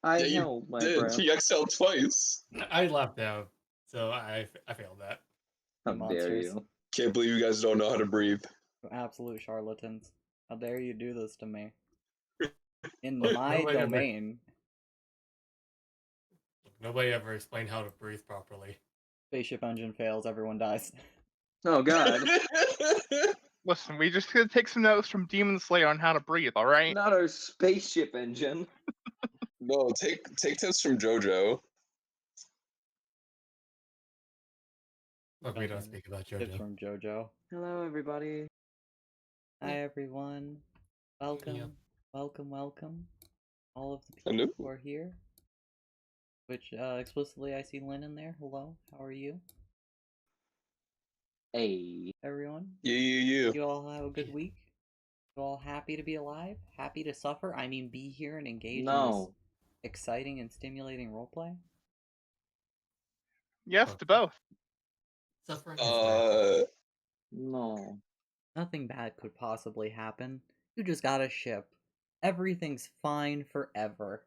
I Yeah, you held my did. breath. He exhaled twice. I left out, so I failed that. How dare Monsters. you? Can't believe you guys don't know how to breathe. Absolute charlatans. How dare you do this to me? In Look, my nobody ever- domain. Nobody ever explained how to breathe properly. Spaceship engine fails, everyone dies. Oh god. Listen, we just gonna take some notes from Demon Slayer on how to breathe, alright? Not our spaceship engine. No, take tips from JoJo. Look, we don't Fucking speak about Tips JoJo. from JoJo. Hello, everybody. Hi everyone. Welcome. Yep. Welcome. All of the Hello. people who are here. Which, explicitly I see Lynn in there. Hello, how are you? Hey. Everyone? Yeah. You all have a good week? You all happy to be alive? Happy to suffer? I mean, be here and engage in this No. exciting and stimulating roleplay? Yes to both. Suffering is great. No. Nothing bad could possibly happen. You just got a ship. Everything's fine forever.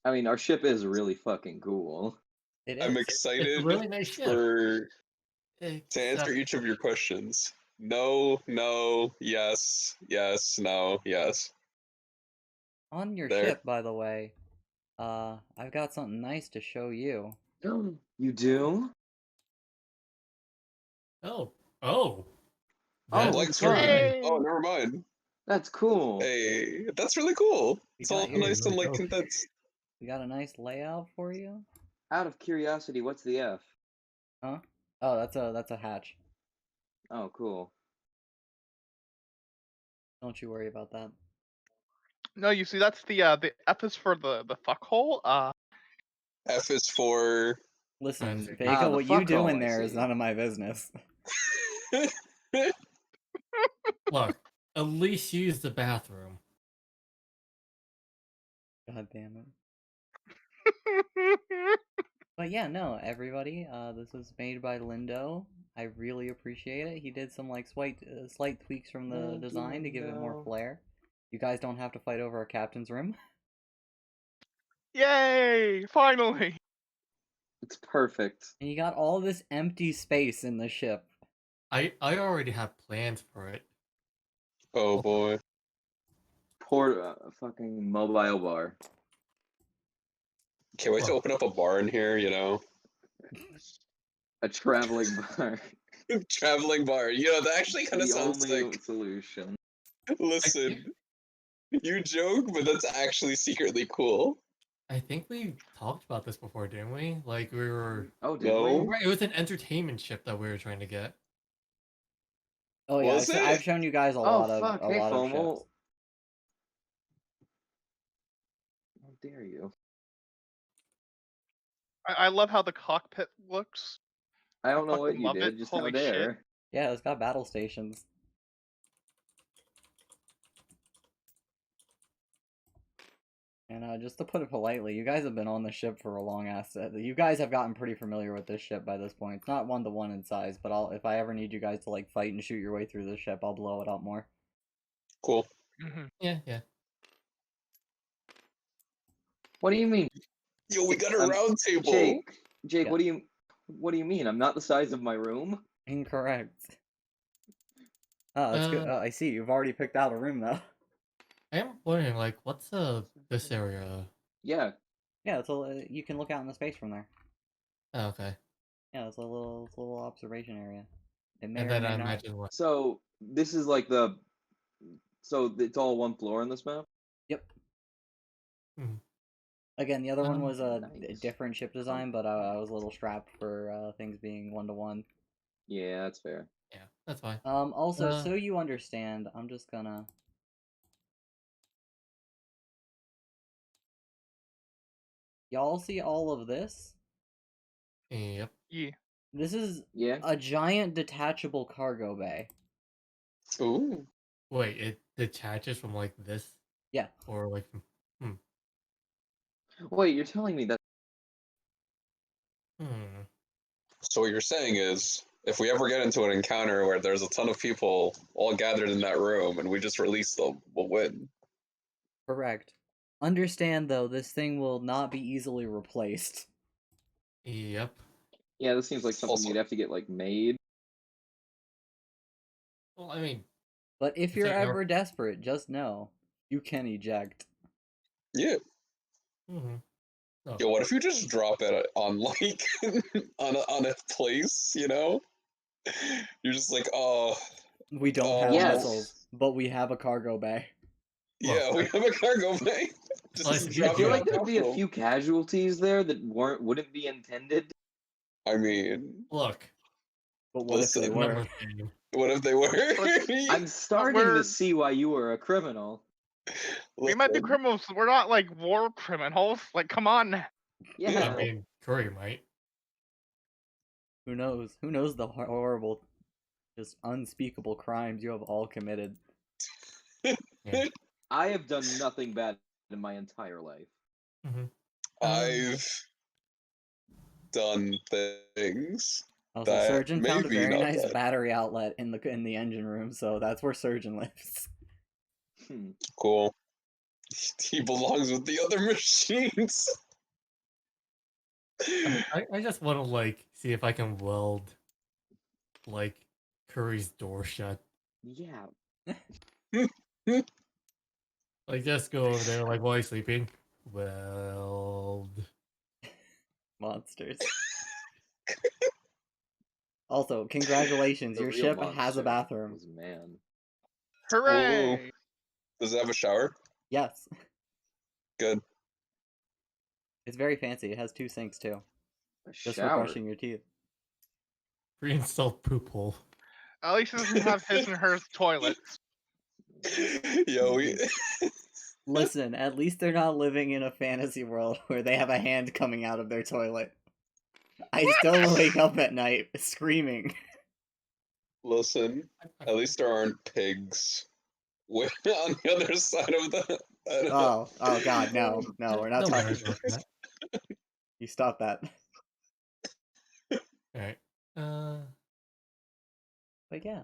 I mean, our ship is really fucking cool. It is. I'm It's excited a really nice ship. to Except- answer each of your questions. No, yes, no, yes. On your There. ship, by the way, I've got something nice to show you. You do? Oh. Oh, That's Lights God. are. Hey! Oh, never mind. That's cool. Hey, that's really cool. We It's all got your- nice and like really cool. condensed. We got a nice layout for you. Out of curiosity, what's the F? Huh? Oh, that's a hatch. Oh, cool. Don't you worry about that. No, you see, that's the F is for the fuckhole. F is for. Listen, Fancy. Vega, the what you do fuckhole, in I there is see. none of my business. Look, at least use the bathroom. God damn it. But yeah, no, everybody, this was made by Lindo. I really appreciate it. He did some like slight tweaks from the Thank you, design to give it more Lindo. flair. You guys don't have to fight over a captain's room. Yay! Finally! It's perfect. And you got all this empty space in the ship. I already have plans for it. Oh boy. Poor fucking mobile bar. Can't wait to open up a bar in here, you know? A traveling bar. Traveling bar. You know, that actually kind of The sounds only like. solution. Listen, you joke, but that's actually secretly cool. I think we talked about this before, didn't we? Like we were. Oh, did No. we? Right, it was an entertainment ship that we were trying to get. Oh yeah, Was it? I've shown you guys a Oh, lot of fuck. a Hey, lot of FOMO. ships. How dare you? I love how the cockpit looks. I don't know what fucking you love did, it. just Holy how shit. dare. Yeah, it's got battle stations. And just to put it politely, you guys have been on the ship for a long ass. You guys have gotten pretty familiar with this ship by this point. It's not 1-to-1 in size, but if I ever need you guys to like fight and shoot your way through the ship, I'll blow it up more. Cool. Yeah. What do you mean? Yo, we got a round table. Jake, Yeah. what do you mean? I'm not the size of my room? Incorrect. Oh, that's good. I see. You've already picked out a room though. I am wondering, like, what's this area? Yeah. Yeah, you can look out into space from there. Oh, okay. Yeah, it's a little observation area. It may And or then may I not. imagine what. So this is like so it's all one floor on this map? Yep. Mhm. Again, the other one was a Nice. different ship design, but I was a little strapped for things being 1-to-1. Yeah, that's fair. Yeah, that's fine. Also, so you understand, I'm just gonna. Y'all see all of this? Yep. Yeah. This is Yeah. a giant detachable cargo bay. Ooh. Wait, it detaches from like this, Yeah. or like. Wait, you're telling me that So what you're saying is, if we ever get into an encounter where there's a ton of people all gathered in that room and we just release them, we'll win. Correct. Understand though, this thing will not be easily replaced. Yep. Yeah, this seems like something Also- you'd have to get like made. Well, I mean, But if It's you're like our- ever desperate, just know you can eject. Yeah. mhm. Oh, Yo, what if you just drop it on like on a place, you know? You're just like, oh We don't Oh, have yes. missiles, but we have a cargo bay. yeah, we have a cargo bay. Like, Just I I drop feel it like on there'd be a Costco. few casualties there that wouldn't be intended. I mean, look. But what if they Listen, were? Remember thing. what if they were? I'm starting we're- to see why you were a criminal. We might be Listen, criminals. We're not like war criminals. Like, come on. Yeah. I mean, Curry might. Who knows? Who knows the horrible, just unspeakable crimes you have all committed? I have done nothing bad in my entire life. I've done things. Also, That Surgeon found a maybe very not nice bad. battery outlet in the engine room, so that's where Surgeon lives. Hmm. Cool. He belongs with the other machines. I just want to like see if I can weld like Curry's door shut. Yeah. Like just go over there like while he's sleeping. Weld. Monsters. Also, congratulations, The your real ship has monster a bathroom. was man. Hooray! Does it have a shower? Yes. Good. It's very fancy. It has 2 sinks too, A just for shower. brushing your teeth. Reinstalled poop hole. At least it doesn't have his and hers toilets. Yo, we. Listen, at least they're not living in a fantasy world where they have a hand coming out of their toilet. I still wake up at night screaming. Listen, at least there aren't pigs on the other side of the. I don't know. Oh god, no, we're not Don't worry talking. about that. You stop that. Alright. But yeah,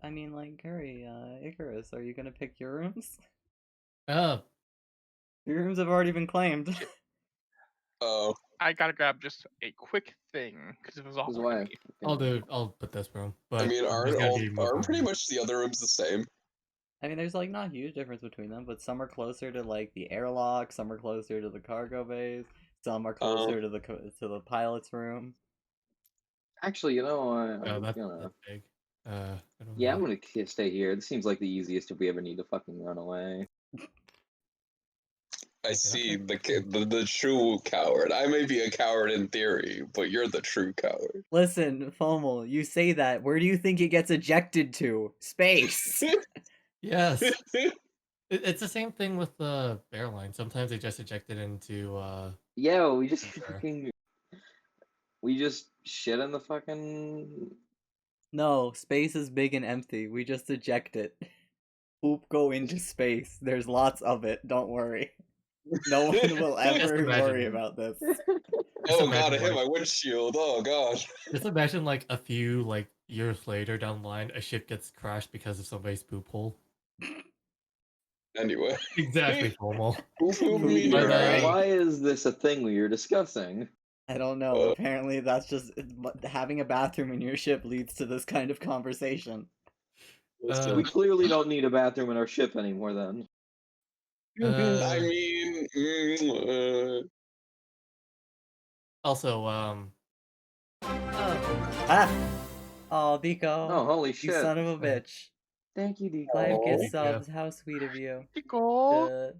I mean, like, Curry, Icarus, are you gonna pick your rooms? Uh, Your rooms have already been claimed. Oh, I gotta grab just a quick thing because it was all. This is we're gonna why. need. I'll put this room. But I mean, there's aren't gonna all be aren't more pretty room. much the other rooms the same? I mean, there's like not huge difference between them, but some are closer to like the airlock, some are closer to the cargo bays, some are closer to the pilot's room. Actually, you know, Oh, I'm that's gonna. big. I don't Yeah, know. I'm gonna stay here. This seems like the easiest if we ever need to fucking run away. I see the true coward. I may be a coward in theory, but you're the true coward. Listen, Fomal, you say that. Where do you think it gets ejected to? Space. Yes. It's the same thing with the airline. Sometimes they just eject it into Yeah, we just Sure. fucking. We just shit in the fucking. No, space is big and empty. We just eject it. Poop go into space. There's lots of it. Don't worry. No one will ever imagine worry it. about this. Oh god, I imagine, hit my like- windshield. Oh god. just imagine like a few like years later down the line a ship gets crashed because of somebody's poop hole. Anyway, Exactly, Fomal. who But, meteorite? Right. Why is this a thing we are discussing? I don't know. Apparently, that's just having a bathroom in your ship leads to this kind of conversation. Listen, We clearly don't need a bathroom in our ship anymore. Then. I mean, Also, Ah! Oh, Biko. Oh, holy You shit! son of a bitch. Thank you, Deco. 5 Oh. gift subs. How sweet of you. Pickle.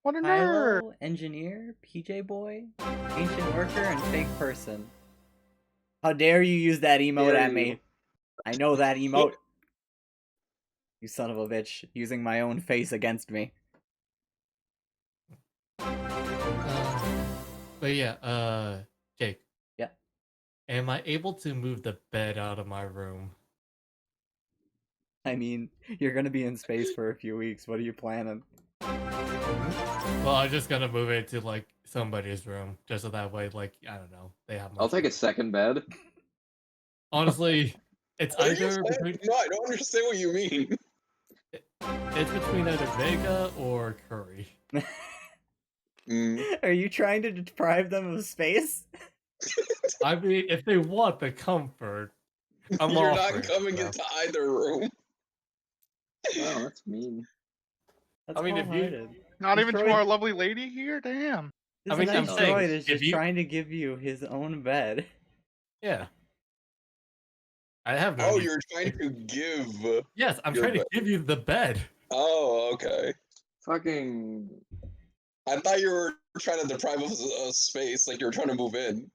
What a nerd. Kylo, engineer, PJ boy, ancient worker, and fake person. How dare you use that emote Dare at you. me? I know that emote. You son of a bitch, using my own face against me. but yeah, Jake. Yeah. Am I able to move the bed out of my room? I mean, you're gonna be in space for a few weeks. What are you planning? Well, I'm just gonna move it to like somebody's room, just so that way, like I don't know, they have. I'll take a second bed. Honestly, it's what did you either say? between, No, I don't understand what you mean. it's between either Vega or Curry. Mm. Are you trying to deprive them of space? I mean, if they want the comfort, I'm You're offering not it, coming bro. into either room. Wow, that's mean. That's I mean, if you- cold-hearted. Not This even to droid- our lovely lady here. Damn. This mean, I'm nice saying, droid is if just you- trying to give you his own bed. Yeah. I have no Oh, need- you're trying to give. Yes, I'm your trying to bed. give you the bed. Oh, okay. Fucking. I thought you were trying to deprive us of space, like you were trying to move in.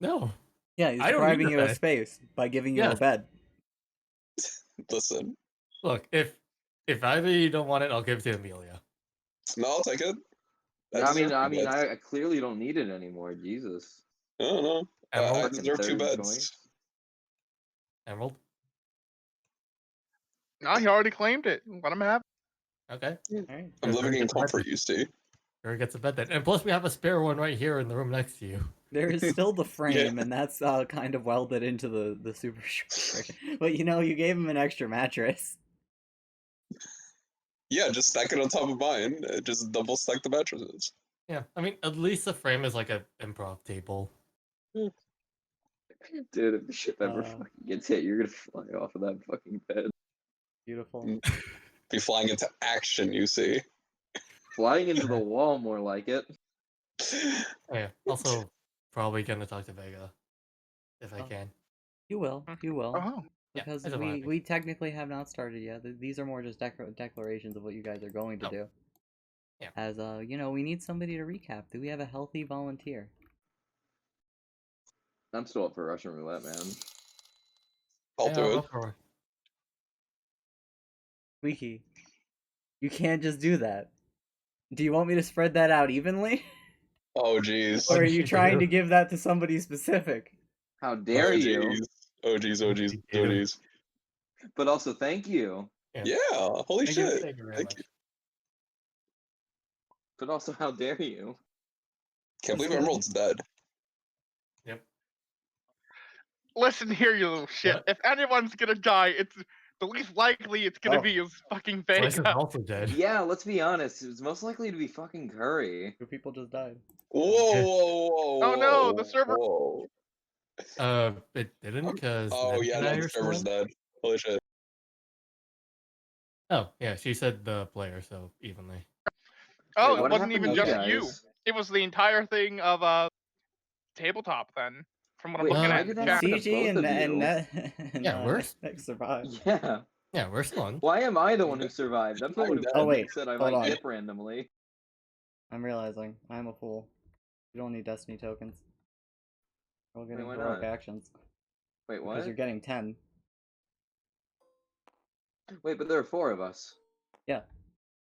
No. Yeah, he's I don't need depriving the you of bed. space by giving you a Yes. bed. Listen, Look, if either of you don't want it, I'll give it to Amelia. no, I'll take it. I mean, deserve two beds. I clearly don't need it anymore. Jesus. I don't know. Emerald? I Fucking deserve two third beds. choice. Emerald? No, he already claimed it. Let him have. Okay. Alright. I'm Good, living very in good bed. comfort, you see. Sure gets a bed then. And plus we have a spare one right here in the room next to you. There is still the frame, and that's kind of welded into the super structure. But you know, you gave him an extra mattress. Yeah, just stack it on top of mine. Just double stack the mattresses. Yeah. I mean, at least the frame is like an improv table. Dude, if the ship ever Uh. fucking gets hit, you're gonna fly off of that fucking bed. Beautiful. Be flying into action, you see. Flying into the wall, more like it. Oh, yeah. Also, probably gonna talk to Vega. If I Oh. can. You will. You will. Oh, Yeah, Because I don't wanna we, be- we technically have not started yet. These are more just declarations of what you guys are going to Oh. do. Yeah. As you know, we need somebody to recap. Do we have a healthy volunteer? I'm still up for Russian roulette, man. I'll Yeah, do I'll it. for- Squeaky, you can't just do that. Do you want me to spread that out evenly? Oh, jeez. Or are What'd you you trying do? to give that to somebody specific? How dare you? jeez. Oh, jeez. Oh, jeez. Oh, What'd you do? jeez. But also, thank you. Yeah, holy Thank you, shit. thank you very Thank much. you. But also, how dare you? Can't believe Emerald's dead. Yep. listen here, you little shit. What? If anyone's gonna die, it's the least likely it's gonna Oh. be is fucking Slice is Vega. also dead. Yeah, let's be honest. It's most likely to be fucking Curry. 2 people just died. Whoa, whoa, whoa. Oh no, the whoa, server- Whoa. It didn't because. Oh, yeah, no, the server's dead. dead. Holy shit. Oh, yeah, she said the player, so evenly. Oh, Wait, it what wasn't happened even to just you. guys? It was the entire thing of tabletop then. From what I'm Wait, looking why at did in that the happen chat. to CG both and of and, you? Net and Yeah, we're- Nick survived. Yeah. Yeah, we're still on. Why am I the one who survived? I'm the I'm one who dead. Oh, wait, said I hold might on. dip randomly. I'm realizing I'm a fool. You don't need Destiny tokens. We're getting why heroic not? actions Wait, because what? you're getting 10. Wait, but there are 4 of us. Yeah,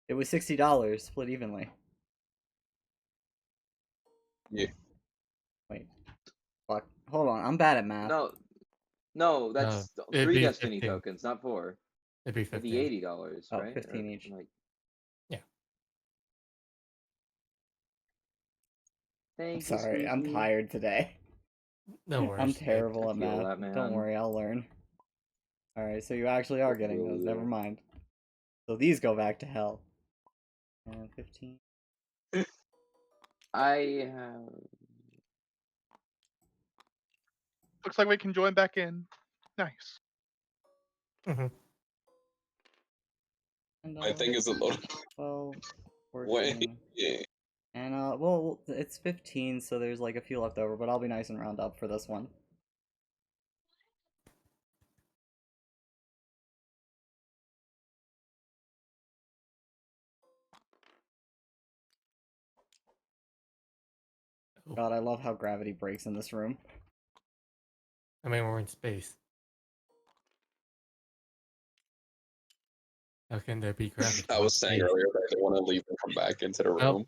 it was $60 split evenly. Yeah. Wait, fuck. Hold on, I'm bad at math. No, that's it'd 3 be Destiny 15. tokens, not 4. It'd be It'd 50. be $80, Oh, right? 15 Or, each. Like... Yeah. I'm Thank sorry, you, I'm Squeaky. tired today. No worries. I'm terrible I at feel math. that, man. Don't worry, I'll learn. Alright, so you actually are getting those. Never mind. So these go back to hell. 15. I have... Looks like we can join back in. Nice. And, My thing is a little. 12, 14. Wait. Yeah. And well, it's 15, so there's like a few left over, but I'll be nice and round up for this one. Oh, God, I love how gravity breaks in this room. I mean, we're in space. How can there be gravity? I was saying earlier that I didn't want to leave and come back into the room.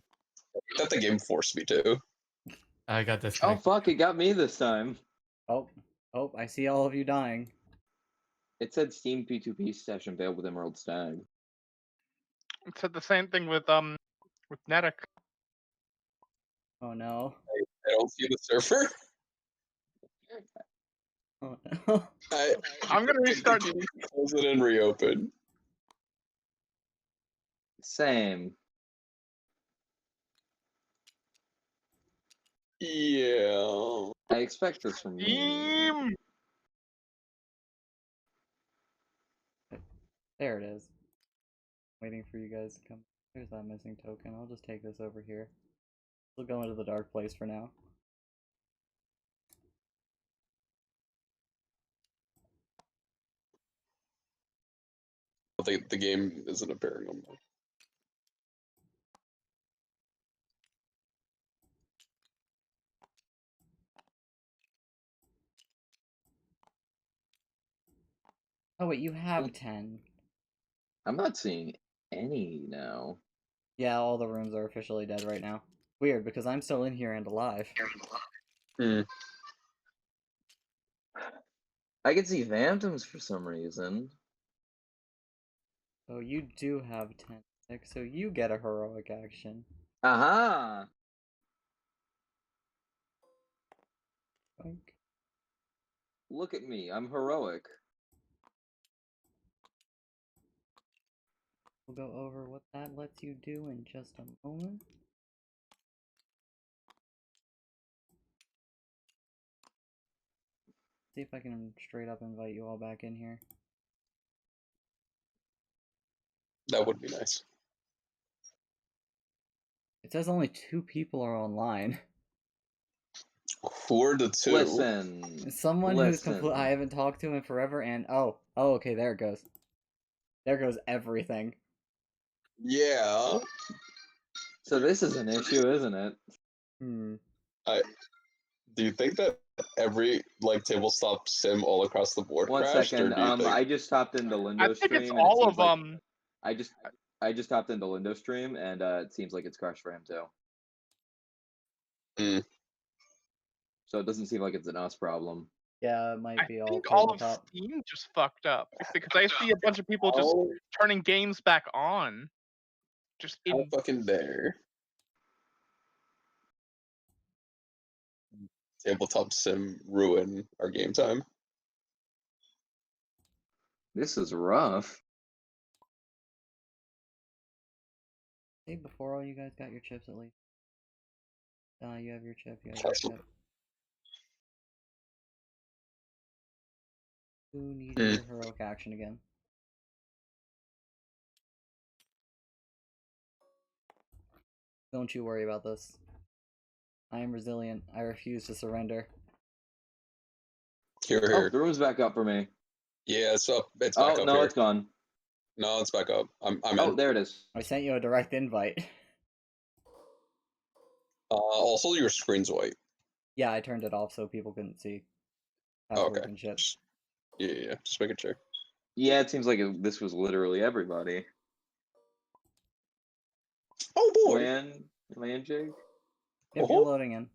I thought the game forced me to. I got this. Oh, fuck, it got me this time. Oh, I see all of you dying. It said Steam P2P session failed with Emerald Stag. It said the same thing with Netic. Oh no. I don't see the server. Oh no. I'm gonna restart. Close it and reopen. Same. Yeah. I expect this from you. Team. There it is. Waiting for you guys to come. There's that missing token. I'll just take this over here. We'll go into the dark place for now. The game isn't appearing on my. Oh wait, you have 10. I'm not seeing any now. Yeah, all the rooms are officially dead right now. Weird, because I'm still in here and alive. I can see phantoms for some reason. So you do have 10, Nick, so you get a heroic action. Aha! Boink. Look at me, I'm heroic. We'll go over what that lets you do in just a moment. See if I can straight up invite you all back in here. That would be nice. It says only 2 people are online. Who are the two? Listen. Someone who's listen. complete. I haven't talked to in forever, and oh, okay, there it goes. There goes everything. Yeah. So this is an issue, isn't it? Hmm. Do you think that every tabletop sim all across the board One crashed, second. or do you think? I just hopped into Lindo I think stream. it's and it all seems of like- them. I just hopped into Lindo stream and it seems like it's crashed for him too. Hmm. So it doesn't seem like it's an us problem. Yeah, it might I be all think all of tabletop. Steam just fucked up because I see a bunch of people just How, turning games back on. Just how in fucking dare? Tabletop sim ruin our game time. This is rough. See, before all you guys got your chips at least. You have your chip. You have your chip. Who needs your heroic action again? Don't you worry about this. I am resilient. I refuse to surrender. Here, Oh, here. the room's back up for me. Yeah, it's up. It's back Oh up no, here. it's gone. No, it's back up. I'm Oh, in. there it is. I sent you a direct invite. Also, your screen's white. Yeah, I turned it off so people couldn't see Oh, passwords okay. and shit. Yeah. Just making sure. Yeah, it seems like this was literally everybody. Oh boy. Land Jake? Yep, you're loading in.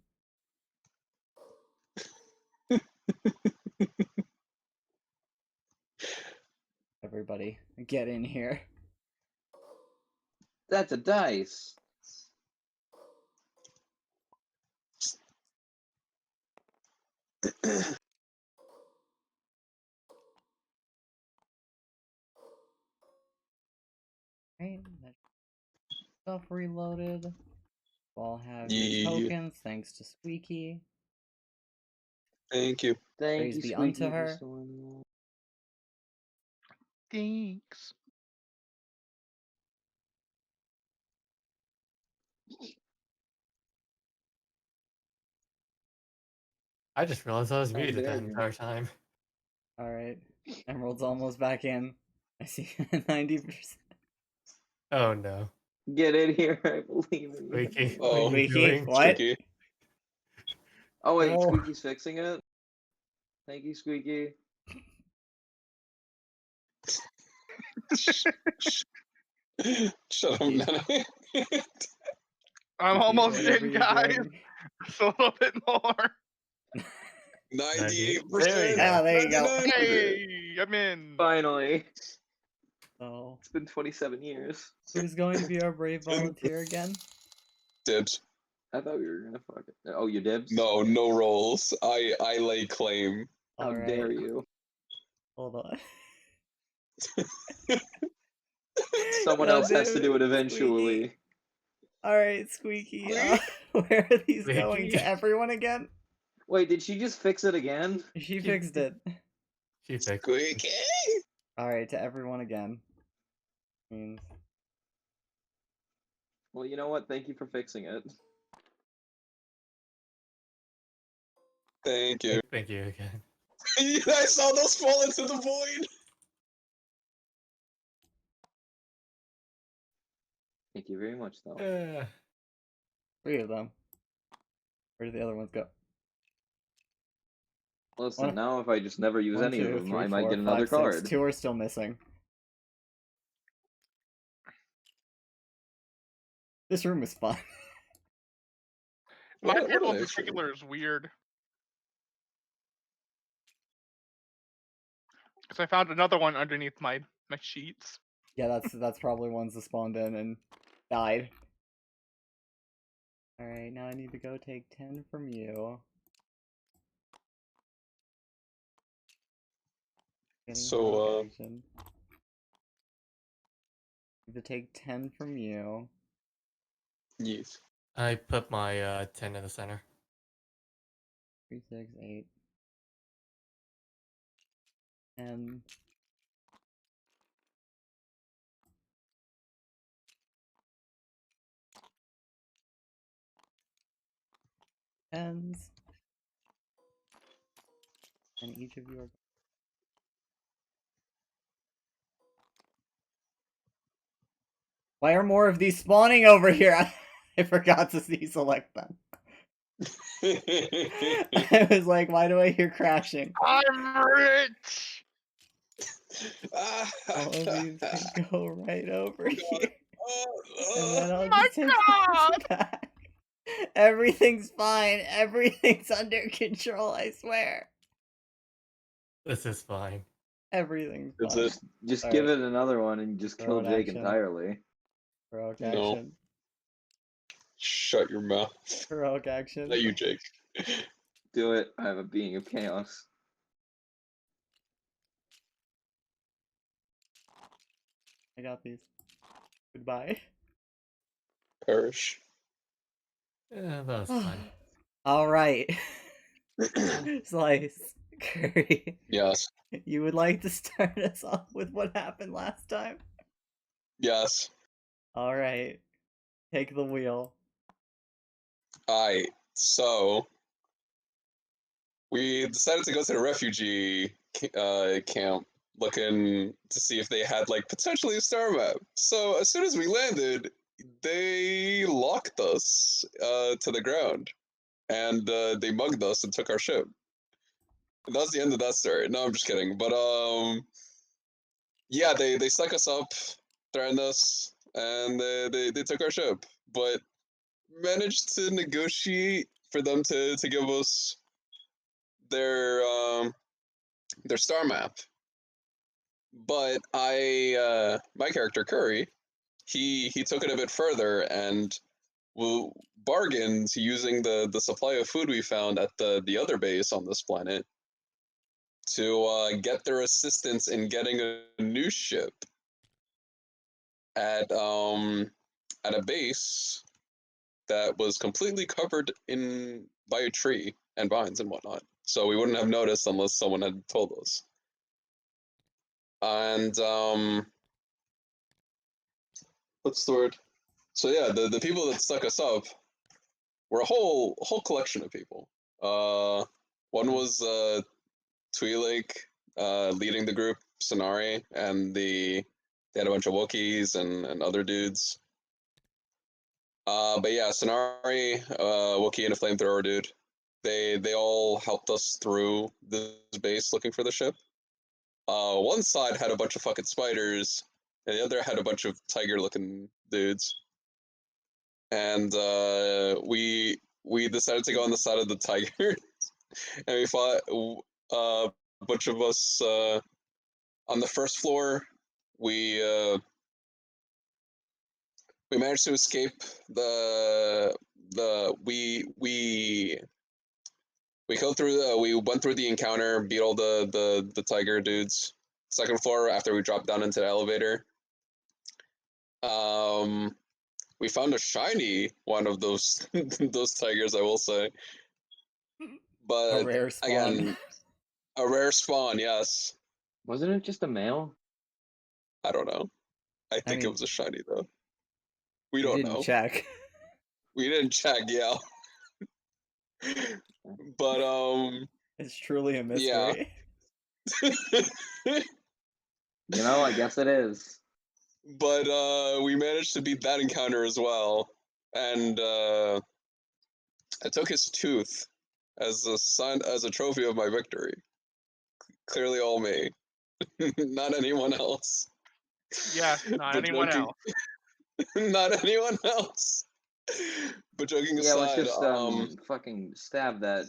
Everybody, get in here. That's a dice. Right, that stuff reloaded. We'll have your Yeah. tokens, thanks to Squeaky. Thank you. Thank Praise you, be Squeaky, unto for her. storing thanks. I just realized I was How muted dare that you. entire time. Alright, Emerald's almost back in. I see 90%. Oh no. that. Get in here, I believe in you. Squeaky, Oh. what are you Squeaky, doing? what? Squeaky. Oh wait, No. Squeaky's fixing it. Thank you, Squeaky. Shut up, Jeez. Nanny. I'm almost Whatever in, you're guys. doing. Just a little bit more. 98%. There we go. Ah, there you go. 99%. Hey, I'm in. Finally. So, It's been 27 years. who's going to be our brave volunteer again? Dibs. I thought we were gonna fuck it. Oh, you dibs? No rolls. I lay claim. How Alright, dare you? hold on. Someone God else has to damn do it it, eventually. Squeaky. Alright, Squeaky. Where are these going? Squeaky. To everyone again? Wait, did she just fix it again? She fixed it. She fixed. Squeaky. Alright, to everyone again. Means Well, you know what? Thank you for fixing it. Thank you. Thank you again. I saw those fall into the void. Thank you very much, though. 3 of them. Where did the other ones go? Listen, One- now if I just never use 1, any 2, of them, 3, I might 4, get another 5, 6. card. 2 are still missing. This room is fun. My What table an in issue. particular is weird. Because I found another one underneath my sheets. Yeah, that's probably ones that spawned in and died. Alright, now I need to go take 10 from you. Getting So, heroic action. Need to take 10 from you. Yes. I put my 10 in the center. 3, 6, 8. 10. Tens. And each of you are. Why are more of these spawning over here? I forgot to deselect them. I was like, why do I hear crashing? I'm rich! All of these can go right over here. And then I'll My just take God! this back. Everything's fine. Everything's under control, I swear. This is fine. Everything's Is fine. it? Just All give right. it another one and just kill Throw it Jake action. entirely. Heroic No. action. Shut your mouth. Heroic action. Not you, Jake. Do it. I have a being of chaos. I got these. Goodbye. Perish. Yeah, that was fun. Alright. Slice. Curry. Yes. You would like to start us off with what happened last time? Yes. Alright. Take the wheel. Alright. So we decided to go to the refugee camp looking to see if they had like potentially a star map. So as soon as we landed, they locked us to the ground. And they mugged us and took our ship. And that was the end of that story. No, I'm just kidding. But yeah, they stuck us up, threatened us, and they took our ship. But managed to negotiate for them to give us their star map. But my character Curry, he took it a bit further and bargained using the supply of food we found at the other base on this planet to get their assistance in getting a new ship at a base that was completely covered by a tree and vines and whatnot. So we wouldn't have noticed unless someone had told us. And what's the word? So yeah, the people that stuck us up were a whole collection of people. One was Twi'lek leading the group, Sonari, and they had a bunch of Wookiees and other dudes. But yeah, Sonari, Wookiee, and a flamethrower dude. They all helped us through this base looking for the ship. One side had a bunch of fucking spiders, and the other had a bunch of tiger-looking dudes. And we decided to go on the side of the tigers, and we fought a bunch of us on the first floor. We managed to escape we killed through we went through the encounter, beat all the tiger dudes. Second floor, after we dropped down into the elevator, We found a shiny one of those those tigers, I will say. A But rare spawn. again, a rare spawn, yes. Wasn't it just a male? I don't know. I think it mean, was a shiny though. We you don't didn't know. check. We didn't check, yeah. But It's truly a yeah. mystery. You know, I guess it is. But we managed to beat that encounter as well. And I took his tooth as a sign, as a trophy of my victory. Clearly all me. Not anyone else. Yes, not But anyone joking, else. not anyone else. But joking Yeah, let's aside, just fucking stab that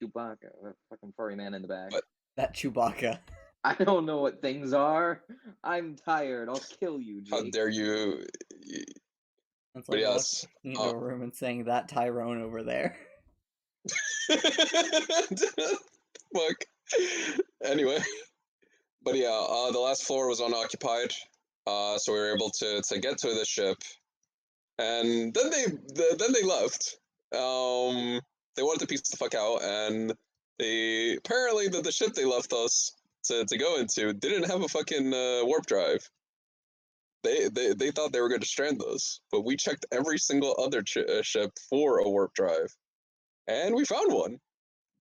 Chewbacca, that fucking furry man in the back. But- That Chewbacca. I don't know what things are. I'm tired. I'll kill you, how Jake. dare you? That's But like yes, walking into a room and saying that Tyrone over there. fuck. Anyway, but yeah, the last floor was unoccupied, so we were able to get to the ship, and then they left. They wanted to piece the fuck out, and they apparently the ship they left us to go into didn't have a fucking warp drive. They thought they were going to strand us, but we checked every single other ship for a warp drive, and we found one.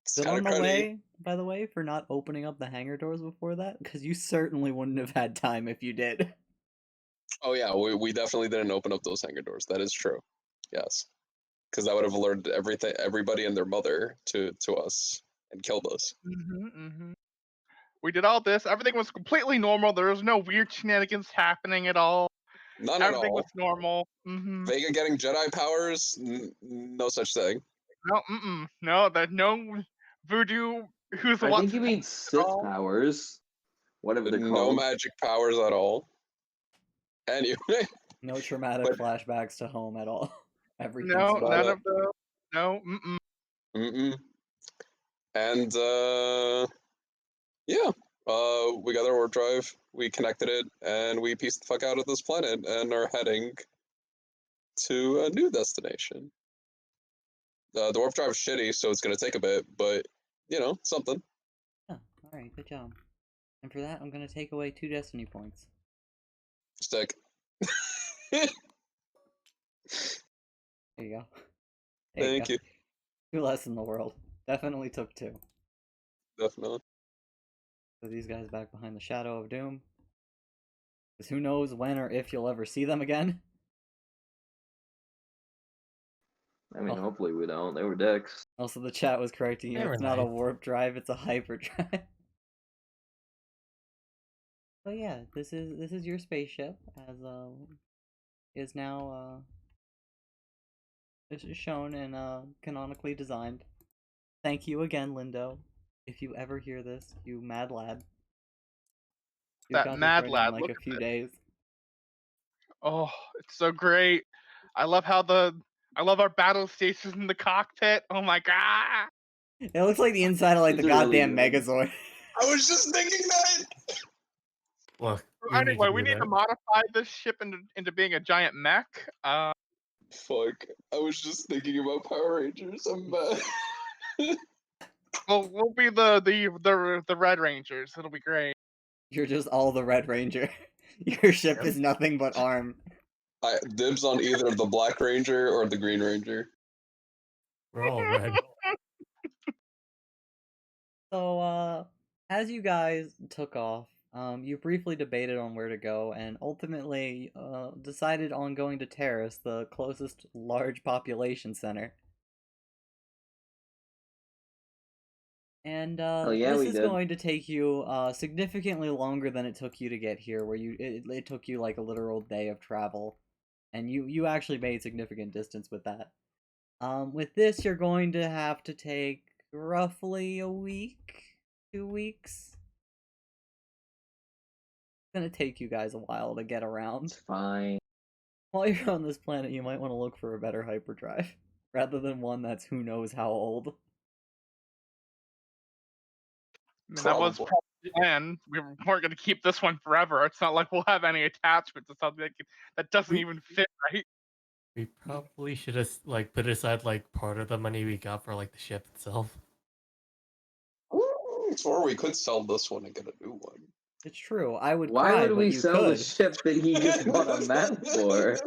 It's Good kind on of the cruddy. way, by the way, for not opening up the hangar doors before that, because you certainly wouldn't have had time if you did. Oh yeah, we definitely didn't open up those hangar doors. That is true. Yes, because that would have alerted everybody and their mother to us and killed us. We did all this. Everything was completely normal. There was no weird shenanigans happening at all. None at Everything all. was normal. Vega getting Jedi powers? No such thing. No, no, that no voodoo. Who's I what? think you mean Sith all. powers. Whatever they're No called. magic powers at all. Anyway, No traumatic But- flashbacks to home at all. Everything's No, fine. none of those. No, And yeah, we got our warp drive, we connected it, and we pieced the fuck out of this planet and are heading to a new destination. The warp drive is shitty, so it's gonna take a bit, but you know, something. Yeah, alright, good job. And for that, I'm gonna take away 2 destiny points. Stick. There you go. There Thank go. you. 2 less in the world. Definitely took 2. Definitely. So these guys back behind the Shadow of Doom. Because who knows when or if you'll ever see them again. I mean, Oh. hopefully we don't. They were dicks. Also, the chat was correcting you. They were It's not a nice. warp drive; it's a hyperdrive. But yeah, this is your spaceship as is now is shown and canonically designed. Thank you again, Lindo. If you ever hear this, you mad lad. You've That got this mad ready in, lad, like look a at few this. days. Oh, it's so great. I love how I love our battle stations in the cockpit. Oh my god. It looks like the inside of like the It's really goddamn good. Megazord. I was just thinking that. Look, you need Anyway, to we do need to that. modify this ship into being a giant mech. Fuck. I was just thinking about Power Rangers. I'm mad. We'll be the Red Rangers. It'll be great. You're just all the Red Ranger. Your ship is nothing but arm. I dibs on either the Black Ranger or the Green Ranger. We're all red. So, as you guys took off, you briefly debated on where to go and ultimately decided on going to Terrace, the closest large population center. And Oh, yeah, this we is did. going to take you significantly longer than it took you to get here, where it took you like a literal day of travel, and you actually made significant distance with that. With this, you're going to have to take roughly a week, 2 weeks. It's gonna take you guys a while to get around. It's fine. While you're on this planet, you might want to look for a better hyperdrive, rather than one that's who knows how old. I mean, that was Probably. probably the plan. We weren't going to keep this one forever. It's not like we'll have any attachments or something that doesn't even fit right. We probably should have like put aside like part of the money we got for like the ship itself. Or we could sell this one and get a new one. It's true. I would Why cry, would but we you sell the could. ship that he just bought a map for?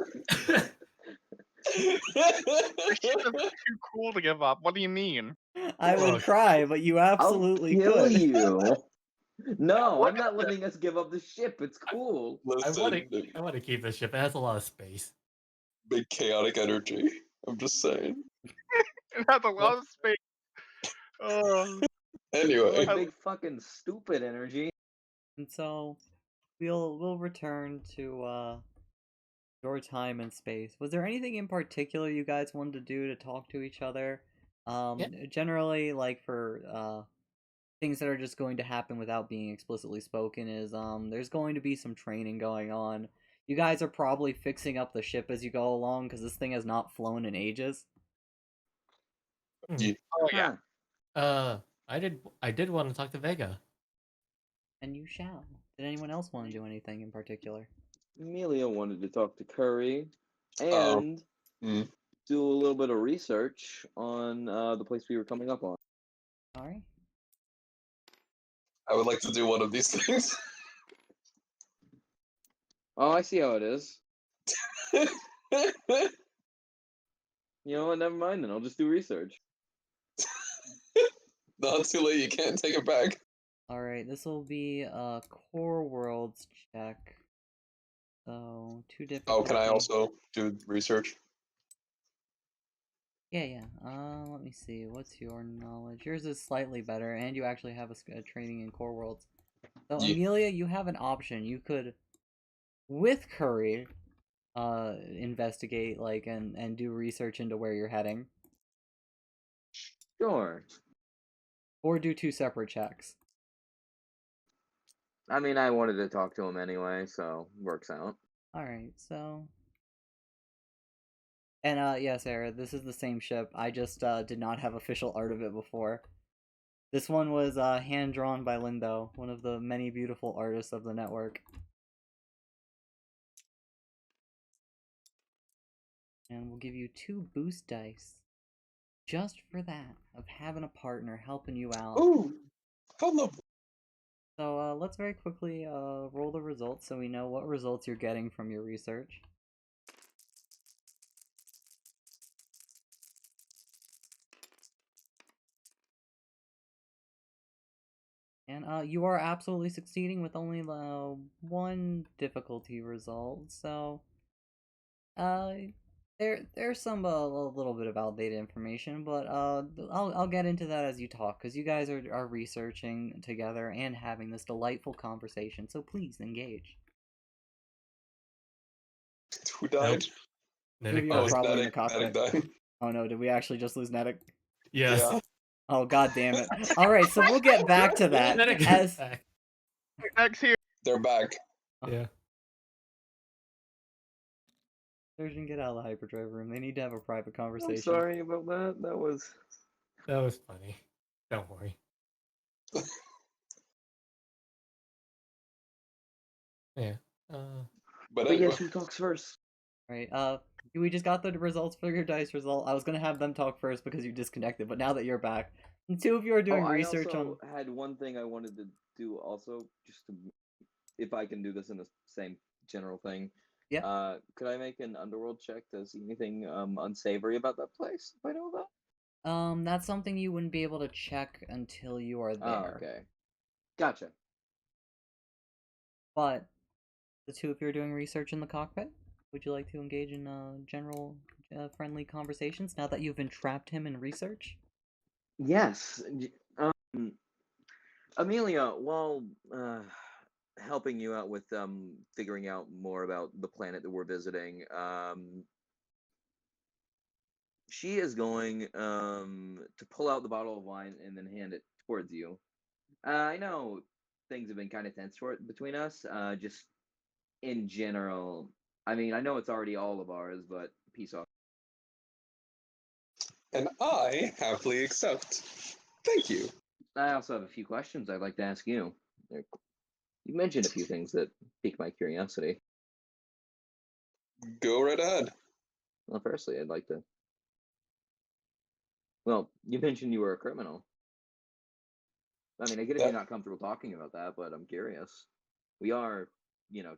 The ship is too cool to give up. What do you mean? I would Look. cry, but you I'll absolutely kill could. you. No, Look I'm not letting us give up the ship. It's cool. I want Listen, to keep this ship. It has a lot of space. big chaotic energy. I'm just saying. It has a lot of space. Oh, Anyway, I- Big fucking stupid energy. And so we'll return to your time and space. Was there anything in particular you guys wanted to do to talk to each other? Generally, like for things that are just going to happen without being explicitly spoken is there's going to be some training going on. You guys are probably fixing up the ship as you go along because this thing has not flown in ages. oh yeah. Huh. I did want to talk to Vega. And you shall. Did anyone else want to do anything in particular? Amelia wanted to talk to Curry Oh. and Mm. do a little bit of research on the place we were coming up on. Alright. I would like to do one of these things. Oh, I see how it is. You know what? Never mind then. I'll just do research. Not too late. You can't take it back. Alright, this will be a Core Worlds check. So, 2 difficulty. Oh, can I also do research? Yeah. Let me see. What's your knowledge? Yours is slightly better, and you actually have a training in Core Worlds. So, Yeah. Amelia, you have an option. You could, with Curry, investigate, like, and do research into where you're heading. Sure. Or do 2 separate checks. I mean, I wanted to talk to him anyway, so works out. Alright, so... And, yeah, Sarah, this is the same ship. I just, did not have official art of it before. This one was, hand-drawn by Lindo, one of the many beautiful artists of the network. And we'll give you 2 boost dice. Just for that, of having a partner helping you out. Ooh, how lovely. So, let's very quickly, roll the results so we know what results you're getting from your research. And you are absolutely succeeding with only 1 difficulty result. So there's some a little bit of outdated information, but I'll get into that as you talk, because you guys are researching together and having this delightful conversation. So please engage. Who died? Nedic you Oh, are died. it's probably in the Nedic. cockpit. Nedic died. Oh no, did we actually just lose Nedic? Yes. Yeah. Oh god damn it! All right, so we'll get back to that Nedic is as back. Next here. They're back. Yeah. Surgeon, get out of the hyperdrive room. They need to have a private conversation. I'm sorry about that. That was... That was funny. Don't worry. Yeah. But But anyway, yes, who talks first? Right, we just got the results for your dice result. I was gonna have them talk first because you disconnected, but now that you're back, the 2 of you are doing research I on... also had one thing I wanted to do also, just to... If I can do this in the same general thing. Yeah. Could I make an underworld check to see anything unsavory about that place? If I know about? That's something you wouldn't be able to check until you are Oh, there. okay. Gotcha. But the 2 of you are doing research in the cockpit. Would you like to engage in general friendly conversations now that you've entrapped him in research? Yes. Amelia, while helping you out with figuring out more about the planet that we're visiting, she is going to pull out the bottle of wine and then hand it towards you. I know things have been kind of tense between us, just in general. I mean, I know it's already all of ours, but peace off. and I happily accept. Thank you. I also have a few questions I'd like to ask you. You mentioned a few things that piqued my curiosity. Go right ahead. Well, firstly, I'd like to. Well, you mentioned you were a criminal. I mean, I get if you're That not comfortable talking about that, but I'm curious. We are,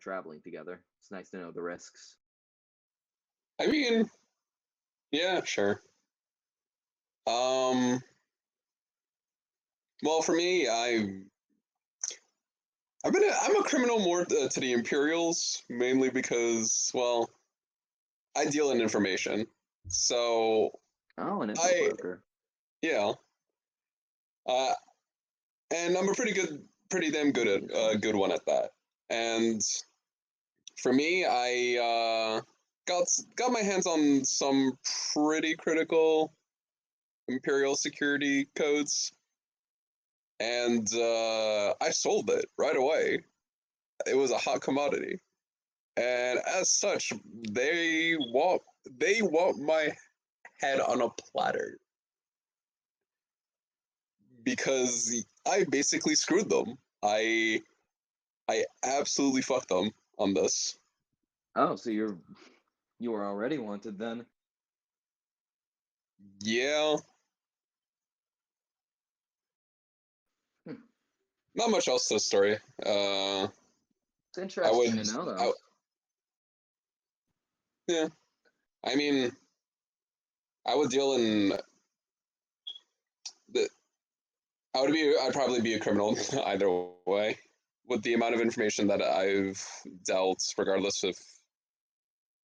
traveling together. It's nice to know the risks. I mean, yeah, sure. Um, well, for me, I'm a criminal more to the Imperials, mainly because, well, I deal in information. So Oh, an info I, broker. yeah, uh, and I'm a pretty damn good at good one at that. And for me, I got my hands on some pretty critical Imperial security codes, and I sold it right away. It was a hot commodity, and as such, they want my head on a platter because I basically screwed them. I absolutely fucked them on this. Oh, so you were already wanted then. Yeah, Hmm. not much else to the story. It's I would, interesting to know, though. I, yeah, I mean, I would deal in the. I'd probably be a criminal either way, with the amount of information that I've dealt, regardless if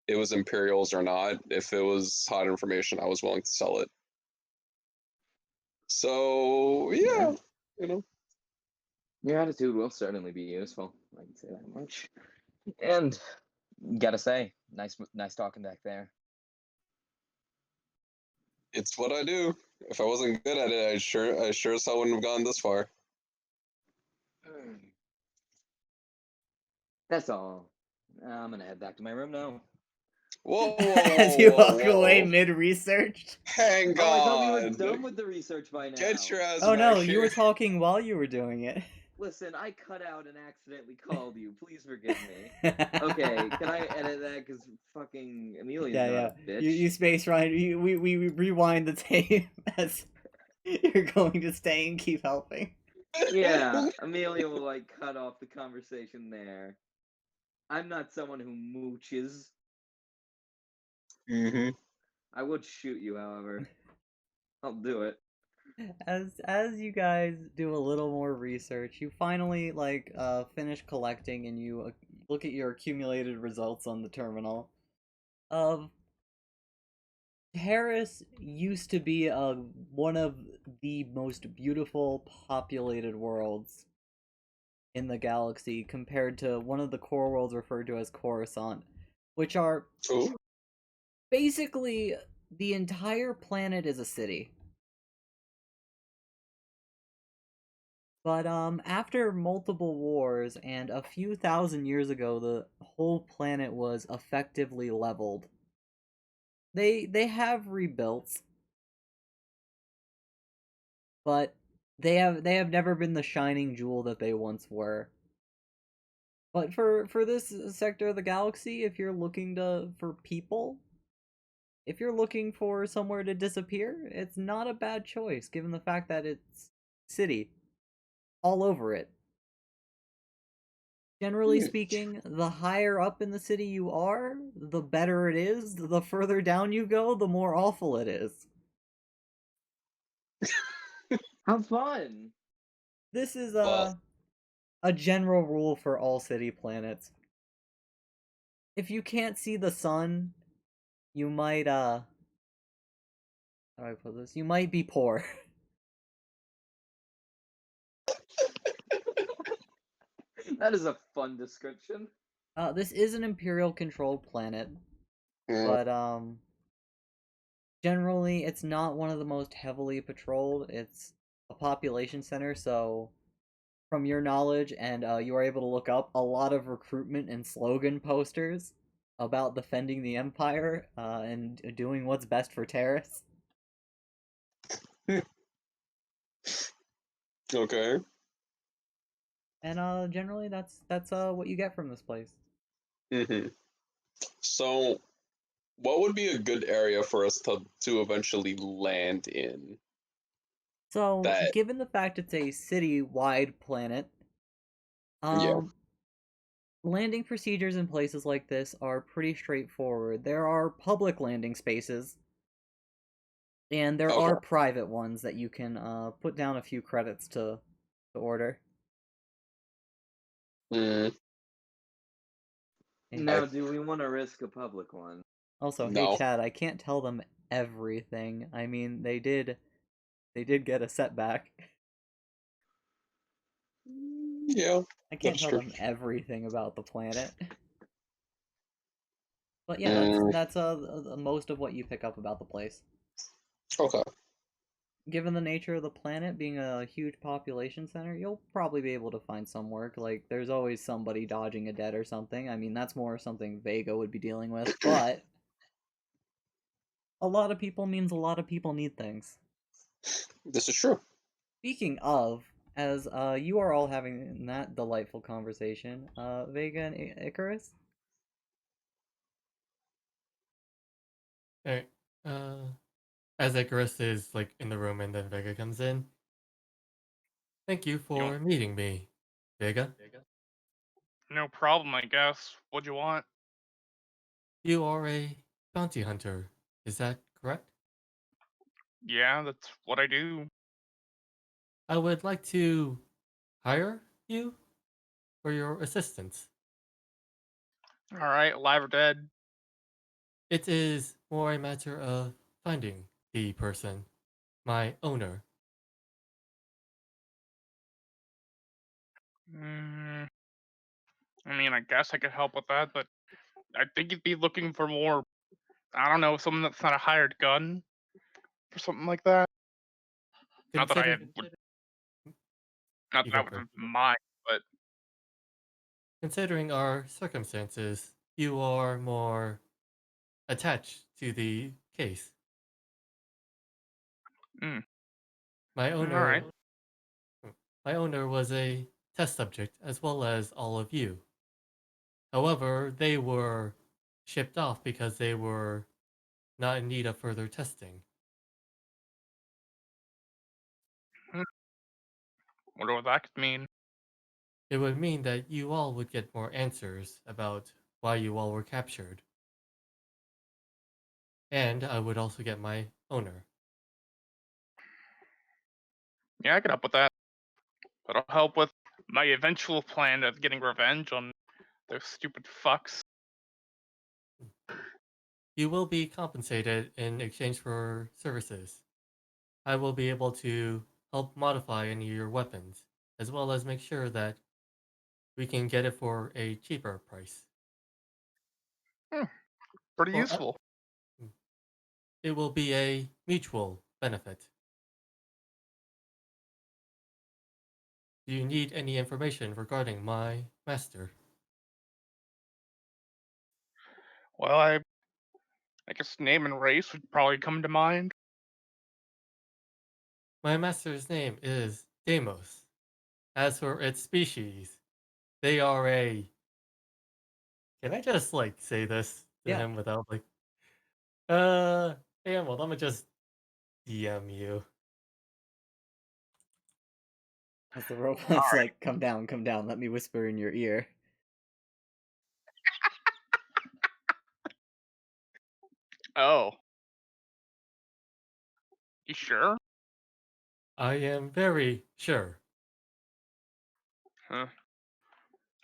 it was Imperials or not. If it was hot information, I was willing to sell it. So Yeah, yeah, you know, your attitude will certainly be useful. I can say that much. And gotta say, nice talking back there. it's what I do. If I wasn't good at it, I sure as hell wouldn't have gone this far. That's all. I'm gonna head back to my room now. Whoa, whoa, As whoa, you whoa, walk away whoa! mid-research. Hang Oh, I thought we were on, done with the research by get your now. ass Oh back no, you were here. talking while you were doing it. Listen, I cut out and accidentally called you. Please forgive me. Okay, can I edit that? Because fucking Amelia's Yeah, not yeah. a bitch. You space Ryan. We rewind the tape as you're going to stay and keep helping. Yeah, Amelia will like cut off the conversation there. I'm not someone who mooches. Mm-hmm. I would shoot you, however. I'll do it. As you guys do a little more research, you finally finish collecting and you look at your accumulated results on the terminal. Of Paris used to be one of the most beautiful populated worlds in the galaxy compared to one of the core worlds referred to as Coruscant, which are Ooh. basically the entire planet is a city. But after multiple wars and a few thousand years ago, the whole planet was effectively leveled. They have rebuilt, but they have never been the shining jewel that they once were. But for this sector of the galaxy, if you're looking for people, if you're looking for somewhere to disappear, it's not a bad choice given the fact that it's city all over it. Generally speaking, the higher up in the city you are, the better it is. The further down you go, the more awful it is. How fun! This is Well, a general rule for all city planets. If you can't see the sun, you might how do I put this? You might be poor. That is a fun description. This is an Imperial controlled planet, mm, but generally it's not one of the most heavily patrolled. It's a population center, so from your knowledge, and you are able to look up a lot of recruitment and slogan posters about defending the Empire and doing what's best for Terrace. okay. And generally, that's what you get from this place. Mm-hmm. So what would be a good area for us to eventually land in? So, That given the fact it's a city-wide planet, yeah. um, landing procedures in places like this are pretty straightforward. There are public landing spaces, and there Okay. are private ones that you can put down a few credits to order. Mm, And I Now, do we want to risk a public one? also, hey no. Chad, I can't tell them everything. I mean, they did get a setback. Yeah, I can't that's tell true. them everything about the planet. But yeah, that's Mm, that's most of what you pick up about the place. okay. Given the nature of the planet being a huge population center, you'll probably be able to find some work. Like, there's always somebody dodging a debt or something. I mean, that's more something Vega would be dealing with, but a lot of people means a lot of people need things. This is true. Speaking of, as you are all having that delightful conversation, Vega and Icarus, Alright. As Icarus is like in the room and then Vega comes in. Thank you You want, for meeting me, Vega. no problem, I guess. What'd you want? You are a bounty hunter. Is that correct? Yeah, that's what I do. I would like to hire you for your assistance. All right, alive or dead? It is more a matter of finding the person, my owner. Mm, I mean, I guess I could help with that, but I think you'd be looking for more. I don't know, someone that's not a hired gun or something like that. Not that I Consider would, not you that I go would first. mind, but Considering our circumstances, you are more attached to the case. mm, My all right. owner my owner was a test subject as well as all of you. However, they were shipped off because they were not in need of further testing. Hmm, wonder what that could mean. It would mean that you all would get more answers about why you all were captured. And I would also get my owner. Yeah, I could help with that. That'll help with my eventual plan of getting revenge on those stupid fucks. You will be compensated in exchange for services. I will be able to help modify any of your weapons, as well as make sure that we can get it for a cheaper price. Hmm, pretty Well, useful. it will be a mutual benefit. Do you need any information regarding my master? Well, I guess name and race would probably come to mind. My master's name is Deimos. As for its species, they are a. Can I just like say this to yeah, him without like, uh, damn, well, let me just DM you. as the robot's like, come down, let me whisper in your ear. Oh, you sure? I am very sure. Huh.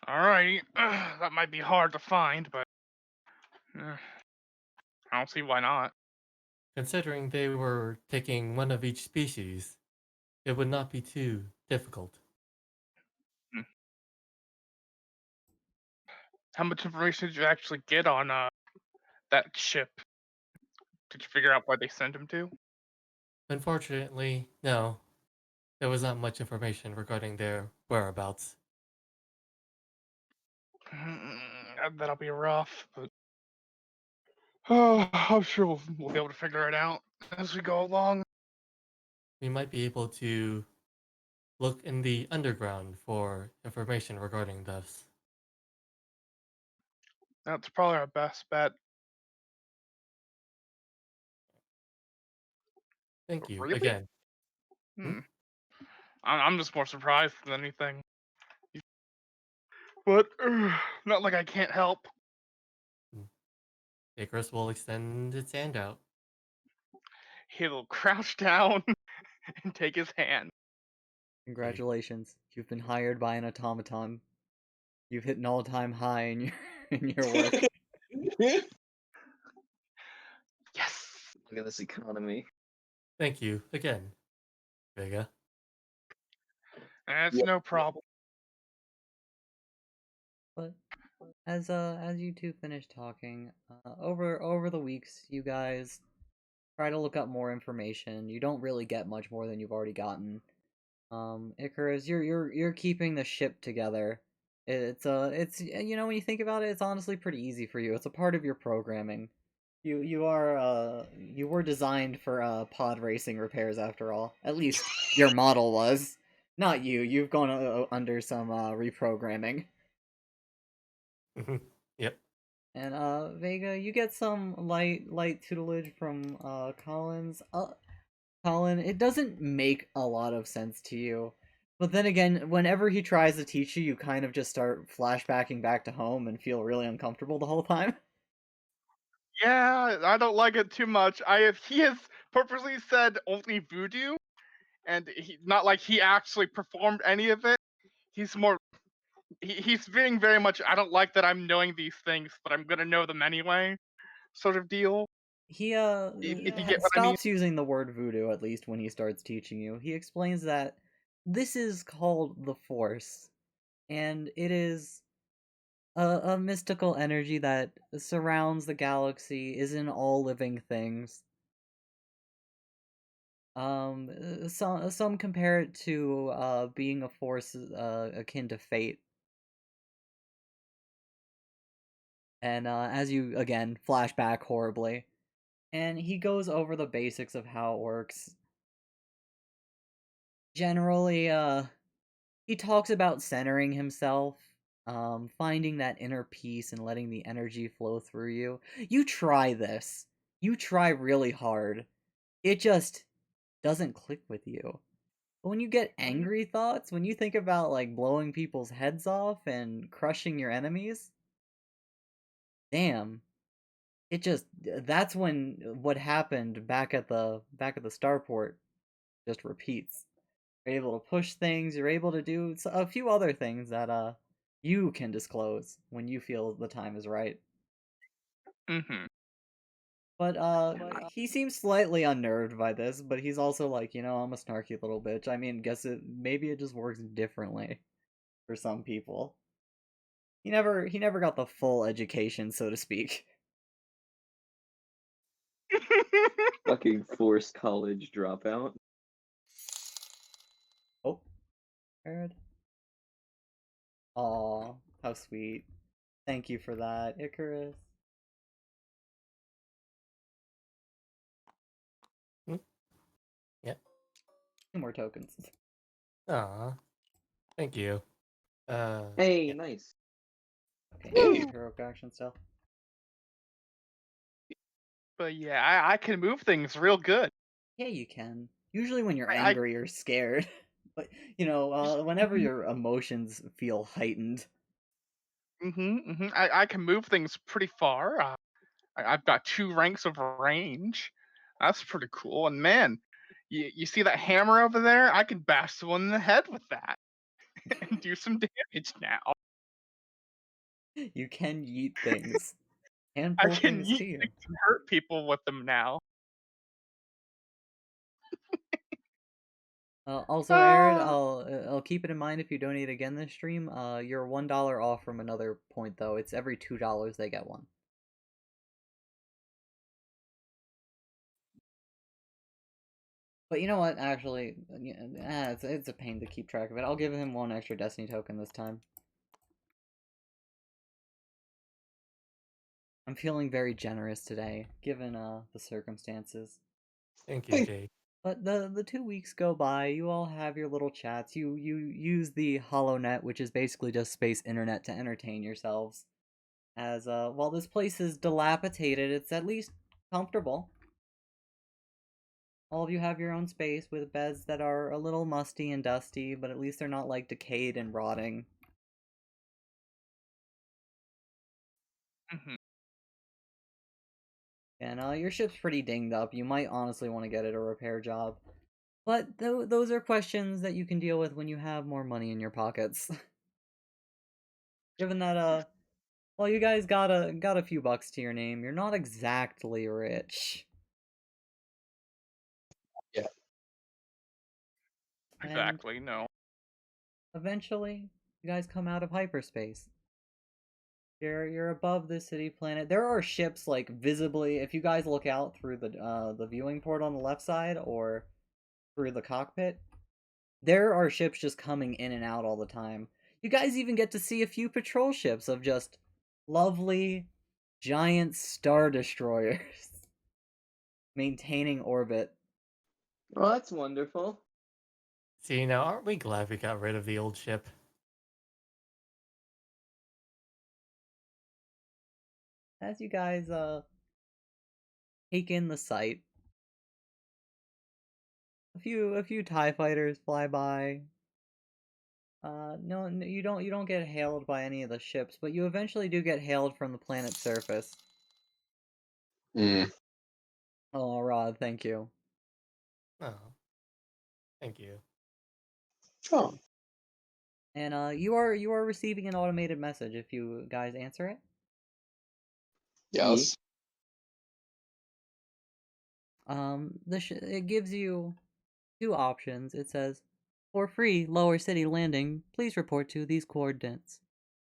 Alrighty. That might be hard to find, but I don't see why not. Considering they were taking one of each species, it would not be too difficult. Hmm. How much information did you actually get on that ship? Did you figure out where they sent him to? Unfortunately, no, there was not much information regarding their whereabouts. That'll be rough, but I'm sure we'll be able to figure it out as we go along. We might be able to look in the underground for information regarding this. That's probably our best bet. Thank you Really? again. Hmm. I'm just more surprised than anything. But not like I can't help. Icarus will extend its hand out. He'll crouch down and take his hand. Congratulations, you've been hired by an automaton. You've hit an all-time high in your in your work. Yes. Look at this economy. Thank you again, Vega. That's Yep. no problem. But as you two finish talking, over the weeks, you guys try to look up more information. You don't really get much more than you've already gotten. Icarus, you're keeping the ship together. It's you know, when you think about it, it's honestly pretty easy for you. It's a part of your programming. You were designed for pod racing repairs after all. At least your model was. Not you. You've gone under some reprogramming. Yep. And Vega, you get some light tutelage from Collins. Colin, it doesn't make a lot of sense to you. But then again, whenever he tries to teach you, you kind of just start flashbacking back to home and feel really uncomfortable the whole time. Yeah, I don't like it too much. He has purposely said only voodoo, and not like he actually performed any of it. He's more he's being very much I don't like that I'm knowing these things, but I'm gonna know them anyway, sort of deal. He If you get what I mean. stops using the word voodoo at least when he starts teaching you. He explains that this is called the Force, and it is a mystical energy that surrounds the galaxy, is in all living things. Some compare it to being a force akin to fate. And as you again flashback horribly, and he goes over the basics of how it works. Generally, he talks about centering himself, finding that inner peace and letting the energy flow through you. You try this. You try really hard. It just doesn't click with you. But when you get angry thoughts, when you think about like blowing people's heads off and crushing your enemies, damn. It just that's when what happened back at the starport just repeats. You're able to push things, you're able to do a few other things that you can disclose when you feel the time is right. Mm-hmm. But he seems slightly unnerved by this, but he's also like, you know, I'm a snarky little bitch. I mean, maybe it just works differently for some people. He never got the full education, so to speak. Fucking forced college dropout. Oh, Jared. Aw, how sweet. Thank you for that, Icarus. Yep. 2 more tokens. Aw. Thank you. Hey, Yeah. nice. Okay, Hey. heroic action still. But yeah, I can move things real good. Yeah, you can. Usually when you're I angry or scared. But, you know, whenever your emotions feel heightened. I can move things pretty far. I've got 2 ranks of range. That's pretty cool. And man, you see that hammer over there? I can bash someone in the head with that and do some damage now. You can yeet things. And I pull can things yeet to you. things and hurt people with them now. Also, Arid, Ah. I'll keep it in mind if you donate again this stream. You're $1 off from another point though. It's every $2 they get one. But you know what? Actually, it's a pain to keep track of it. I'll give him 1 extra Destiny token this time. I'm feeling very generous today, given the circumstances. Thank you, Jake. But the 2 weeks go by. You all have your little chats. You use the HoloNet, which is basically just space internet, to entertain yourselves. As while this place is dilapidated, it's at least comfortable. All of you have your own space with beds that are a little musty and dusty, but at least they're not like decayed and rotting. Mhm. And your ship's pretty dinged up. You might honestly want to get it a repair job. But those are questions that you can deal with when you have more money in your pockets. Given that well, you guys got a few bucks to your name, you're not exactly rich. Yeah. And Exactly. No. eventually, you guys come out of hyperspace. You're above the city planet. There are ships like visibly, if you guys look out through the viewing port on the left side or through the cockpit, there are ships just coming in and out all the time. You guys even get to see a few patrol ships of just lovely giant star destroyers maintaining orbit. Well, that's wonderful. See, now aren't we glad we got rid of the old ship? As you guys take in the sight, a few TIE fighters fly by. No, you don't get hailed by any of the ships, but you eventually do get hailed from the planet's surface. Mm. Oh, Rod, thank you. Oh, thank you. Oh, And you are receiving an automated message if you guys answer it. yes. It gives you two options. It says, "For free lower city landing, please report to these coordinates.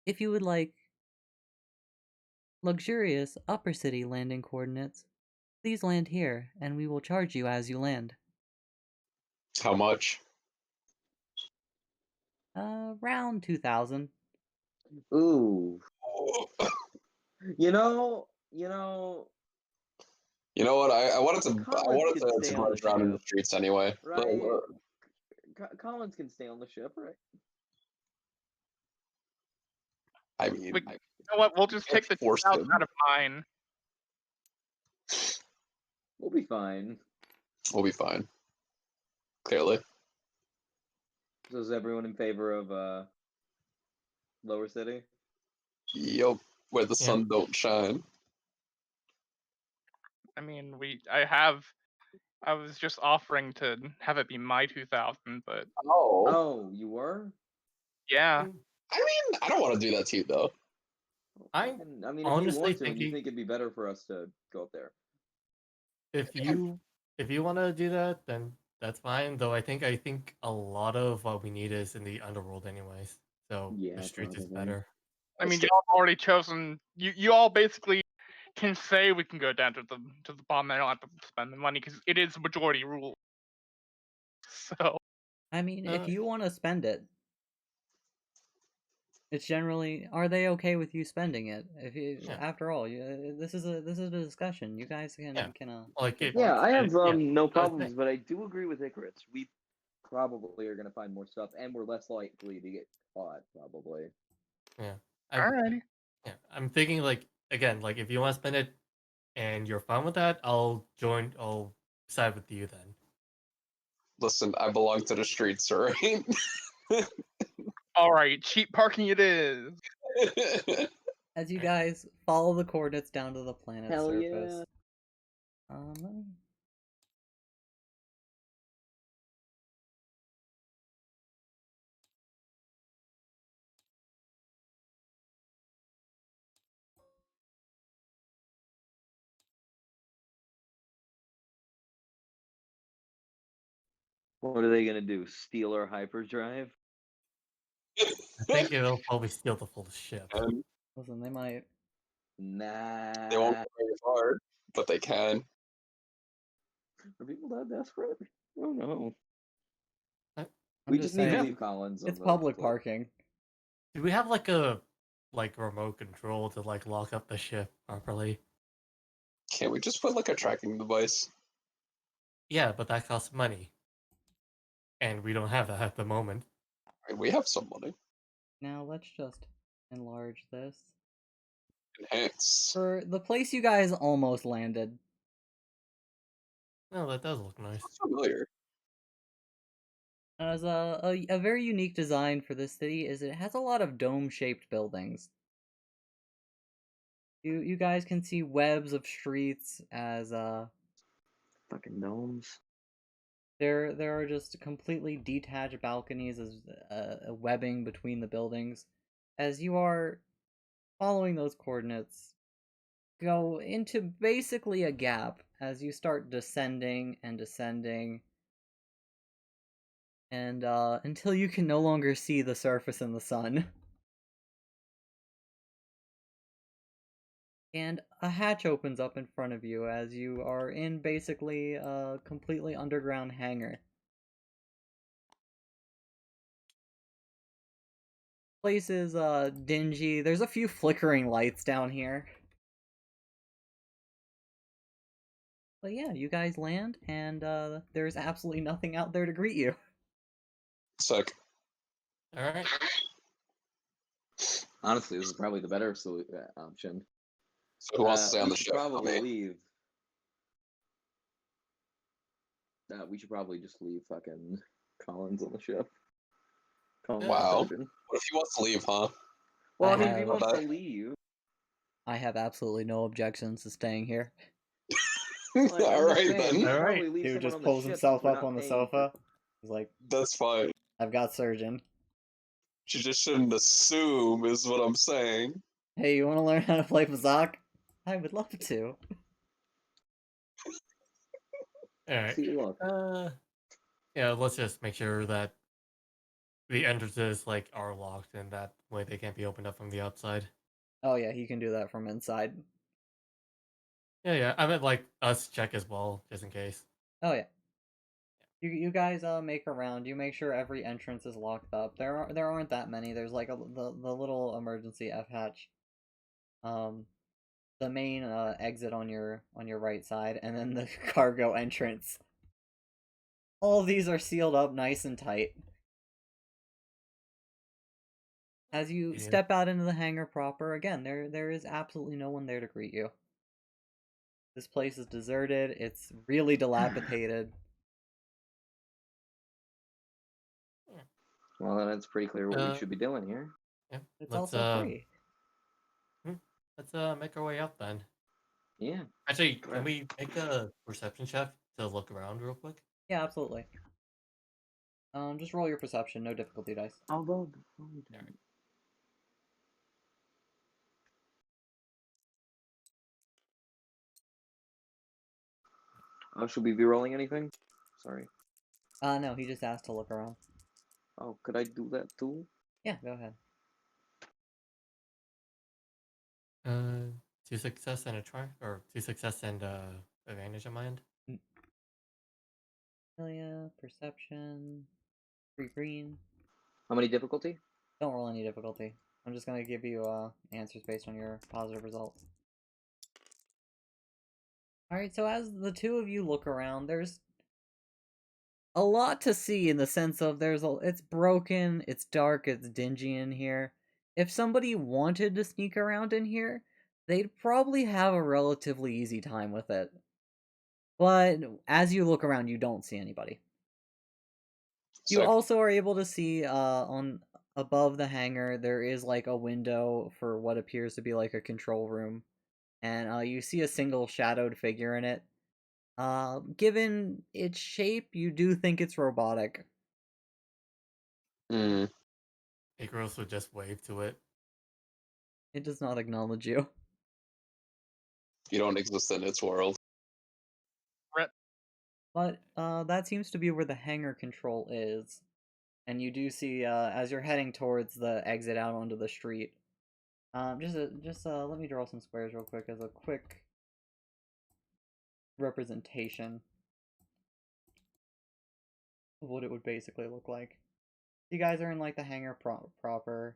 If you would like luxurious upper city landing coordinates, please land here, and we will charge you as you land." How much? Around 2,000. Ooh. Oh. You know, You know what? I wanted Collins could to stay on run the around in the ship, streets anyway. right? Collins can stay on the ship, right? I mean, You know what? We'll just can't take the force 2,000 him. out of mine. We'll be fine. We'll be fine. Clearly. So is everyone in favor of Lower City? Yup. Where the Yeah. sun don't shine. I mean, I was just offering to have it be my 2,000, but Oh. Oh, you were? yeah. I mean, I don't want to do that to you though. I'm I mean, if you honestly want to, and you thinking think it'd be better for us to go up there. if you want to do that, then that's fine. Though I think a lot of what we need is in the underworld, anyways. So Yeah, the streets is probably. better. I mean, y'all have already chosen. You all basically can say we can go down to the bottom. I don't have to spend the money because it is majority rule. So I mean, if Uh, you want to spend it, it's generally, are they okay with you spending it? If you, Yeah. after all, this is a discussion. You guys can Yeah. can Like it, Yeah, I have yeah, no I was problems, saying- but I do agree with Icarus. We probably are gonna find more stuff, and we're less likely to get caught, probably. yeah. alrighty. Yeah, I'm thinking like again, like if you want to spend it and you're fine with that, I'll join. I'll side with you then. Listen, I belong to the streets, alright? All right, cheap parking it is. As you guys follow the coordinates down to the planet's Hell surface. yeah. Let me... What are they gonna do? Steal our hyperdrive? I think it'll probably steal the full ship. And Listen, they might... Nah. they won't go very far, but they can. Are people that desperate? Oh no. I'm We just just need to saying, leave Collins. On it's the public cliff. parking. Do we have like a remote control to like lock up the ship properly? Can't we just put like a tracking device? Yeah, but that costs money, and we don't have that at the moment. I mean, we have some money. Now, let's just enlarge this. Enhance. For the place you guys almost landed, No, that does look nice. Looks familiar. As a very unique design for this city is it has a lot of dome-shaped buildings. You guys can see webs of streets as Fucking domes. there are just completely detached balconies as a webbing between the buildings. As you are following those coordinates, go into basically a gap as you start descending and descending, and until you can no longer see the surface in the sun. And a hatch opens up in front of you as you are in basically a completely underground hangar. Place is dingy. There's a few flickering lights down here. But yeah, you guys land, and there's absolutely nothing out there to greet you. Sick. All right. Honestly, this is probably the better option. So who wants to stay on We the should ship? Not probably me. leave. We should probably just leave fucking Collins on the ship. Collins Wow. Surgeon. What if he wants to leave, huh? Well, I I mean, if he have- wants to Okay. leave, I have absolutely no objections to staying here. like, I'm just Alright saying, then. we should Alright. probably leave Dude someone just on the pulls ship himself since we're up not on the paying for- sofa. He's like, That's fine. I've got surgeon. You just shouldn't assume, is what I'm saying. Hey, you want to learn how to play Pazak? I would love to. All right. See, look. Yeah, let's just make sure that the entrances like are locked and that way they can't be opened up from the outside. Oh yeah, he can do that from inside. Yeah. I meant like us check as well, just in case. Oh yeah. You guys make a round. You make sure every entrance is locked up. There aren't that many. There's like the little emergency F hatch. The main exit on your right side, and then the cargo entrance. All of these are sealed up nice and tight. As you Yeah. step out into the hangar proper, again, there is absolutely no one there to greet you. This place is deserted. It's really dilapidated. Well, then it's pretty clear what we should be doing here. Yeah. It's let's also free. let's make our way out then. Yeah. Actually, Right. can we make a perception check to look around real quick? Yeah, absolutely. Just roll your perception, no difficulty dice. Although, should we be rolling anything? Sorry. No, he just asked to look around. Oh, could I do that too? Yeah, go ahead. 2 success and a try, or 2 success and advantage on my end. Amelia, perception, 3 green. How many difficulty? Don't roll any difficulty. I'm just gonna give you answers based on your positive results. Alright, so as the two of you look around, there's a lot to see in the sense of it's broken, it's dark, it's dingy in here. If somebody wanted to sneak around in here, they'd probably have a relatively easy time with it. But as you look around, you don't see anybody. You Sick. also are able to see on above the hangar there is like a window for what appears to be like a control room, and you see a single shadowed figure in it. Given its shape, you do think it's robotic. Mm. Icarus would just wave to it. It does not acknowledge you. You don't exist in its world. But that seems to be where the hangar control is. And you do see, as you're heading towards the exit out onto the street. Just let me draw some squares real quick as a quick representation of what it would basically look like. You guys are in like the hangar proper.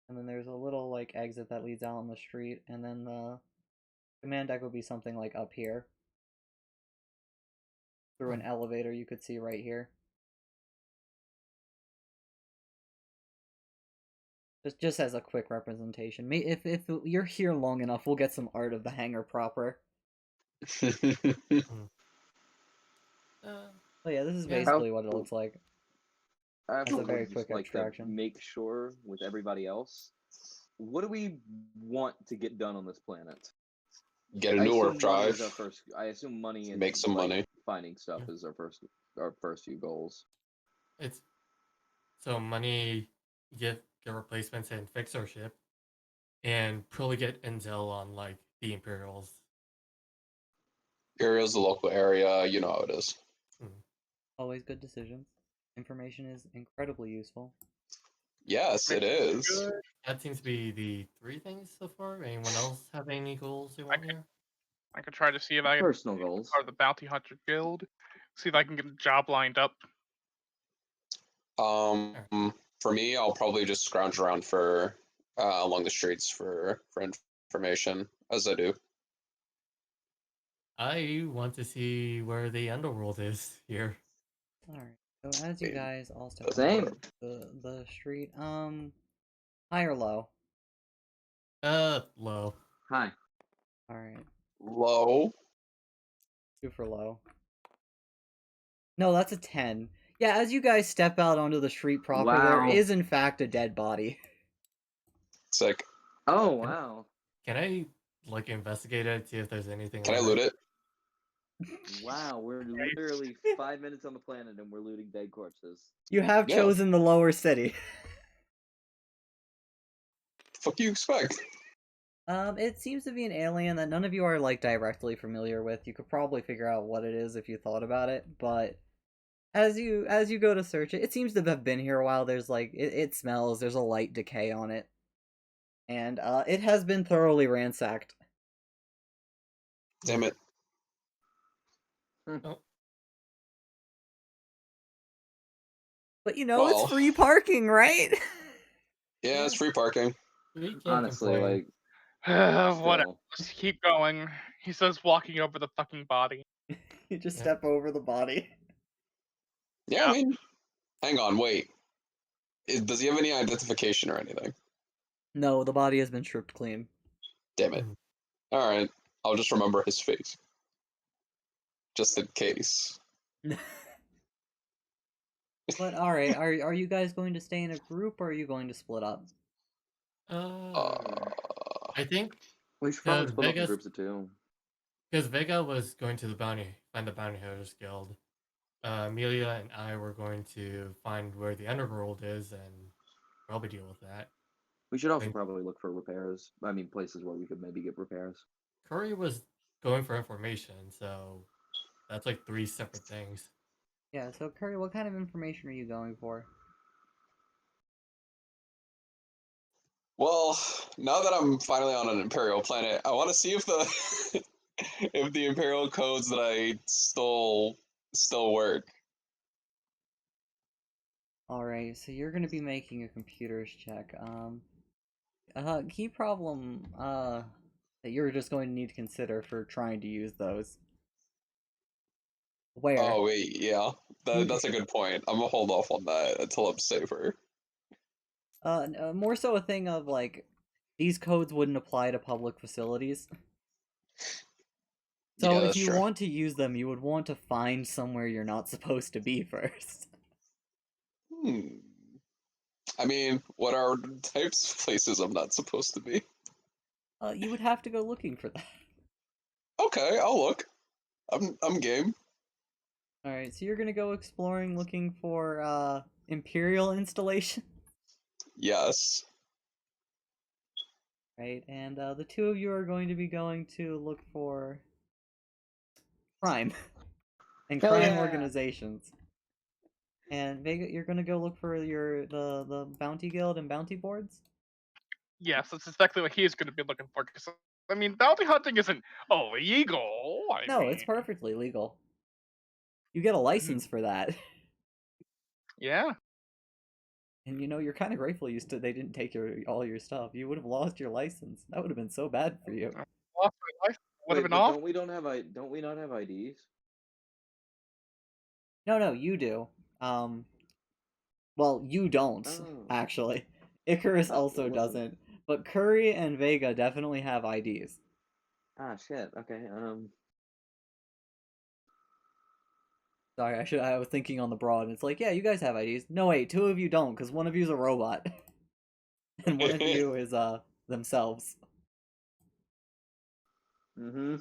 And then there's a little like exit that leads out on the street, and then the command deck would be something like up here. Through an elevator you could see right here. Just as a quick representation. If you're here long enough, we'll get some art of the hangar proper. Oh yeah, this is Yeah. basically what it looks like. I have That's a one very just quick like to abstraction. make sure with everybody else. What do we want to get done on this planet? Get a I new warp assume money is drive. our first. I assume money and Make some like money. finding stuff is our first few goals. It's so money, get replacements and fix our ship, and probably get intel on like the Imperials. Area's the local area. You know how it is. Always good decisions. Information is incredibly useful. Yes, it is. Good. That seems to be the 3 things so far. Anyone else have any goals they want here? I could try to see if I can Personal goals. start the Bounty Hunter Guild. See if I can get a job lined up. For me, I'll probably just scrounge around for along the streets for information, as I do. I want to see where the underworld is here. Alright. So as you Same. guys all step Same. onto the street, high or low? Low. Hi. Alright. Low. Super low. No, that's a 10. Yeah, as you guys step out onto the street proper, there Wow. is in fact a dead body. Sick. Oh wow. Can I like investigate it, see if there's anything? Can I on loot it? Wow, we're literally 5 minutes on the planet and we're looting dead corpses. You have Yeah. chosen the lower city. Fuck you expect? It seems to be an alien that none of you are like directly familiar with. You could probably figure out what it is if you thought about it, but as you go to search it, it seems to have been here a while. There's like it smells, there's a light decay on it. And it has been thoroughly ransacked. Damn it. But you know, Well. it's free parking, right? Yeah, it's free parking. We can't Honestly, complain. like Whatever. still. Let's keep going. He says walking over the fucking body. You just Yeah. step over the body. Yeah, I mean, hang on, wait. Does he have any identification or anything? No, the body has been stripped clean. Damn it. Mhm. All right, I'll just remember his face, just in case. But alright, are you guys going to stay in a group or are you going to split up? I think We should probably Does split up in Vegas- groups of two. because Vega was going to find the Bounty Hunters Guild. Amelia and I were going to find where the underworld is and probably deal with that. We should also Thank- probably look for repairs. I mean, places where we could maybe get repairs. Curry was going for information, so that's like 3 separate things. Yeah, so Curry, what kind of information are you going for? Well, now that I'm finally on an Imperial planet, I want to see if the if the Imperial codes that I stole still work. Alright, so you're gonna be making a computer's check. Key problem, that you're just going to need to consider for trying to use those. Where? Oh wait, yeah, that's a good point. I'm gonna hold off on that until I'm safer. More so a thing of, like, these codes wouldn't apply to public facilities. So Yeah, if that's you true. want to use them, you would want to find somewhere you're not supposed to be first. I mean, what are types of places I'm not supposed to be? You would have to go looking for that. Okay, I'll look. I'm game. Alright, so you're gonna go exploring looking for, Imperial installation? Yes. Right, and the two of you are going to be going to look for crime and Hell crime yeah. organizations. And Vega, you're gonna go look for the bounty guild and bounty boards. Yes, that's exactly what he's going to be looking for. 'Cause, I mean, bounty hunting isn't illegal. No, it's perfectly legal. You get a license for that, Yeah. and you know you're kind of grateful they didn't take all your stuff. You would have lost your license. That would have been so bad for you. Lost my life. Would have Wait, been but off. don't we not have IDs? No, you do. Well, you don't Oh. actually. Icarus Oh, also well. doesn't, but Curry and Vega definitely have IDs. Ah shit. Okay. Sorry, I was thinking on the broad, and it's like, yeah, you guys have IDs. No, wait, two of you don't, because one of you is a robot. And one of you is, themselves. Mm-hmm.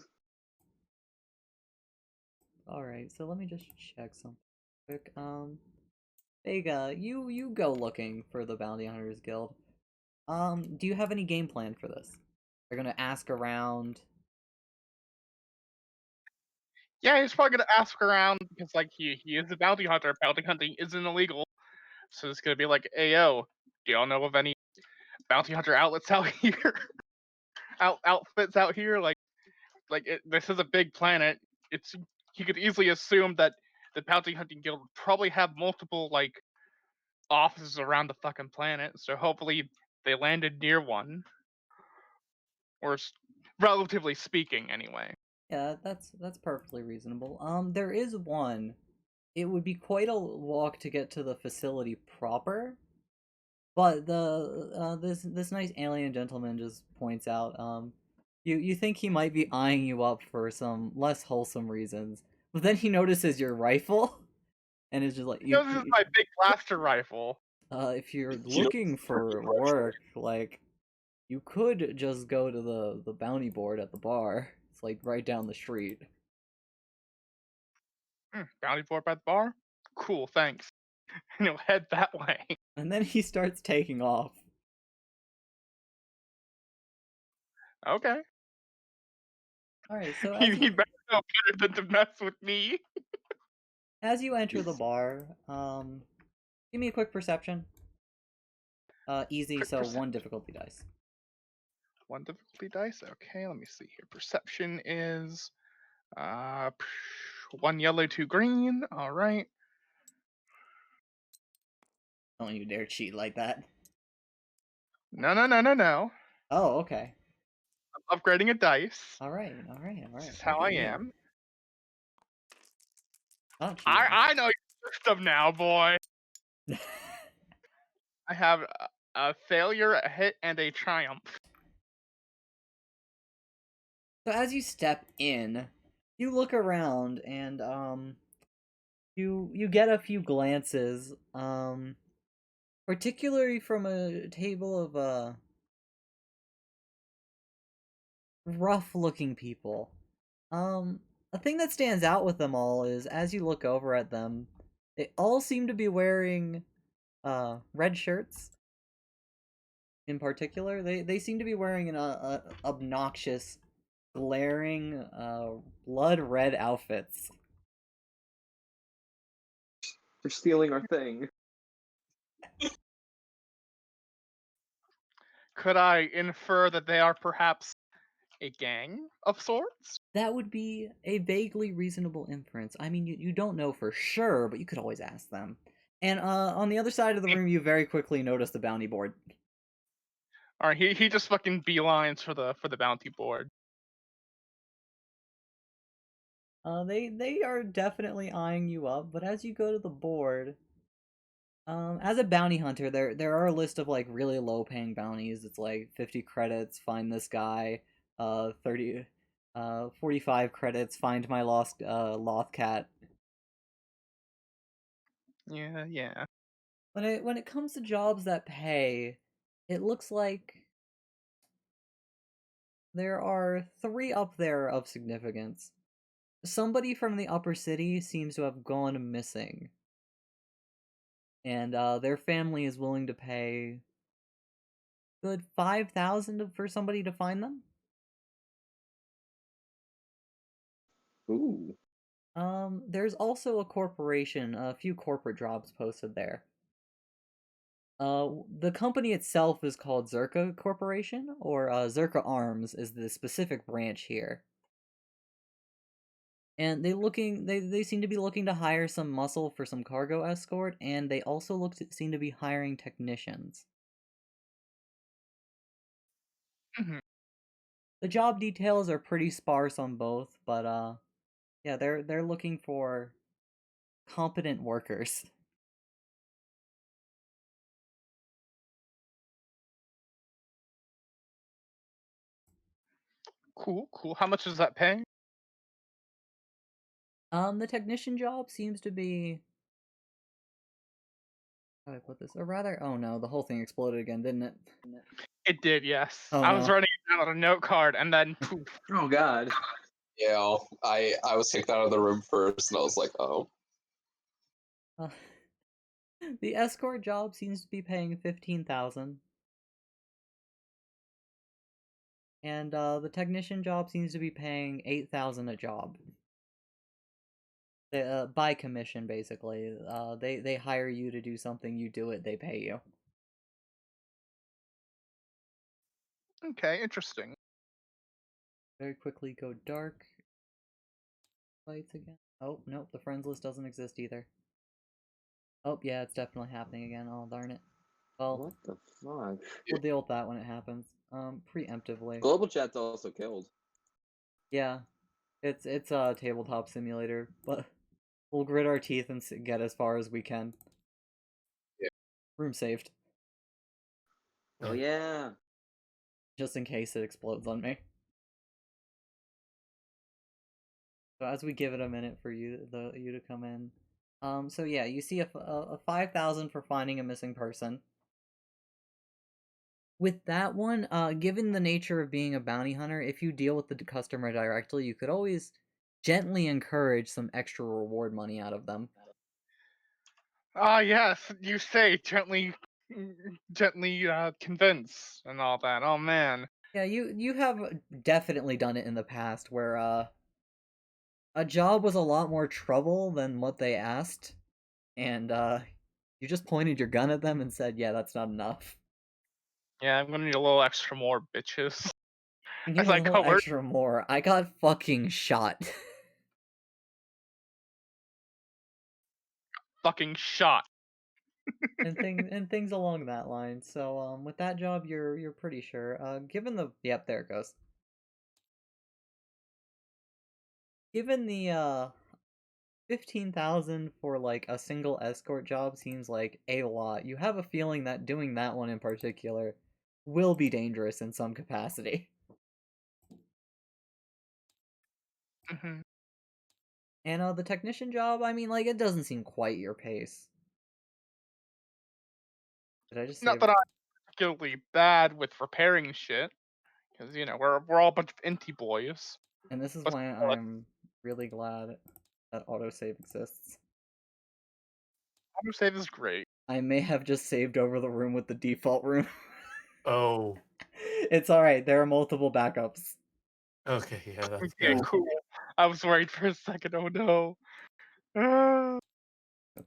Alright, so let me just check something quick. Vega, you go looking for the Bounty Hunters Guild. Do you have any game plan for this? They're gonna ask around. Yeah, he's probably gonna ask around because like he is a bounty hunter. Bounty hunting isn't illegal, so it's gonna be like, "Ayo, do y'all know of any bounty hunter outlets out here? Outfits out here? This is a big planet. It's you could easily assume that the bounty hunting guild would probably have multiple like offices around the fucking planet. So hopefully they landed near one, or relatively speaking, anyway. Yeah, that's perfectly reasonable. There is one. It would be quite a walk to get to the facility proper, but this nice alien gentleman just points out, you think he might be eyeing you up for some less wholesome reasons, but then he notices your rifle, and is just like, This is my big blaster rifle. if you're You know, looking for work, like, you could just go to the bounty board at the bar. It's like right down the street. Bounty board by the bar? Cool, thanks. And he'll head that way. And then he starts taking off. Okay. Alright, so He better know better than to mess with me. as you enter the bar, give me a quick perception. Easy, Quick so perception. 1 difficulty dice. 1 difficulty dice. Okay, let me see here. Perception is 1 yellow, 2 green. All right. Don't you dare cheat like that. No. Oh, okay. I'm upgrading a dice. Alright. This is how Look I at you. am. Not cheating. I know your system now, boy. I have a failure, a hit, and a triumph. So as you step in, you look around and you get a few glances, particularly from a table of rough-looking people. A thing that stands out with them all is as you look over at them, they all seem to be wearing red shirts. In particular, they seem to be wearing an obnoxious, glaring, blood red outfits. They're stealing our thing. Could I infer that they are perhaps a gang of sorts? That would be a vaguely reasonable inference. I mean, you don't know for sure, but you could always ask them. And on the other side of the room, you very quickly notice the bounty board. Alright, he just fucking beelines for the bounty board. They are definitely eyeing you up, but as you go to the board, as a bounty hunter, there are a list of like really low paying bounties. It's like 50 credits, find this guy, 45 credits, find my lost loth cat. Yeah. When it comes to jobs that pay, it looks like there are 3 up there of significance. Somebody from the upper city seems to have gone missing, and their family is willing to pay good 5,000 for somebody to find them. Ooh. There's also a corporation, a few corporate jobs posted there. The company itself is called Zerka Corporation, or Zerka Arms is the specific branch here. And they seem to be looking to hire some muscle for some cargo escort, and they also seem to be hiring technicians. Mhm. The job details are pretty sparse on both, but yeah, they're looking for competent workers. Cool. How much does that pay? The technician job seems to be. How do I put this? Or rather, oh no, the whole thing exploded again, didn't it? It did, yes. Oh I was no. writing it down on a note card, and then poof. Oh God. Yeah, I was kicked out of the room first, and I was like, oh. Uh, the escort job seems to be paying 15,000, and the technician job seems to be paying 8,000 a job. By commission, basically. They hire you to do something, you do it, they pay you. Okay, interesting. Very quickly go dark. Lights again. Oh, nope, the friends list doesn't exist either. Oh, yeah, it's definitely happening again. Oh, darn it. Well, What the fuck? we'll deal with that when it happens. Preemptively. Global chat's also killed. Yeah, it's a tabletop simulator, but we'll grit our teeth and get as far as we can. Yeah. Room saved, Oh yeah. just in case it explodes on me. So as we give it a minute for you to come in, so yeah, you see a 5,000 for finding a missing person. With that one, given the nature of being a bounty hunter, if you deal with the customer directly, you could always gently encourage some extra reward money out of them. Ah, yes, you say gently convince and all that. Oh man. Yeah, you have definitely done it in the past where a job was a lot more trouble than what they asked, and you just pointed your gun at them and said, "Yeah, that's not enough." Yeah, I'm gonna need a little extra more, bitches. And As give a I little covered, extra more. I got fucking shot. fucking shot. and things along that line. So with that job, you're pretty sure. Given the there it goes. Given the 15,000 for like a single escort job seems like a lot. You have a feeling that doing that one in particular will be dangerous in some capacity. hmm And the technician job, I mean, like, it doesn't seem quite your pace. Did I just say? Not that I'm particularly bad with repairing shit, because we're all a bunch of inty boys. And this is But why still, I'm really glad that autosave exists. autosave is great. I may have just saved over the room with the default room. Oh, It's alright, there are multiple backups. okay, yeah, that's Okay, good. cool. I was worried for a second. Oh no. Ah.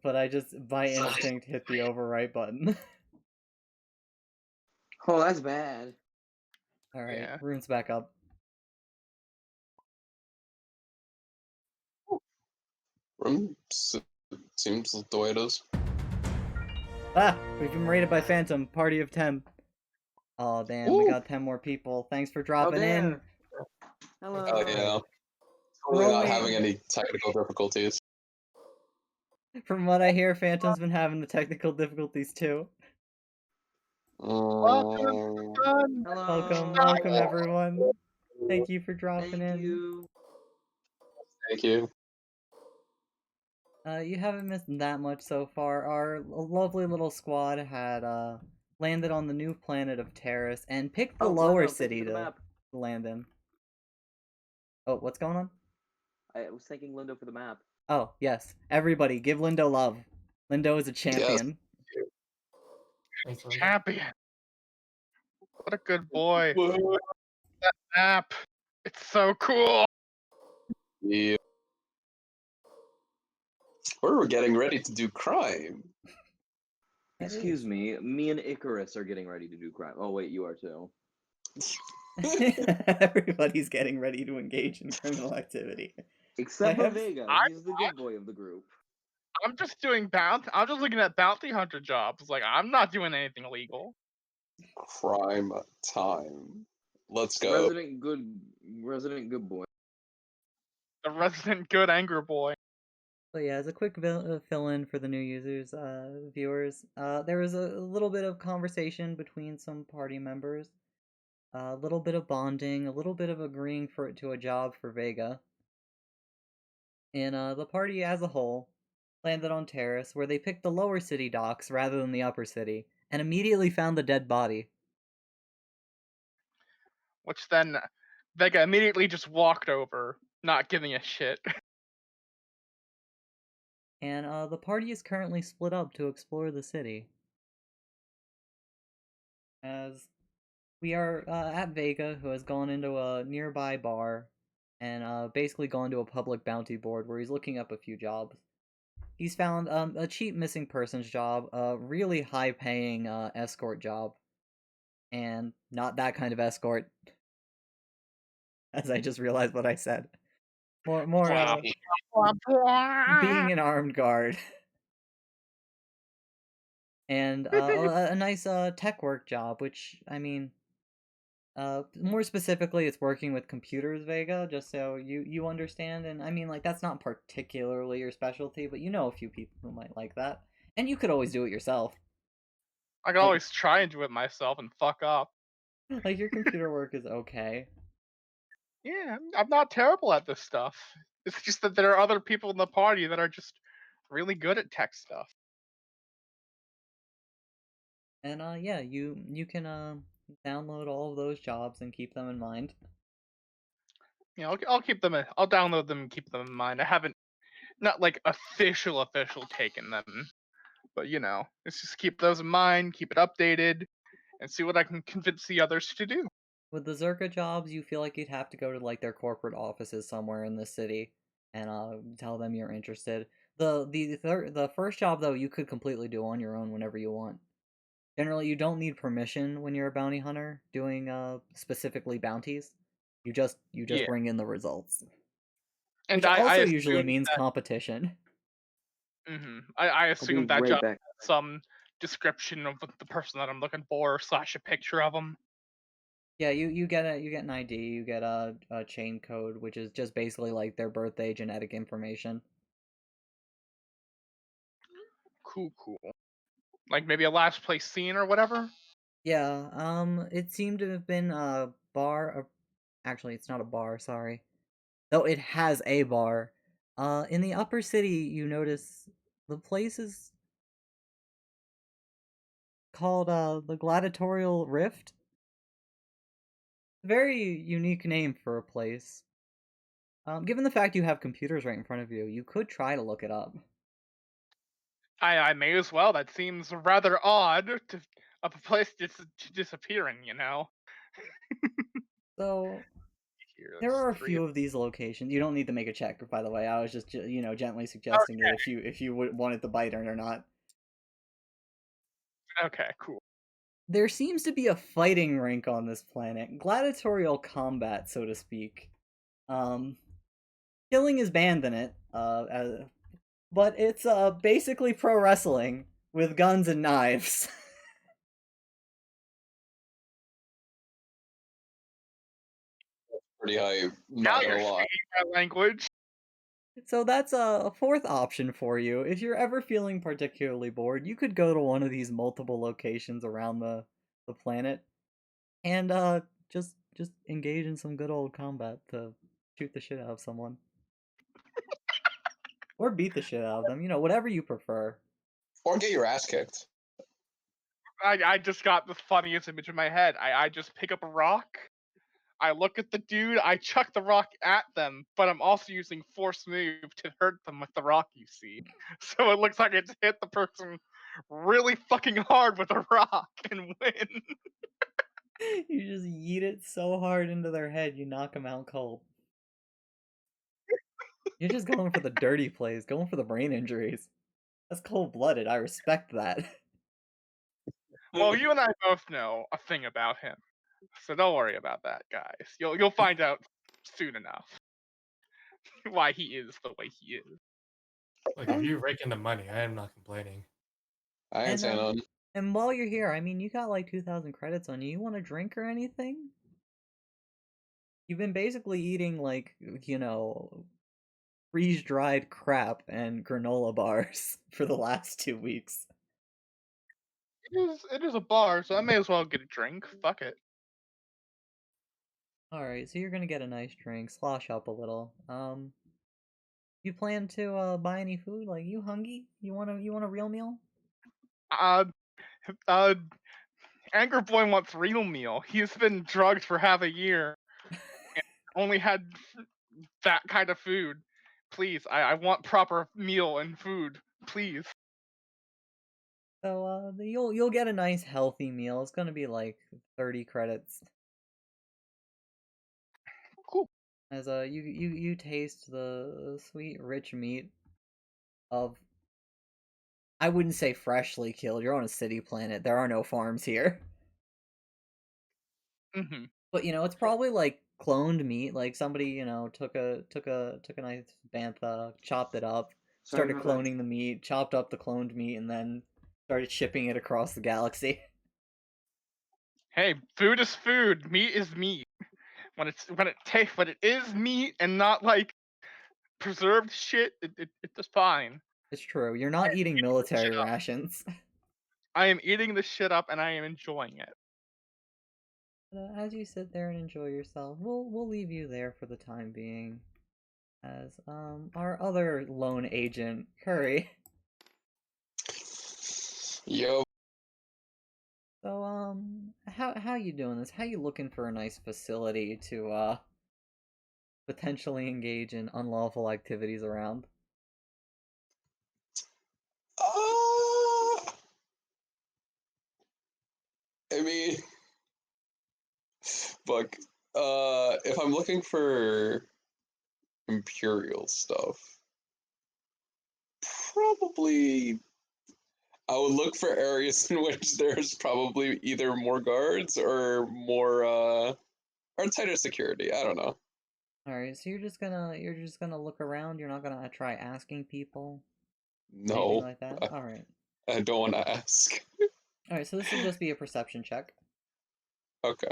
But I just, by instinct, hit the overwrite button. Oh, that's bad. Alright, Yeah. room's back up. Room seems the way it is. Ah! We've been raided by Phantom, party of 10. Oh damn, we Woo! got 10 more people. Thanks for Oh dropping in. there. Hello. Oh yeah. Totally not Throwing- having any technical difficulties. From what I hear, Phantom's been having the technical difficulties too. Welcome. Hello. Welcome everyone. Thank you for dropping Thank in. you. Thank you. You haven't missed that much so far. Our lovely little squad had landed on the new planet of Terrace and picked the Oh, lower Lindo, thank you city for the to map. land in. Oh, what's going on? I was thanking Lindo for the map. Oh, yes. Everybody, give Lindo love. Lindo is a champion. Thanks, Linda. Champion. What a good boy. Whoa. Map. It's so cool. Yeah. We're getting ready to do crime. That Excuse is. me, me and Icarus are getting ready to do crime. Oh wait, you are too. Everybody's getting ready to engage in criminal activity. Except I for have- Vega. He's the good boy of the group. I'm just doing bounty. I'm just looking at bounty hunter jobs. Like I'm not doing anything illegal. Crime time. Let's go. Resident good boy. The resident good anger boy. So yeah, as a quick fill-in for the new users, viewers, there was a little bit of conversation between some party members, a little bit of bonding, a little bit of agreeing to a job for Vega, And the party as a whole landed on Terrace, where they picked the lower city docks rather than the upper city, and immediately found the dead body. Which then Vega immediately just walked over, not giving a shit. And the party is currently split up to explore the city. As we are at Vega, who has gone into a nearby bar and basically gone to a public bounty board where he's looking up a few jobs. He's found a cheap missing persons job, a really high paying escort job, and not that kind of escort. As I just realized what I said. More being an armed guard. And a nice tech work job, which, I mean, more specifically, it's working with computers, Vega, just so you understand. And I mean, like, that's not particularly your specialty, but you know a few people who might like that. And you could always do it yourself. I can always try and do it myself and fuck up. Like, your computer work is okay. Yeah, I'm not terrible at this stuff. It's just that there are other people in the party that are just really good at tech stuff. And yeah, you can download all of those jobs and keep them in mind. Yeah, I'll keep them. I'll download them and keep them in mind. I haven't, not like official taken them, but you know, let's just keep those in mind, keep it updated, and see what I can convince the others to do. With the Zerka jobs, you feel like you'd have to go to like their corporate offices somewhere in the city and tell them you're interested. The first job though, you could completely do on your own whenever you want. Generally, you don't need permission when you're a bounty hunter doing specifically bounties. You just Yeah. bring in the results. And Which also I usually assume means that, competition. I I'll be assume that right job back. has some description of the person that I'm looking for / a picture of them. Yeah, you get an ID, you get a chain code, which is just basically like their birthday genetic information. Cool. Like maybe a last place scene or whatever. Yeah, it seemed to have been a bar. Actually, it's not a bar, sorry. Though it has a bar. In the upper city, you notice the place is called, the Gladiatorial Rift. Very unique name for a place. Given the fact you have computers right in front of you, you could try to look it up. I may as well. That seems rather odd to of a place disappearing. You know. So, Here, there there's are a 3 few of these locations. You don't need to make a check, by the way. I was just, gently suggesting it if you wanted to bite it or not. Okay, cool. There seems to be a fighting rink on this planet, gladiatorial combat, so to speak. Killing is banned in it, but it's basically pro wrestling with guns and knives. Pretty hype. Now Not you're gonna lie. speaking my language. So that's a fourth option for you. If you're ever feeling particularly bored, you could go to one of these multiple locations around the planet and just engage in some good old combat to shoot the shit out of someone. Or beat the shit out of them, whatever you prefer. Or get your ass kicked. I just got the funniest image in my head. I just pick up a rock. I look at the dude. I chuck the rock at them, but I'm also using force move to hurt them with the rock. You see, so it looks like it's hit the person really fucking hard with a rock and win. You just yeet it so hard into their head, you knock them out cold. You're just going for the dirty plays, going for the brain injuries. That's cold-blooded. I respect that. Well, you and I both know a thing about him, so don't worry about that, guys. You'll find out soon enough why he is the way he is. Look, if you rake in the money, I am not complaining. I ain't And, saying none. And while you're here, I mean, you got like 2,000 credits on you. You want a drink or anything? You've been basically eating like, freeze-dried crap and granola bars for the last 2 weeks. It is a bar, so I may as well get a drink. Fuck it. Alright, so you're gonna get a nice drink, slosh up a little. You plan to buy any food? Like, you hungry? You want a real meal? Uh, uh, Anchor Boy wants real meal. He's been drugged for half a year and only had that kind of food. Please, I want proper meal and food. Please. So you'll get a nice healthy meal. It's gonna be like 30 credits. Cool. As you taste the sweet rich meat of, I wouldn't say freshly killed. You're on a city planet. There are no farms here. Mm-hmm. But it's probably like cloned meat. Like somebody, took a nice bantha, chopped it up, Sorry started about that. cloning the meat, chopped up the cloned meat, and then started shipping it across the galaxy. Hey, food is food. Meat is meat. When it is meat and not like preserved shit, it's just fine. It's true. You're not eating military shit up. rations. I am eating this shit up and I am enjoying it. As you sit there and enjoy yourself, we'll leave you there for the time being. As our other lone agent, Curry. Yo, So how you doing this? How you looking for a nice facility to potentially engage in unlawful activities around? I mean, fuck. If I'm looking for Imperial stuff, probably I would look for areas in which there's probably either more guards or more or tighter security. I don't know. Alright, so you're just gonna look around, you're not gonna try asking people? Anything No, like that? I, Alright. I don't want to ask. Alright, so this will just be a perception check. Okay.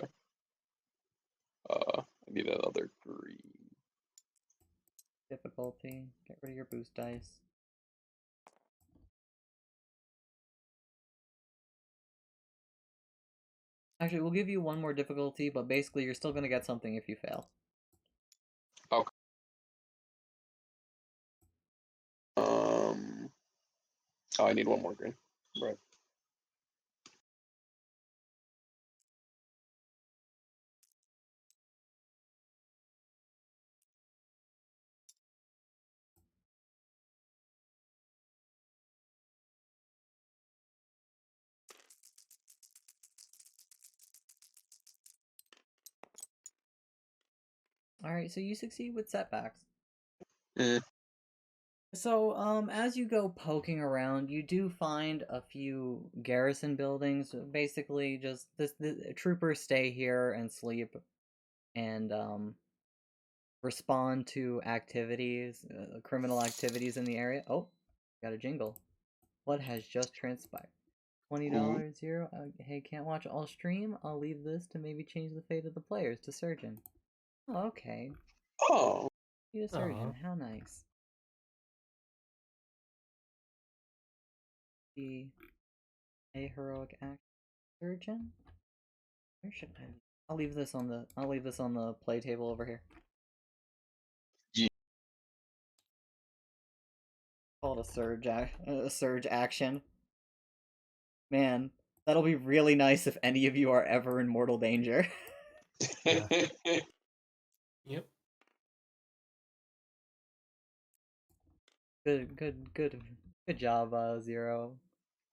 I need another green. Difficulty. Get rid of your boost dice. Actually, we'll give you one more difficulty, but basically you're still gonna get something if you fail. Okay. Oh, I need one more green. Right. Alright, so you succeed with setbacks. Mm. So, as you go poking around, you do find a few garrison buildings. Basically, just the troopers stay here and sleep, and respond to activities, criminal activities in the area. Oh, got a jingle. What has just transpired? $20 zero. Hey, can't watch all stream. I'll leave this to maybe change the fate of the players to surgeon. Oh, okay. Oh, You a surgeon? Aw. How nice. The a heroic act surgeon. Where should I? I'll leave this on the play table over here. yeah. Called a surge action. Man, that'll be really nice if any of you are ever in mortal danger. Yeah. Yep. Good job, Zero.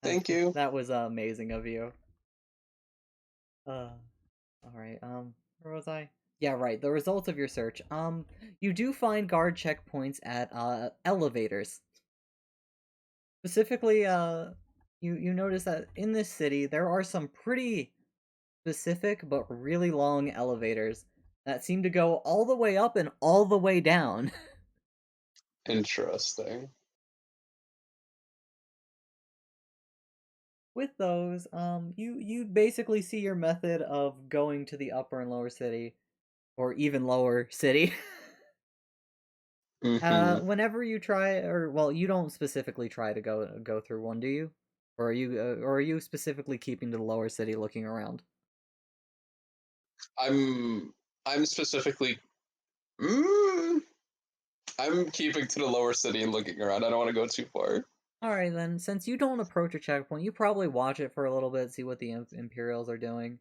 Thank you. That was amazing of you. All right. Where was I? Yeah, right. The results of your search. You do find guard checkpoints at elevators. Specifically, you notice that in this city there are some pretty specific but really long elevators that seem to go all the way up and all the way down. Interesting. With those, you basically see your method of going to the upper and lower city, or even lower city. Mm-hmm. Whenever you try, or well, you don't specifically try to go through one, do you? Or are you specifically keeping to the lower city, looking around? I'm specifically. Mm, I'm keeping to the lower city and looking around. I don't want to go too far. Alright then, since you don't approach a checkpoint, you probably watch it for a little bit, see what the Imperials are doing.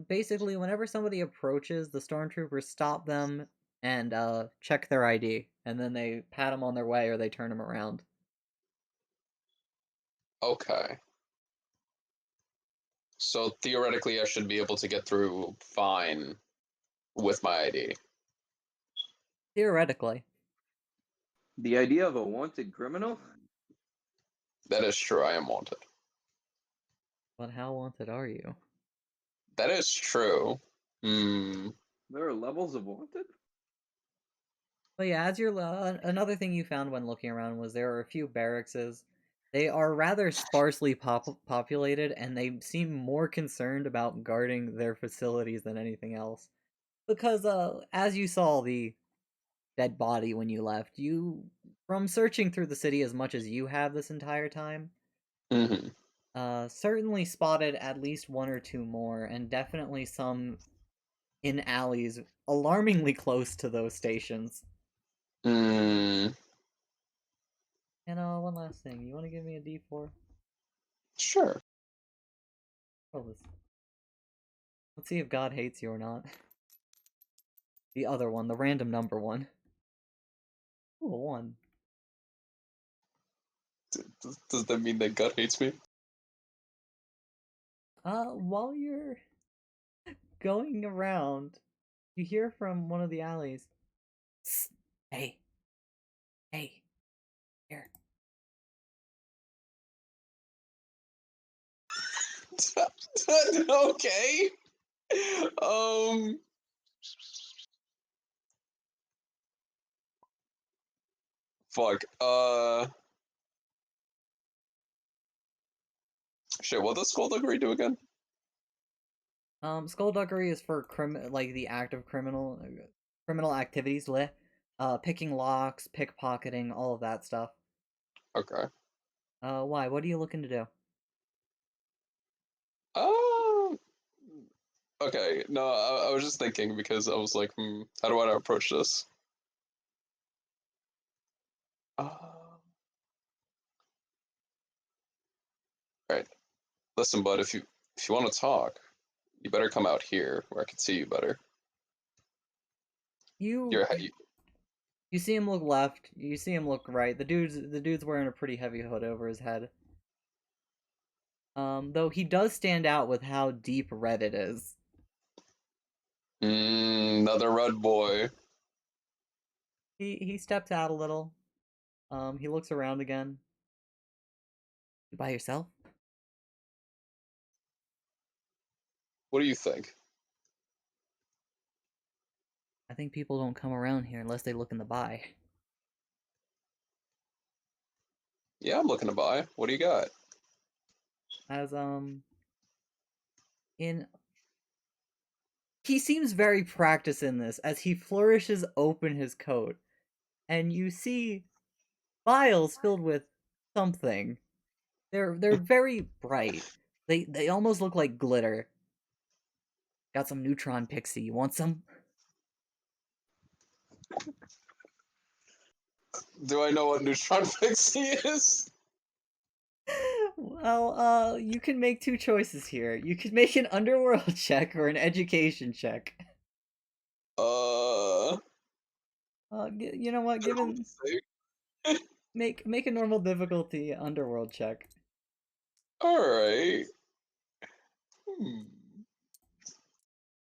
Basically, whenever somebody approaches, the stormtroopers stop them and check their ID, and then they pat them on their way or they turn them around. Okay. So theoretically, I should be able to get through fine with my ID. Theoretically. The idea of a wanted criminal? That is true. I am wanted. But how wanted are you? That is true. Hmm. There are levels of wanted? But yeah, as you're another thing you found when looking around was there are a few barrackses. They are rather sparsely populated, and they seem more concerned about guarding their facilities than anything else. Because as you saw the dead body when you left, you, from searching through the city as much as you have this entire time, Mm-hmm. certainly spotted at least one or two more, and definitely some in alleys alarmingly close to those stations. Hmm. And one last thing, you want to give me a D4? Sure. Roll this. Let's see if God hates you or not. The other one, the random number one. Ooh, a 1. Does that mean that God hates me? While you're going around, you hear from one of the alleys. "Psst, hey, here." Okay. Um. Fuck. Shit. What does skullduggery do again? Skullduggery is for like the act of criminal activities, picking locks, pickpocketing, all of that stuff. Okay. Why? What are you looking to do? Um. Okay. No, I was just thinking because I was like, how do I approach this? Right. Listen, bud. If you want to talk, you better come out here where I can see you better. You you see him look left. You see him look right. The dude's wearing a pretty heavy hood over his head. Though he does stand out with how deep red it is. Another red boy. He steps out a little. He looks around again. You by yourself? What do you think? I think people don't come around here unless they look in the buy. Yeah, I'm looking to buy. What do you got? As he seems very practiced in this as he flourishes open his coat, and you see vials filled with something. They're very bright. They almost look like glitter. Got some neutron pixie. You want some? Do I know what neutron pixie is? Well, you can make two choices here. You can make an underworld check or an education check. You know what? Make a normal difficulty underworld check. All right.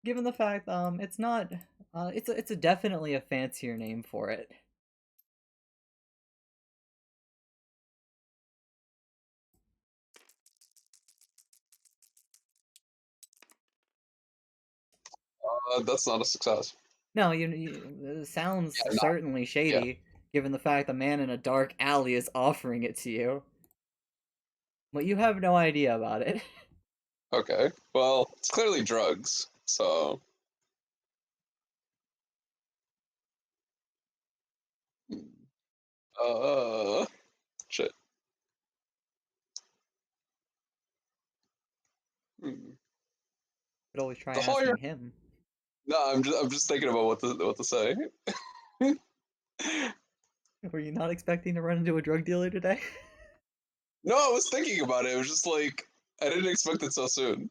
Given the fact, it's not, it's a definitely a fancier name for it. That's not a success. No, it sounds Yeah, certainly shady, given the fact a man in a dark alley is offering it to you. But you have no idea about it. Okay. Well, it's clearly drugs, so. Shit. Could always try The asking Hoyer. him. No, I'm just thinking about what to say. Were you not expecting to run into a drug dealer today? No, I was thinking about it. It was just like I didn't expect it so soon.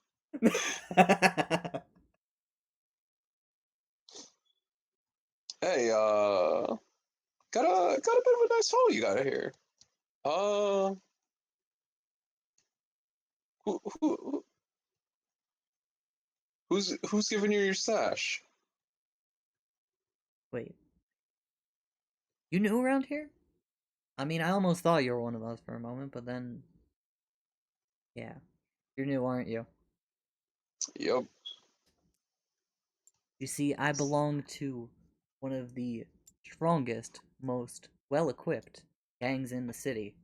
Hey, got a bit of a nice haul you got here. Uh, who who's giving you your stash? Wait. You new around here? I mean, I almost thought you were one of us for a moment, but then... Yeah. You're new, aren't you? Yep. You see, I belong to one of the strongest, most well-equipped gangs in the city.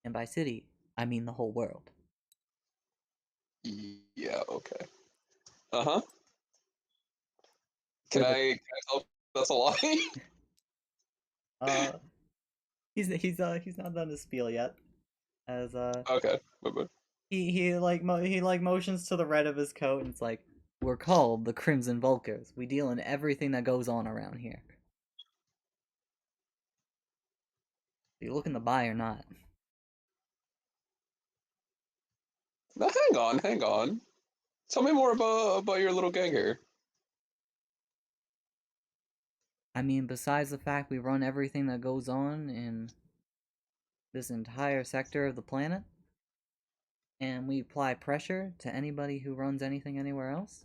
And by city, I mean the whole world. Yeah. Okay. Uh-huh. We're Can I tell if that's a lie? He's not done his spiel yet. As Okay. Bye-bye. he motions to the red of his coat and it's like, we're called the Crimson Vulkars. We deal in everything that goes on around here. Are you looking to buy or not? Now, hang on. Tell me more about your little gang here. I mean, besides the fact we run everything that goes on in this entire sector of the planet, and we apply pressure to anybody who runs anything anywhere else,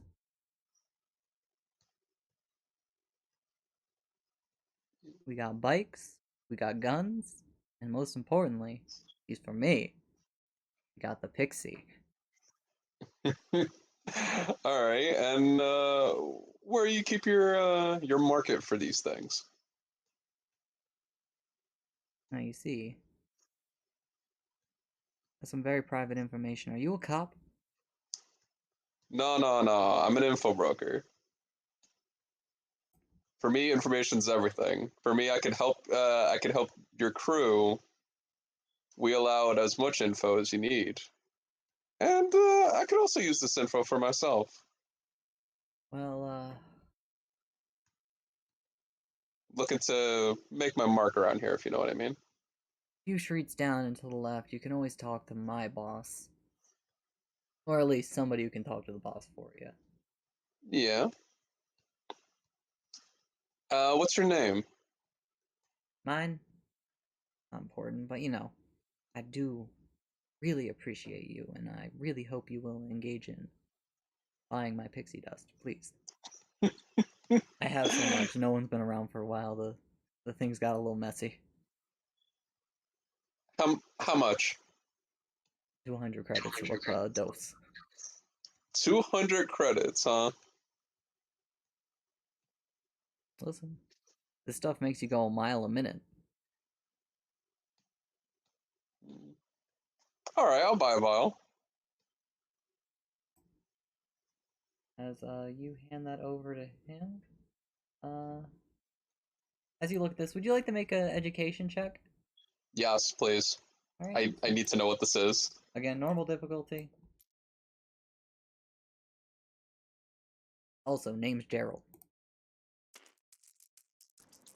we got bikes, we got guns, and most importantly, he's for me, we got the Pixie. All right, and where you keep your market for these things? Now you see, that's some very private information. Are you a cop? No. I'm an info broker. For me, information's everything. For me, I can help. I can help your crew wheel out as much info as you need, and I could also use this info for myself. Well, Looking to make my mark around here, if you know what I mean. few streets down and to the left, you can always talk to my boss. Or at least somebody who can talk to the boss for you. Yeah. What's your name? Mine? Not important, but you know, I do really appreciate you, and I really hope you will engage in buying my pixie dust, please. I have so much. No one's been around for a while. The things got a little messy. How much? 200 credits a dose. 200 credits, huh? Listen, this stuff makes you go a mile a minute. All right, I'll buy a vial. As you hand that over to him, as you look at this, would you like to make an education check? Yes, please. All right. I need to know what this is. Again, normal difficulty. Also, name's Gerald.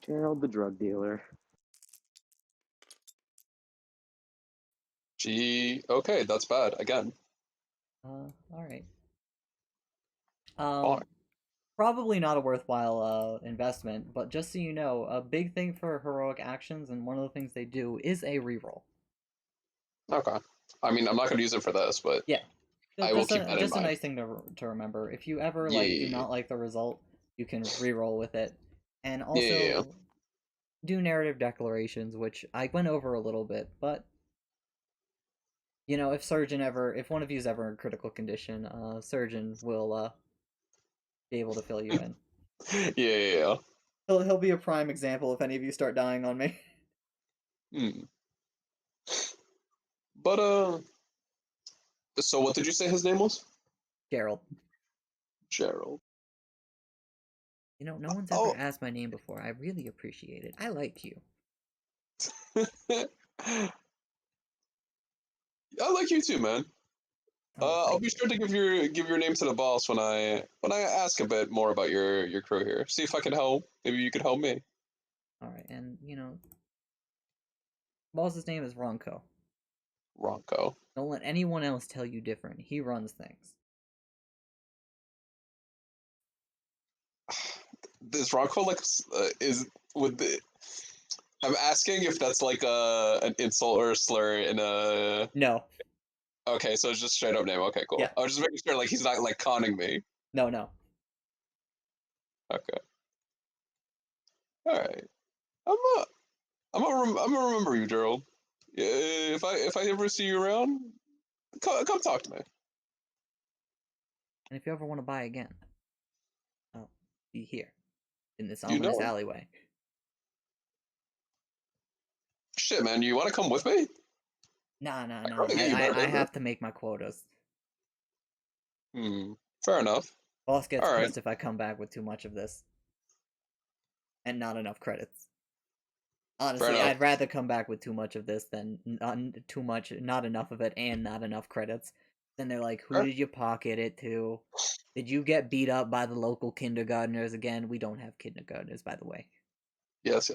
Gerald the drug dealer. Gee, okay, that's bad. Again. All right. Fine. Probably not a worthwhile investment, but just so you know, a big thing for heroic actions, and one of the things they do is a reroll. Okay. I mean, I'm not gonna use it for this, but Yeah. I will keep that in Just a mind. nice thing to remember. If you ever Yeah, like yeah, do not like the result, you can reroll with it, and Yeah, yeah, yeah. also do narrative declarations, which I went over a little bit, but you know, if one of you is ever in critical condition, Surgeon will be able to fill you in. Yeah. He'll be a prime example if any of you start dying on me. Hmm. But so what did you say his name was? Gerald. Gerald. You know, no one's ever Oh. asked my name before. I really appreciate it. I like you. I like you too, man. Oh, I'll thank be you. sure to give your name to the boss when I ask a bit more about your crew here. See if I can help. Maybe you could help me. All right, and you know, Boss's name is Ronco. Ronco. Don't let anyone else tell you different. He runs things. Is Ronco like is with the? I'm asking if that's like an insult or a slur in a. No. Okay, so it's just straight up name. Okay, cool. Yeah. I was just making sure like he's not like conning me. No. Okay. All right. I'm gonna remember you, Gerald. Yeah, if I ever see you around, come talk to me. And if you ever want to buy again, I'll be here in this You ominous know. alleyway. Shit, man, you want to come with me? Nah. probably get you better I labor. have to make my quotas. Fair enough. Boss gets All right. pissed if I come back with too much of this. And not enough credits. Honestly, enough. I'd rather come back with too much of this than not enough of it, and not enough credits. Then they're like, who Fair. did you pocket it to? Did you get beat up by the local kindergartners again? We don't have kindergartners, by the way. Yes.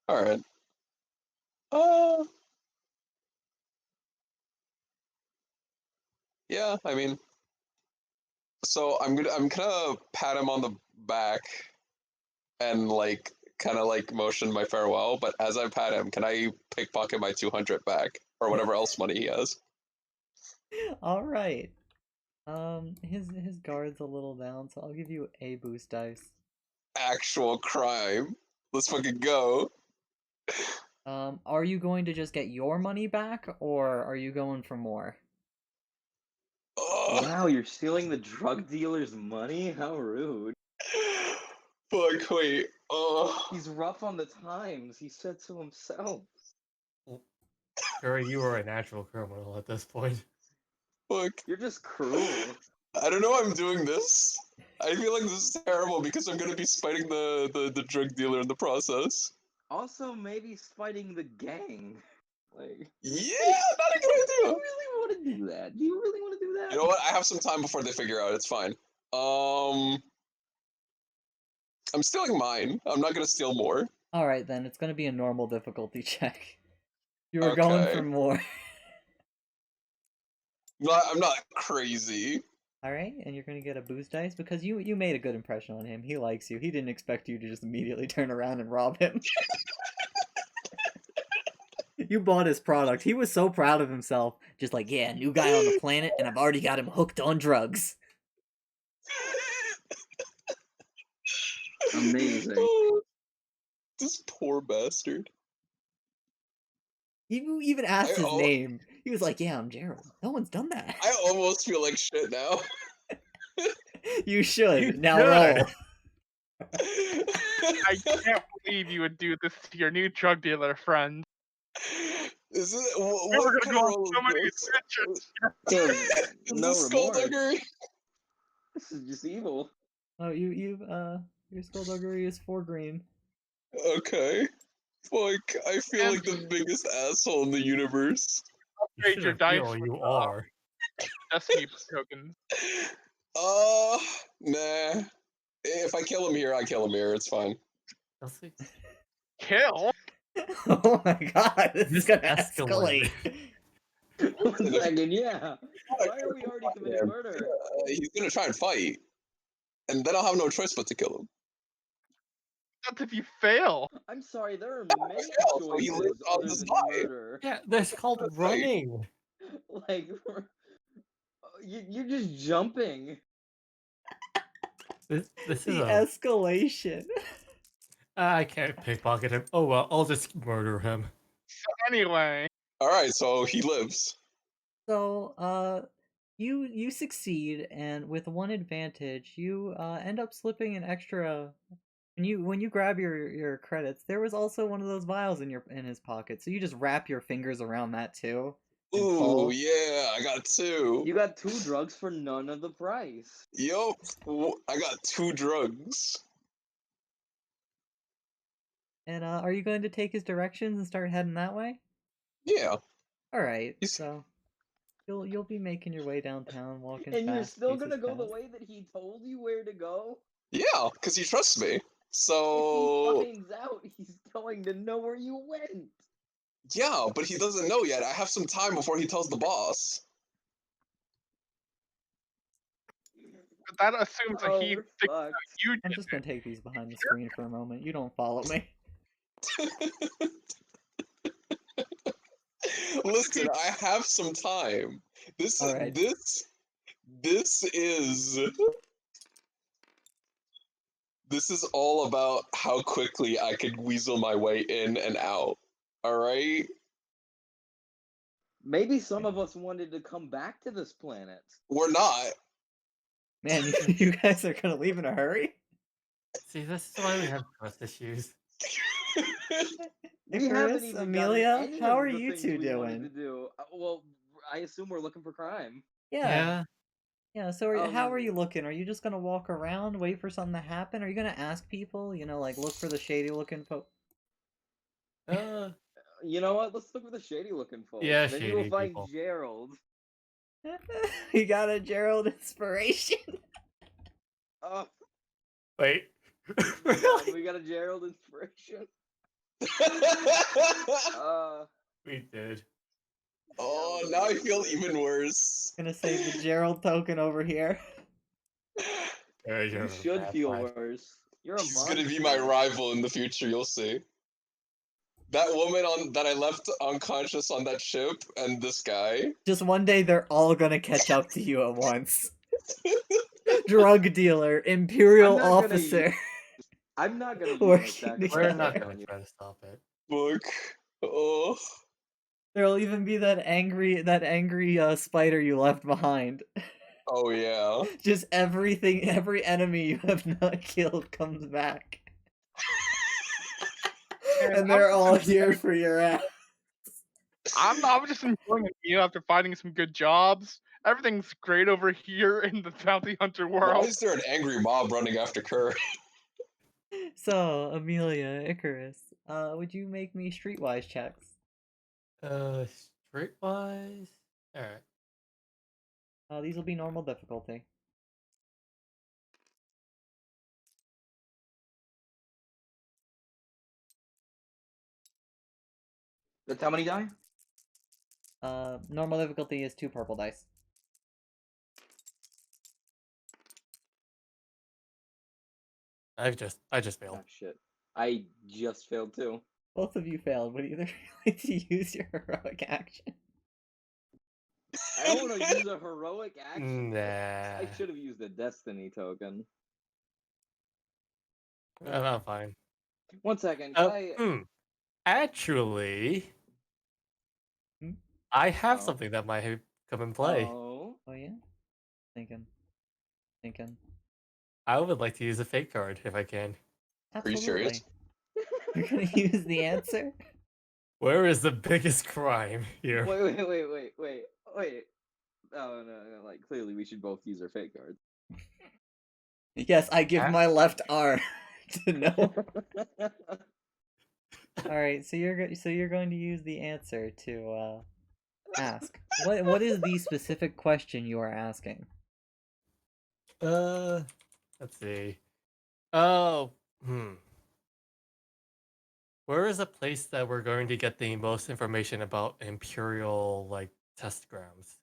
All right. Yeah, I mean, so I'm gonna pat him on the back and like kind of like motion my farewell. But as I pat him, can I pickpocket my 200 back or whatever else money he has? All right. His guard's a little down, so I'll give you a boost dice. Actual crime. Let's fucking go. Are you going to just get your money back, or are you going for more? Oh, Wow, you're stealing the drug dealer's money? How rude. fuck, wait. Oh, He's rough on the times, he said so himself. Curry, you are a natural criminal at this point. fuck. You're just cruel. I don't know why I'm doing this. I feel like this is terrible because I'm gonna be spiting the drug dealer in the process. Also, maybe fighting the gang. Like, Yeah, not a do good you idea. really want to do that? Do you really want to do that? You know what? I have some time before they figure out. It's fine. I'm stealing mine. I'm not gonna steal more. All right, then it's gonna be a normal difficulty check. You were going Okay. for more. I'm not crazy. All right, and you're gonna get a boost dice because you made a good impression on him. He likes you. He didn't expect you to just immediately turn around and rob him. You bought his product. He was so proud of himself. Just like, yeah, new guy on the planet, and I've already got him hooked on drugs. Amazing. Oh, this poor bastard. You even asked his Oh. name. He was like, yeah, I'm Gerald. No one's done that. I almost feel like shit now. You should. You Now should. roll. I can't believe you would do this to your new drug dealer friend. Is it We what were kind gonna of go role on so many is this? adventures. Is No this remorse. skullduggery? This is just evil. Oh, your skullduggery is 4 green. Okay. Fuck, I feel like the biggest asshole in the universe. You Upgrade should your have dice feel with, you are. Destiny tokens. Nah. If I kill him here, I kill him here. It's fine. Chelsea? Kill? Oh my god, this is This gonna escalated. escalate. 1 second, yeah. Why are we already committing murder? He's gonna try and fight, and then I'll have no choice but to kill him. That's if you fail. I'm sorry, there are many failed, so he choices lives on other this than lie. murder. Yeah, that's called That's right. running. Like, you're just jumping. This is The a. escalation. I can't pickpocket him. Oh well, I'll just murder him. Anyway, All right, so he lives. So, you succeed, and with 1 advantage, you end up slipping an extra. When you grab your credits, there was also one of those vials in his pocket. So you just wrap your fingers around that too. and Ooh, pull. yeah, I got 2. You got 2 drugs for none of the price. Yup, I got 2 drugs. And are you going to take his directions and start heading that way? Yeah. All right. He's- So you'll be making your way downtown, walking And you're fast. still pieces gonna go the fast. way that he told you where to go? Yeah, because he trusts me. If So he finds out, he's going to know where you went. Yeah, but he doesn't know yet. I have some time before he tells the boss. But that assumes that Oh, he we're thinks fucked. you I'm did just it. gonna take these behind the screen for a moment. You don't follow me. Listen, I have some time. This All right. this is this is all about how quickly I could weasel my way in and out. All right? Maybe some of us wanted to come back to this planet. We're not. Man, you guys are gonna leave in a hurry? See, this is why we have trust issues. We haven't Icarus, even Amelia, gotten any how of are the you things two we wanted to doing? do. Well, I assume we're looking for crime. Yeah. Yeah. So how are you Um, looking? Are you just gonna walk around, wait for something to happen? Are you gonna ask people? You know, like look for the shady looking folk. You know what? Let's look for the shady looking folks. Yeah, Maybe we'll shady find people. Gerald. You got a Gerald inspiration. Oh, Wait. God, Really? we got a Gerald inspiration. We did. Oh, now I feel even worse. Gonna say the Gerald token over here. You should feel worse. You're a He's monster. gonna be my rival in the future, you'll see. That woman that I left unconscious on that ship and this guy. Just one day they're all gonna catch up to you at once. Drug dealer, imperial I'm not gonna officer. I'm not gonna use my Working sacrifice We're together. not on going to you. try to stop it. Look. Oh. There'll even be that angry spider you left behind. Oh yeah. Just every enemy you have not killed comes back. Man, And they're all here for your ass. I'm just enjoying it, you know, after finding some good jobs. Everything's great over here in the bounty hunter Why world. is there an angry mob running after Kerr? So, Amelia, Icarus, would you make me streetwise checks? Streetwise? Alright. These will be normal difficulty. That's how many die? Normal difficulty is 2 purple dice. I just failed. Oh shit. I just failed too. Both of you failed. Would either like to use your heroic action? I don't want to use a heroic action. Nah. I should have used a destiny token. I'm fine. 1 second. Actually, Hmm? I have Oh. something that might come in play. Oh. Oh yeah? Thinking. I would like to use a fake card if I can. Are you serious? You're gonna use the answer? Where is the biggest crime here? Wait. Oh no, like clearly we should both use our fake cards. Yes, I give my left arm to know. Oh, Alright, so you're going to use the answer to ask. What is the specific question you are asking? Let's see. Oh, Where is a place that we're going to get the most information about Imperial, like, test grounds?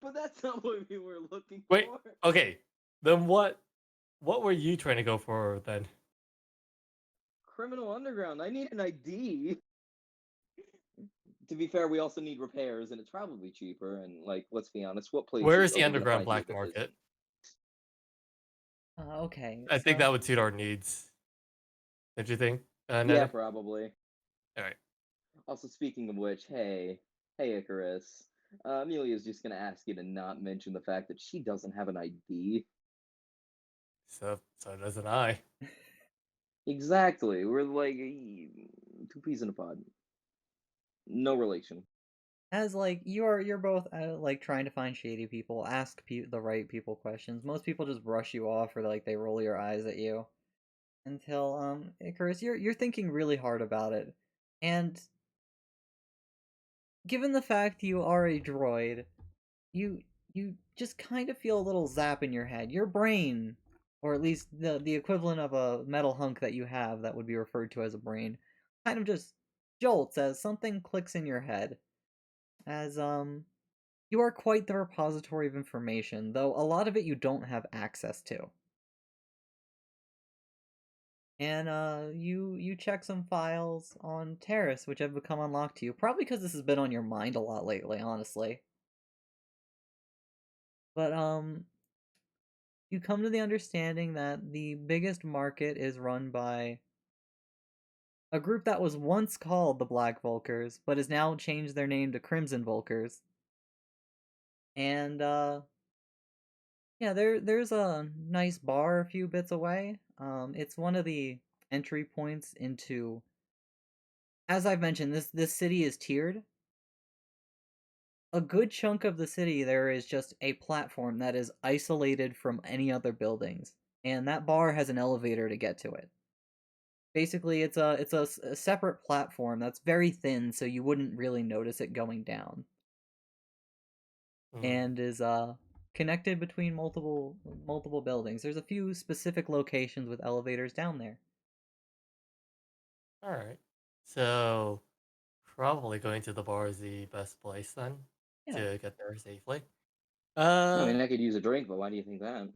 But that's not what we were looking Wait, for. okay. Then what were you trying to go for then? Criminal Underground. I need an ID. To be fair, we also need repairs, and it's probably cheaper. And like, let's be honest, what place? Where is is the open to underground find black you that market? Okay. I think so- that would suit our needs. Don't you think? Yeah, Netta? probably. Alright. Also, speaking of which, hey Icarus. Amelia's just gonna ask you to not mention the fact that she doesn't have an ID. So doesn't I. Exactly. We're like 2 peas in a pod. No relation. As like you're both like trying to find shady people, ask the right people questions. Most people just brush you off or like they roll your eyes at you. Until Icarus, you're thinking really hard about it. And given the fact you are a droid, you just kind of feel a little zap in your head. Your brain, or at least the equivalent of a metal hunk that you have that would be referred to as a brain, kind of just jolts as something clicks in your head. As you are quite the repository of information, though a lot of it you don't have access to. And you check some files on Terrace, which have become unlocked to you. Probably because this has been on your mind a lot lately, honestly. But you come to the understanding that the biggest market is run by a group that was once called the Black Vulkars, but has now changed their name to Crimson Vulkars. And yeah, there's a nice bar a few bits away. It's one of the entry points into. As I've mentioned, this city is tiered. A good chunk of the city there is just a platform that is isolated from any other buildings, and that bar has an elevator to get to it. Basically, it's a separate platform that's very thin, so you wouldn't really notice it going down, Hmm. and is connected between multiple buildings. There's a few specific locations with elevators down there. All right. So probably going to the bar is the best place then Yeah. to get there safely. I mean, I could use a drink, but why do you think that?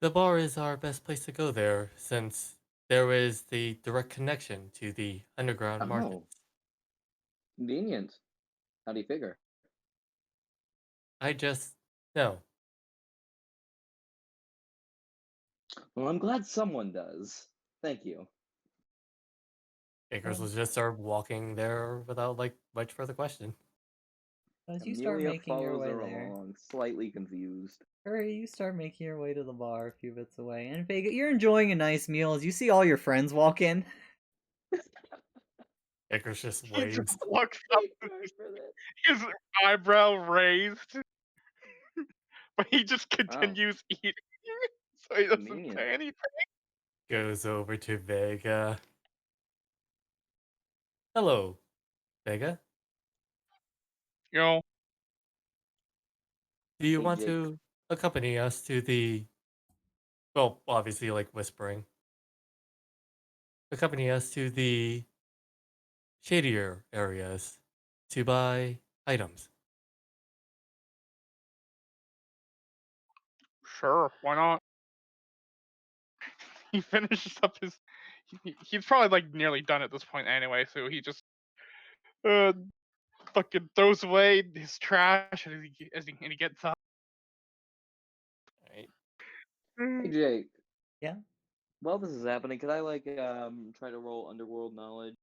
The bar is our best place to go there since there is the direct connection to the underground Oh, markets. convenient. How do you figure? I just no. Well, I'm glad someone does. Thank you. Akers will just start walking there without like much further question. As you start Amelia making your follows way her there, along, slightly confused. Hurry, you start making your way to the bar a few bits away, and Vega, you're enjoying a nice meal as you see all your friends walk in. Akers just He waves. just looks up, Thank God for this. his eyebrow raised, but he just Wow, continues eating, so he doesn't convenient. say anything. Goes over to Vega. Hello, Vega. You know, Do you Hey, want Jake. to accompany us to the well, obviously like whispering. Accompany us to the shadier areas to buy items. sure, why not? He finishes up his. He's probably like nearly done at this point anyway, so he just uh, fucking throws away his trash and he gets up. Right? Hey, Jake. Yeah? While this is happening, could I try to roll underworld knowledge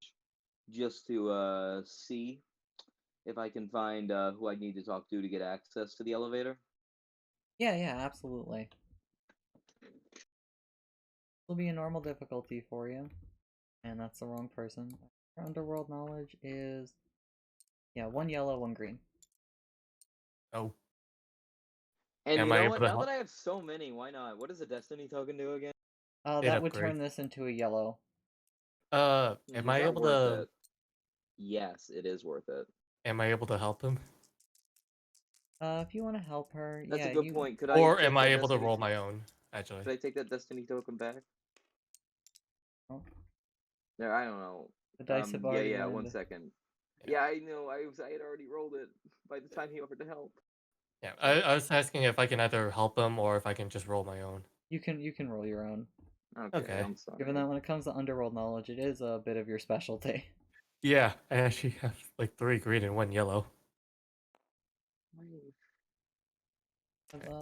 just to see if I can find who I need to talk to get access to the elevator? Yeah, absolutely. Will be a normal difficulty for you. And that's the wrong person. Your underworld knowledge is... yeah, 1 yellow, 1 green. Oh, And am you I know able what? to Now that help? I have so many, why not? What does a destiny token do again? It That would turn upgrades. this into a yellow. Am Is I that able worth to? it? Yes, it is worth it. Am I able to help him, If you want to help her, That's yeah, a good you... point. Could I or take am I that able to destiny? roll my own? Actually, Could I take that destiny token back? Oh, There, I don't know. the dice have Yeah, already yeah. 1 learned. second. Yeah. Yeah, I know. I had already rolled it by the time he offered to help. yeah. I was asking if I can either help him or if I can just roll my own. You can roll your own. Okay, Okay. I'm sorry. Given that when it comes to underworld knowledge, it is a bit of your specialty. Yeah, I actually have like 3 green and 1 yellow.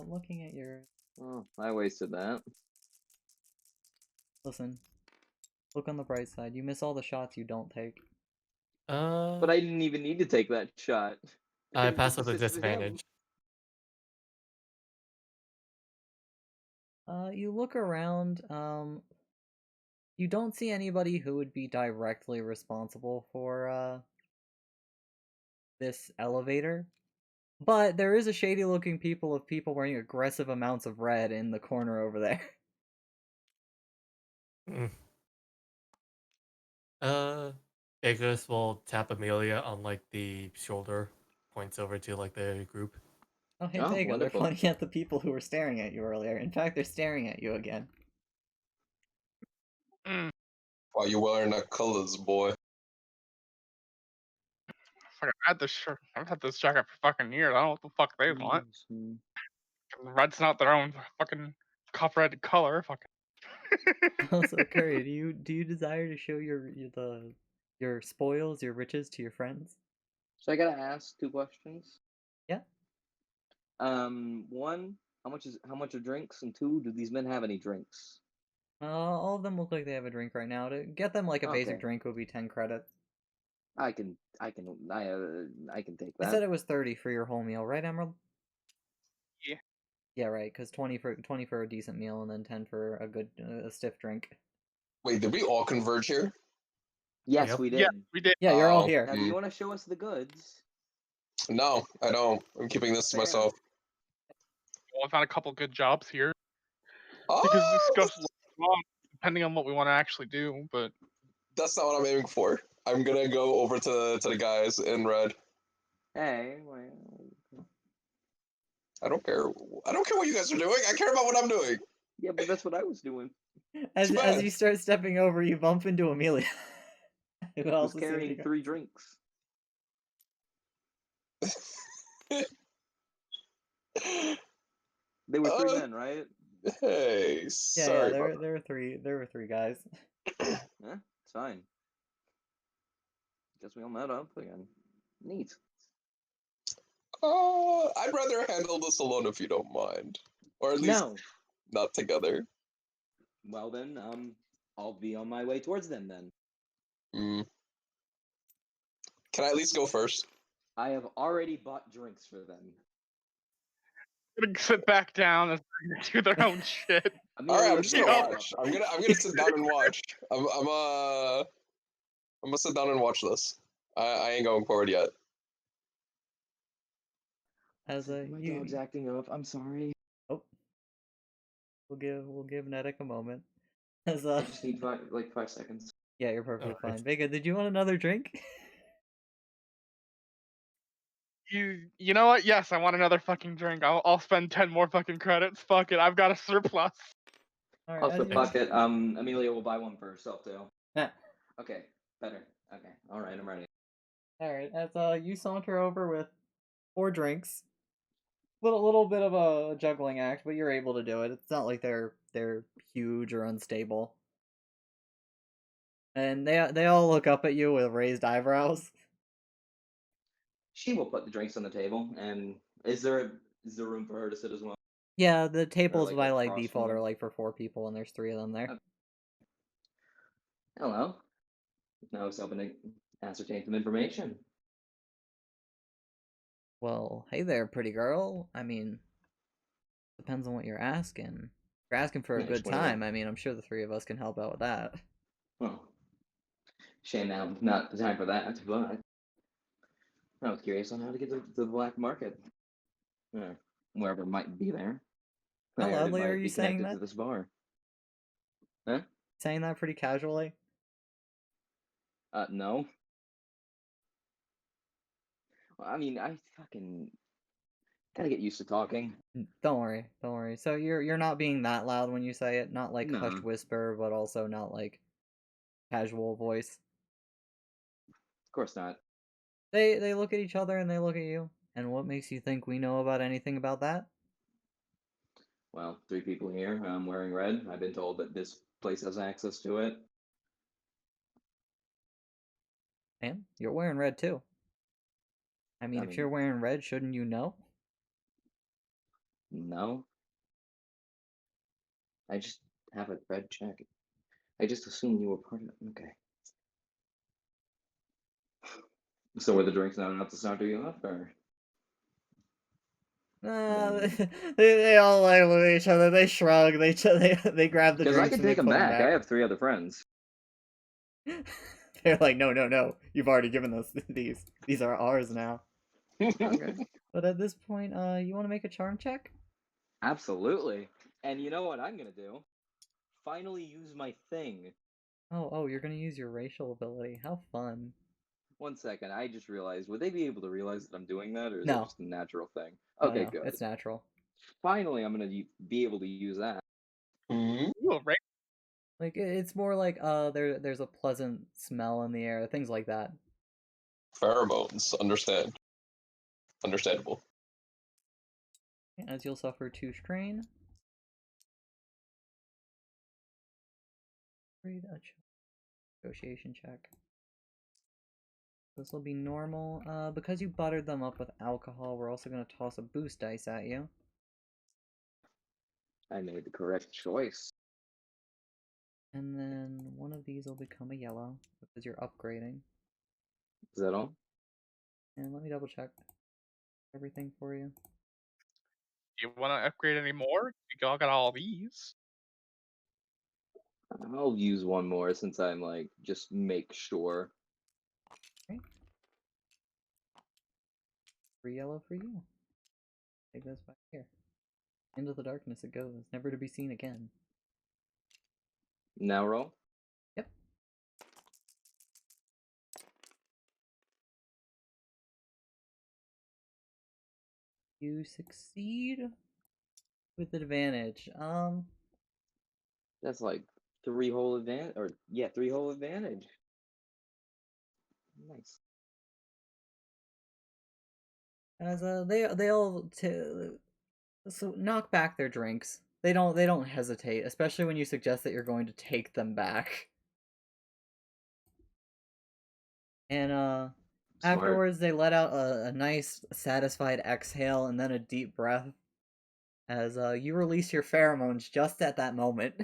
Looking at your... Oh, I wasted that. listen, look on the bright side. You miss all the shots you don't take. But I didn't even need to take that shot. I I could have pass just with a assisted him. disadvantage. You look around, you don't see anybody who would be directly responsible for, this elevator. But there is a shady looking people wearing aggressive amounts of red in the corner over there. Mm. Aegis will tap Amelia on like the shoulder, points over to like the group. Oh, hey, Oh, Vega, they're wonderful. pointing at the people who were staring at you earlier. In fact, they're staring at you again. Why you wearing the colors, boy? Fuck, I've had this jacket for fucking years. I don't know what the fuck they want. Red's not their own fucking copyrighted color. Fucking. Also, Curry, do you desire to show your spoils, your riches to your friends? So I gotta ask 2 questions. Yeah. One, how much are drinks, and 2, do these men have any drinks? All of them look like they have a drink right now. To get them like a basic Okay. drink would be 10 credits. I can take I that. said it was 30 for your whole meal, right, Emerald? Yeah. Yeah, right. Because 20 for a decent meal, and then 10 for a good a stiff drink. Wait, did we all converge here? Yes, Yep. we did. Yeah, we did. Yeah, you're all Oh, here. Now, do you want to show us the goods? No, I don't. I'm keeping this to Fair. myself. Well, I found a couple good jobs here. We Oh, can discuss later on, depending on what we want to actually do. But that's not what I'm aiming for. I'm gonna go over to the guys in red. Hey, I don't care. I don't care what you guys are doing. I care about what I'm doing. yeah, but that's what I was doing. As bad. you start stepping over, you bump into Amelia. Who I was also seems to carrying go- 3 drinks. They were 3 men, right? Hey, Yeah, sorry. there were three guys. Yeah, it's fine. Guess we all met up again. Neat. I'd rather handle this alone if you don't mind, or at least No. not together. Well then, I'll be on my way towards them then. Mm. Can I at least go first? I have already bought drinks for them. I'm gonna sit back down and do their own shit. All right, I'm Amelia, just you gonna go watch. up. I'm gonna sit down and watch. I'm gonna sit down and watch this. I ain't going forward yet. As My dog's acting up. I'm sorry. oh, we'll give Nedek a moment. As I just need 5 seconds. yeah, you're perfectly Alright. fine. Vega, did you want another drink? You know what? Yes, I want another fucking drink. I'll spend 10 more fucking credits. Fuck it, I've got a surplus. All right, Also, as you- fuck it. Amelia will buy one for herself too. Ah, Okay, better. Okay, all right, I'm ready. all right, as you saunter over with 4 drinks. Little bit of a juggling act, but you're able to do it. It's not like they're huge or unstable. And they all look up at you with raised eyebrows. She will put the drinks on the table, and is there room for her to sit as well? Yeah, the tables like, by across like from default them? are like for 4 people, and there's 3 of them there. Okay. Hello. Now I was hoping to ascertain some information. Well, hey there, pretty girl. I mean, depends on what you're asking. If you're asking for a Yeah, good just whatever. time, I mean, I'm sure the 3 of us can help out with that. Well, shame now, not the time for that, but I was curious on how to get to the black market. Wherever it might be there. How I heard it loudly are might you be saying connected that? to this bar. Huh? Saying that pretty casually? No. Well, I mean, I fucking gotta get used to talking. Don't worry. So you're not being that loud when you say it, not like No. hushed whisper, but also not like casual voice. Of course not. They look at each other and they look at you. And what makes you think we know about anything about that? Well, 3 people here. I'm wearing red. I've been told that this place has access to it. And you're wearing red too. I mean, if you're wearing red, shouldn't you know? No. I just have a red jacket. I just assumed you were part of it. Okay. So were the drinks not enough to start you up, or? They all like look at each other. They shrug. They grab the Because drinks I can and they take them put them back. I have 3 other friends. They're like, no. You've already given us these. These are ours now. Okay. But at this point, you want to make a charm check? Absolutely. And you know what I'm gonna do? Finally use my thing. Oh, you're gonna use your racial ability. How fun. 1 second, I just realized. Would they be able to realize that I'm doing that, or is No. it just a natural thing? No, Okay, no, good. it's natural. Finally, I'm gonna be able to use that. Mhm. Ooh, right. Like it's more like there's a pleasant smell in the air, things like that. Pheromones. Understandable. As you'll suffer 2 strain. Read a negotiation check. This will be normal. Because you buttered them up with alcohol, we're also going to toss a boost dice at you. I made the correct choice. And then one of these will become a yellow because you're upgrading. Is that all? And let me double check everything for you. You want to upgrade any more? You all got all these. I'll use one more since I'm like just make sure. Okay. 3 yellow for you. Take this back here. Into the darkness it goes, never to be seen again. Now roll. Yep. You succeed with advantage. That's like 3-hole advantage, or yeah, 3-hole advantage. Nice. As they all so knock back their drinks. They don't hesitate, especially when you suggest that you're going to take them back. And Smart. afterwards they let out a nice satisfied exhale and then a deep breath as you release your pheromones just at that moment.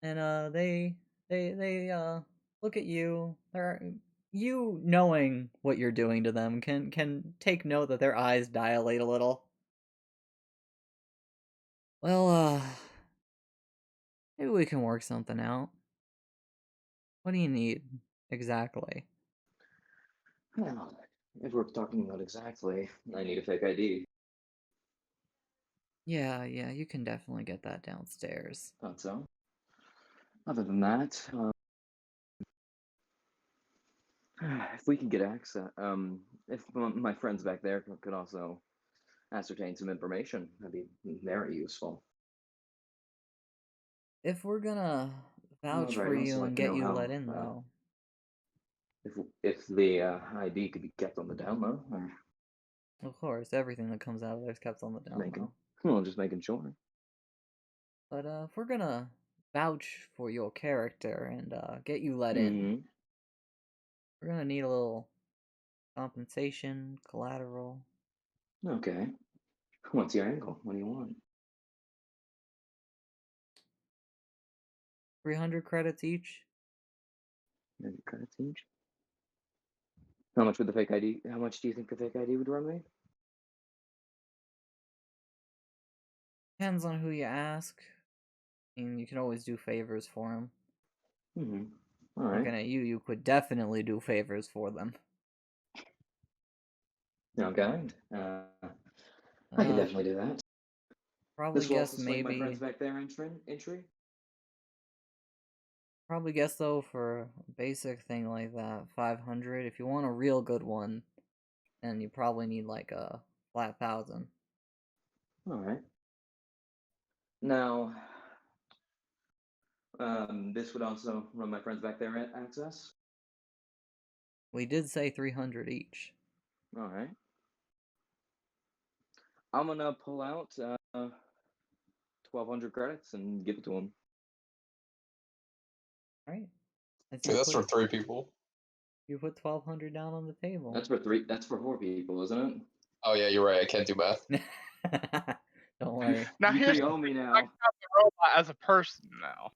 And they look at you. You knowing what you're doing to them can take note that their eyes dilate a little. Well, maybe we can work something out. What do you need exactly? Well, if we're talking about exactly, I need a fake ID. Yeah, you can definitely get that downstairs. Thought so. Other than that, if we can get access, if my friends back there could also ascertain some information, that'd be very useful. If we're gonna vouch However, for I'd also you like and to get know you how, let in, though. if the ID could be kept on the down low, or Of course, everything that comes out of there is kept on the down making, low. well, just making sure. But if we're gonna vouch for your character and get you let in, Mm-hmm. we're gonna need a little compensation, collateral. Okay. What's your angle? What do you want? 300 credits each. Maybe credits each. How much would the fake ID? How much do you think the fake ID would run me? Depends on who you ask. I mean, you can always do favors for them. Mm-hmm. All right. Looking at you, you could definitely do favors for them. No kind. I could definitely do that. Probably This will guess also swing my friends maybe. back there entry. Probably guess though for a basic thing like that, 500. If you want a real good one, then you probably need like a flat 1,000. All right. Now, this would also run my friends back there at access. We did say 300 each. All right. I'm gonna pull out 1,200 credits and give it to him. All right. As Yeah, you that's for put 3 people. you put 1,200 down on the table. That's for 3. That's for 4 people, isn't it? Oh yeah, you're right. I can't do math. Don't worry. Now You here's 3 the owe me thing, I now. got the robot as a person now.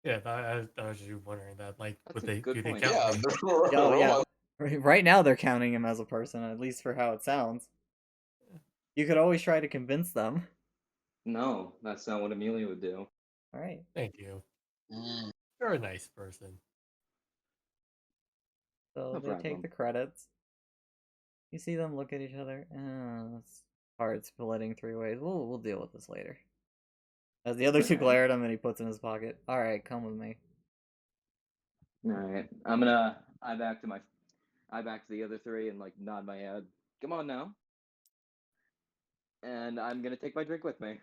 Yeah, I was just wondering that. Like, That's would a they good do they point. count Yeah, me? Oh yeah. robot. Right now they're counting him as a person, at least for how it sounds. You could always try to convince them. No, that's not what Amelia would do. All right. Thank you. Mm. You're a nice person. So No they take problem. the credits. You see them look at each other. It's hard splitting 3 ways. We'll deal with this later. As the other 2 Alright. glare at him and he puts in his pocket. All right, come with me. All right. I'm gonna eye back to the other 3 and like nod my head. Come on now. and I'm gonna take my drink with me.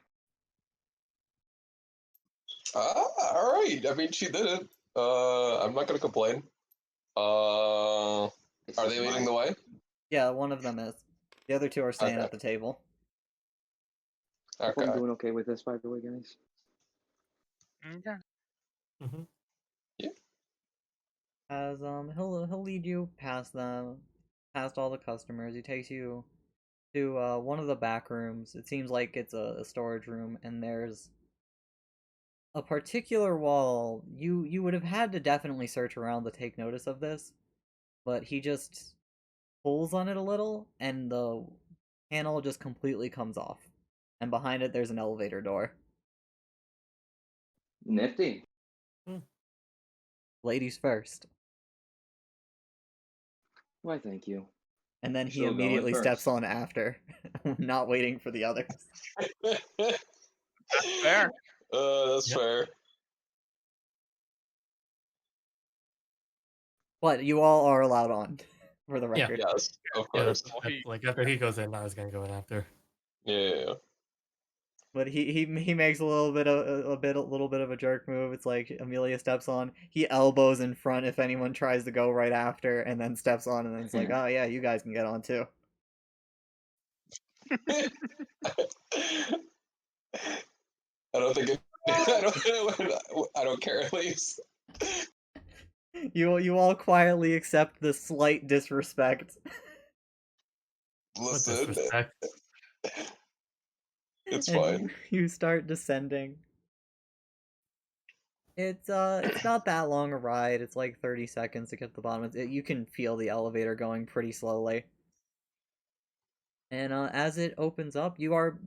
All right. I mean, she did it. I'm not gonna complain. It's Are just they leading my- the way? Yeah, one of them is. The other two are staying Okay. at the table. Hope I'm Okay. doing okay with this, by the way, guys. Okay. Hmm. As he'll lead you past them, past all the customers. He takes you to one of the back rooms. It seems like it's a storage room, and there's a particular wall. You would have had to definitely search around to take notice of this, but he just pulls on it a little, and the panel just completely comes off. And behind it, there's an elevator door. Nifty. Ladies first. Why, thank you. And then he Still going immediately steps first. on after, not waiting for the others. Fair. That's Yep. fair. But you all are allowed on, for the Yeah. record. Yes, of Yeah, course. Well, he- like after he goes in, I was gonna go in after. Yeah. But he makes a little bit of a jerk move. It's like Amelia steps on, he elbows in front if anyone tries to go right after, and then steps on, and then it's like, oh yeah, you guys can get on too. I don't think it. I don't care at least. You all quietly accept the slight disrespect. What Listen, disrespect. it's And fine. you start descending. It's not that long a ride. It's like 30 seconds to get to the bottom. You can feel the elevator going pretty slowly. And as it opens up, you are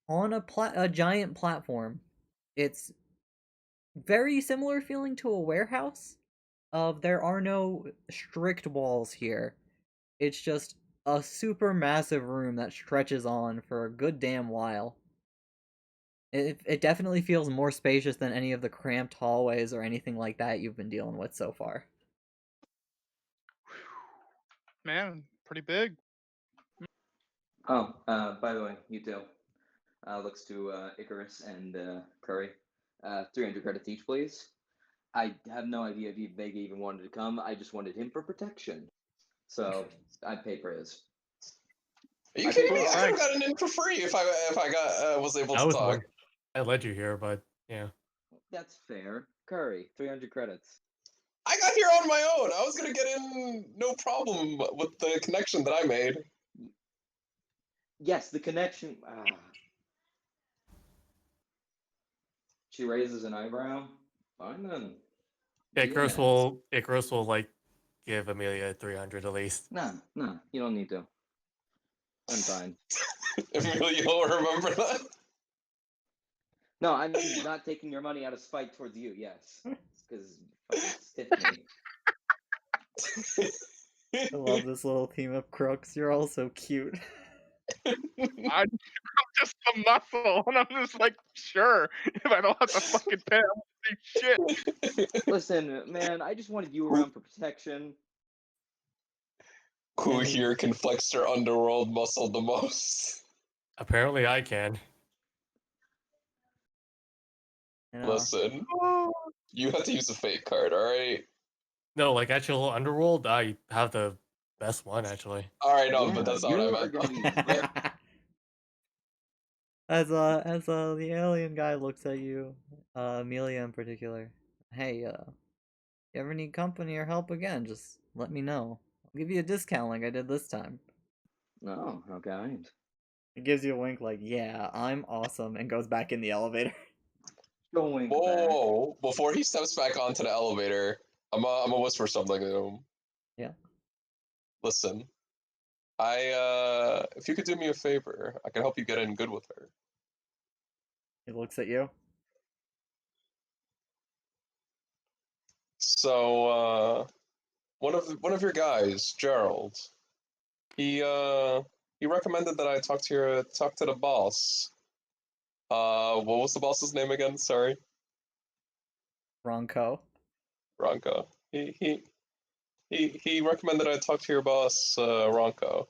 on a giant platform. It's very similar feeling to a warehouse. There are no strict walls here. It's just a super massive room that stretches on for a good damn while. It definitely feels more spacious than any of the cramped hallways or anything like that you've been dealing with so far. Man, pretty big. Oh, by the way, you two. Looks to Icarus and Curry. 300 credits each, please. I have no idea if Vega even wanted to come. I just wanted him for protection. So I'd pay for his. Are you I kidding think me? we're I all could have right. gotten in for free if I got was able I to was the talk. one. I led you here, but yeah. That's fair. Curry, 300 credits. I got here on my own. I was gonna get in no problem with the connection that I made. Yes, the connection. She raises an eyebrow. Fine then. Icarus Yes. will like give Amelia 300 at least. Nah, you don't need to. I'm fine. If you'll remember that. No, I mean not taking your money out of spite towards you. Yes, because Tiffany. I love this little team of crooks. You're all so cute. I'm just a muscle, and I'm just like, sure. If I don't have to fucking pay, I'm gonna do shit. Listen, man, I just wanted you around for protection. Who And here can flex their underworld muscle the most? Apparently, I can. Listen, you have to use a fake card, alright? No, like actual underworld, I have the best one actually. Alright, no, Yeah, but that's not you what I are meant. gonna be though. as the alien guy looks at you, Amelia in particular. Hey, you ever need company or help again? Just let me know. I'll give you a discount like I did this time. Oh, how kind. It gives you a wink like, yeah, I'm awesome, and goes back in the elevator. Going Whoa, back. whoa, before he steps back onto the elevator, I'm gonna whisper something to him. Yeah. Listen, if you could do me a favor, I can help you get in good with her. He looks at you. So, one of your guys, Gerald, he recommended that I talk to the boss. What was the boss's name again? Sorry, Ronco. Ronco. He recommended I talk to your boss, Ronco.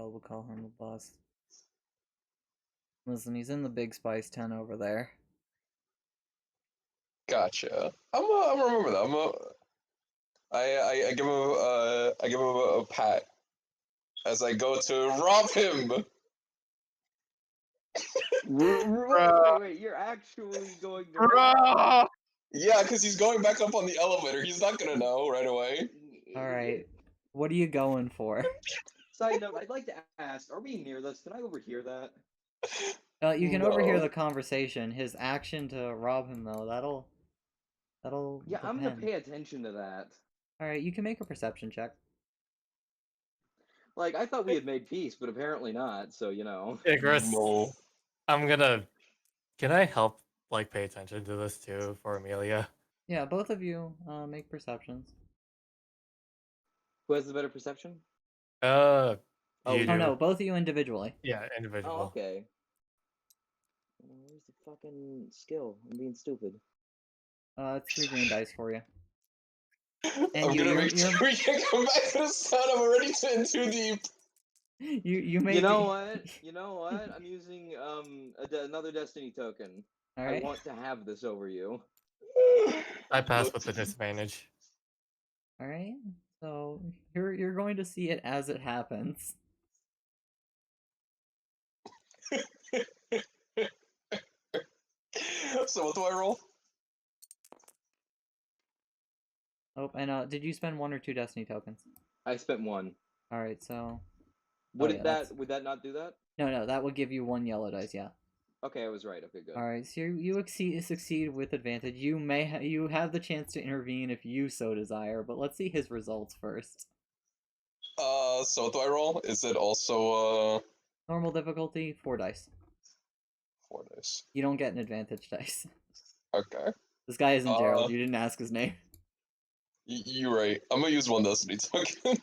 We'll call him a boss. Listen, he's in the big spice tent over there. Gotcha. I'm remember that. I give him a pat as I go to rob him. Wait, you're actually going to Bruh! Yeah, because he's going back up on the elevator. He's not gonna know right away. Alright. What are you going for? Side note, I'd like to ask, are we near this? Can I overhear that? You can overhear No. the conversation. His action to rob him, though, that'll Yeah, I'm gonna depend. pay attention to that. Alright, you can make a perception check. Like, I thought we had made peace, but apparently not, so, you know. Icarus, No. I'm gonna. Can I help, like, pay attention to this too for Amelia? Yeah, both of you make perceptions. Who has the better perception? You Oh, Oh do. no, both of you individually. Yeah, individual. Oh, okay. Where's the fucking skill? I'm being stupid. It's 3 green dice for you. I'm And gonna you're- make sure we can come back to the sun. I'm already in too deep. You may You know be- what? You know what? I'm using another Destiny token. Alright. I want to have this over you. I pass with the disadvantage. Alright. So you're going to see it as it happens. So what do I roll? Oh, and did you spend 1 or 2 destiny tokens? I spent one. Alright, so Would yeah, that's- would that not do that? no, that will give you 1 yellow dice, yeah. Okay, I was right. Okay, good. Alright, so you succeed with advantage. You may you have the chance to intervene if you so desire, but let's see his results first. So what do I roll? Is it also Normal difficulty, 4 dice. 4 dice? You don't get an advantage dice. Okay. This guy isn't Gerald. Uh, You didn't ask his name. You're right. I'm gonna use 1 destiny token.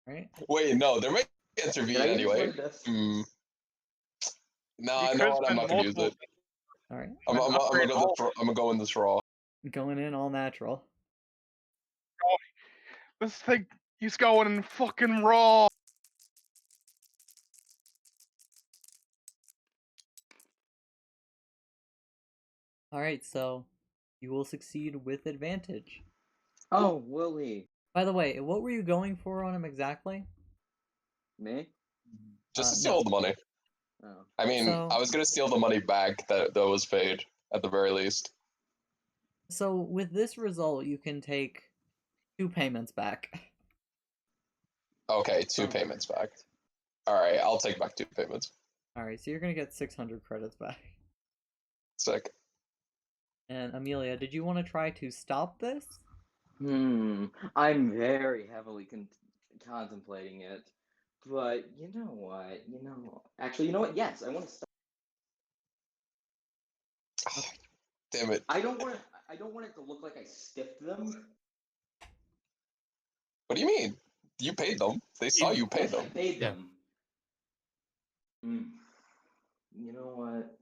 Right? Wait, no, there might intervene Did I use anyway. one Destiny? Hmm. Nah, You I could know what. I'm spend not gonna use multiple- it. Alright. I'm An upgrade all. gonna go in this raw. Going in all natural. This thing, he's going in fucking raw. Alright, so you will succeed with advantage. Oh, will he? By the way, what were you going for on him exactly? Me? Just to no. steal all the money. Oh. I mean, So- I was gonna steal the money back that was paid at the very least. So with this result, you can take 2 payments back. Okay, 2 Oh, payments back. perfect. All right, I'll take back 2 payments. Alright, so you're gonna get 600 credits back. Sick. And Amelia, did you want to try to stop this? I'm very heavily contemplating it, but you know what? Actually, you know what? Yes, I want to stop. Oh, damn it. I don't want it to look like I stiffed them. What do you mean? You paid them. They saw you paid Yes, I them. paid Yeah. them. You know what?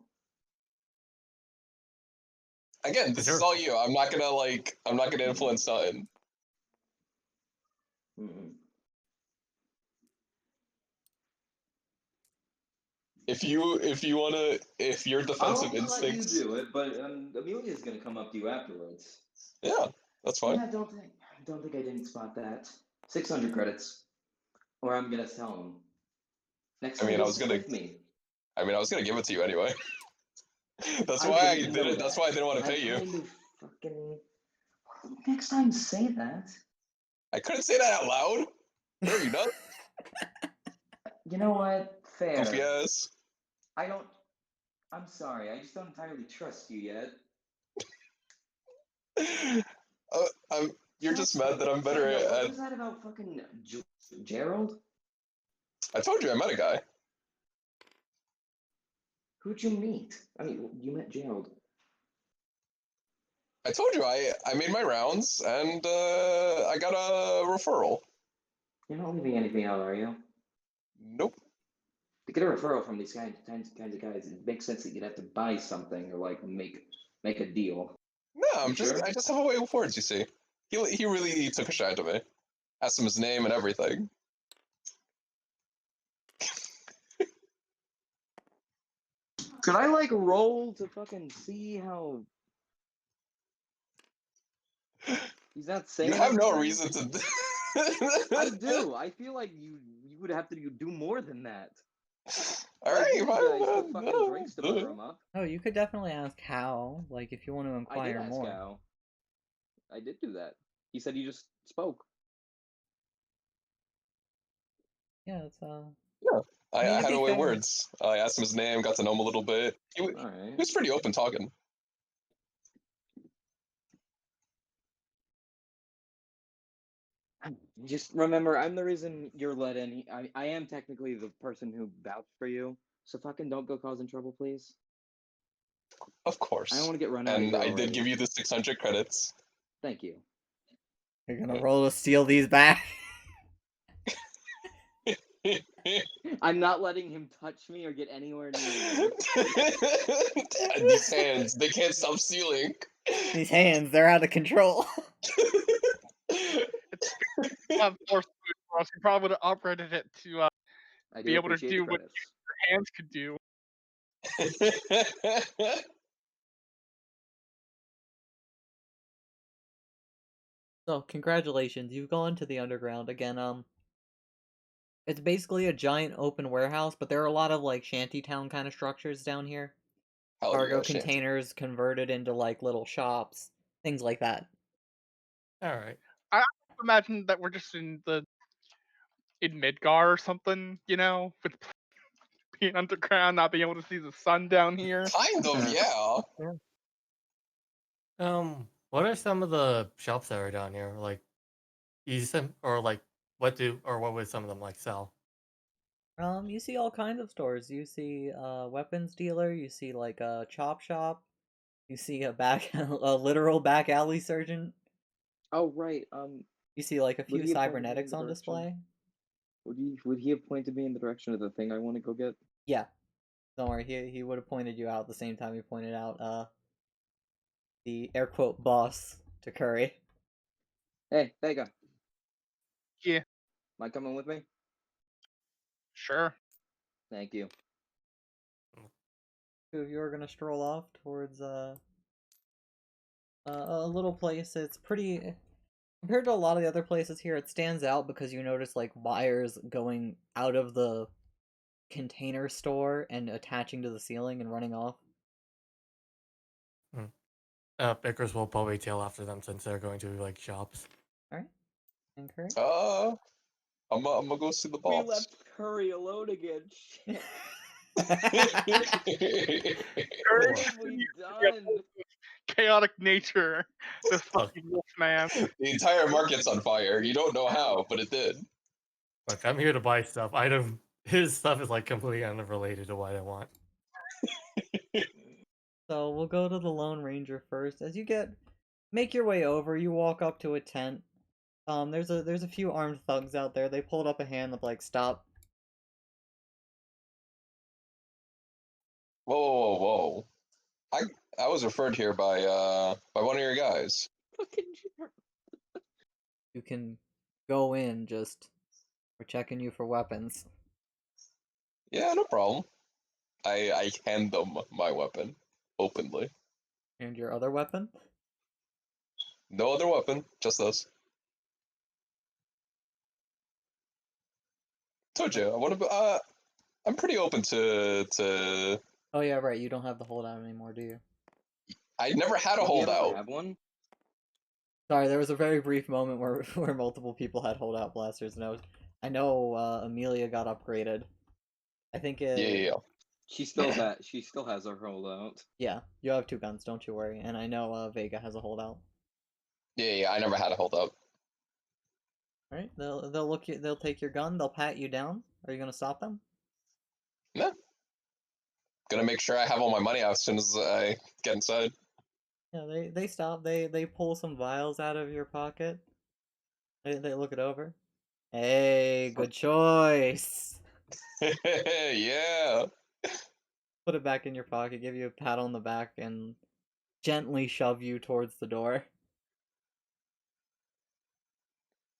Again, this is Sure. all you. I'm not gonna influence nothing. Mm-mm. If your defensive I'll let you instincts, do it, but Amelia's gonna come up to you afterwards. yeah, that's fine. Yeah, I don't think I didn't spot that. 600 credits, or I'm gonna tell him. Next I mean, time, I he'll was gonna- stiff me. I mean, I was gonna give it to you anyway. That's I why I didn't did know it. That's that. why I didn't want to I pay you. kind of fucking. Next time, say that. I couldn't say that out loud. Are you nuts? You know what? Fair. Goofy ass. I don't. I'm sorry. I just don't entirely trust you yet. You're just mad that I'm better Side note, what at. was that about fucking Gerald? I told you I met a guy. Who'd you meet? I mean, you met Gerald. I told you I made my rounds and I got a referral. You're not leaving anything out, are you? Nope. To get a referral from these kinds of guys, it makes sense that you'd have to buy something or like make a deal. No, You sure? I just have a way with words. You see, he really took a shine to me. Asked him his name and everything. Should I like roll to fucking see how he's not saying? You have no anything? reason to. I do. I feel like you would have to do more than that. All Like, right, you guys took fine. fucking No, drinks to butter him up. Oh, you could definitely ask how, like if you want to I did inquire ask more. Al. I did do that. He said he just spoke. Yeah, it's Yeah, I mean, I to had be away fair- words. I asked him his name, got to know him a little bit. He All he right. was pretty open talking. Just remember, I'm the reason you're let in. I am technically the person who vouched for you. So fucking don't go causing trouble, please. Of I don't course. want to get run out of And here I already. did give you the 600 credits. Thank you. You're gonna roll to steal these back. I'm not letting him touch me or get anywhere near me. These hands, they can't stop stealing. These hands, they're out of control. Have force for us. You probably would have operated it to I do be able to appreciate do the what credits. your hands could do. So, congratulations, you've gone to the underground again. It's basically a giant open warehouse, but there are a lot of like shantytown kind of structures down here. Hell Cargo yeah, Shanty. containers converted into like little shops, things like that. All right. Imagine that we're just in Midgar or something, you know, with being underground, not being able to see the sun down here. Kind of, yeah. What are some of the shops that are down here? Like, or like, what would some of them like sell? You see all kinds of stores. You see a weapons dealer, you see like a chop shop, you see a a literal back alley surgeon, Oh right. you see like a Would few he have pointed me in cybernetics the on direction? display. Would he have pointed me in the direction of the thing I want to go get? Yeah. Don't worry, he would have pointed you out at the same time he pointed out the air quote boss to Curry. Hey, Vega. Yeah. Mind coming with me? Sure. Thank you. Two of you are gonna stroll off towards a little place. It's pretty compared to a lot of the other places here. It stands out because you notice like wires going out of the container store and attaching to the ceiling and running off. Bickers will probably tail after them since they're going to like shops. All right, and Curry. I'm gonna go see the We boss. left Curry alone again. Shit. Curry What have we Yeah, done? chaotic nature. This fucking wolf man. The entire market's on fire. You don't know how, but it did. Look, I'm here to buy stuff. I don't. His stuff is like completely unrelated to what I want. So we'll go to the Lone Ranger first. As you make your way over, you walk up to a tent. There's a few armed thugs out there. They pulled up a hand of like stop. Whoa. I was referred here by one of your guys. Fucking jerk. You can go in. Just we're checking you for weapons. Yeah, no problem. I hand them my weapon openly. And your other weapon? No other weapon, just this. Told you. I'm pretty open to. Oh yeah, right. You don't have the holdout anymore, do you? I never had a Did he ever holdout. have one? Sorry, there was a very brief moment where where multiple people had holdout blasters, and I know Amelia got upgraded. I think it. Yeah. She still has her holdout. Yeah, you have two guns, don't you worry. And I know Vega has a holdout. Yeah. I never had a holdout. All right, they'll take your gun, they'll pat you down. Are you gonna stop them? No. Gonna make sure I have all my money out as soon as I get inside. Yeah, they stop. They pull some vials out of your pocket. They look it over. Hey, good choice. Yeah. Put it back in your pocket, give you a pat on the back, and gently shove you towards the door.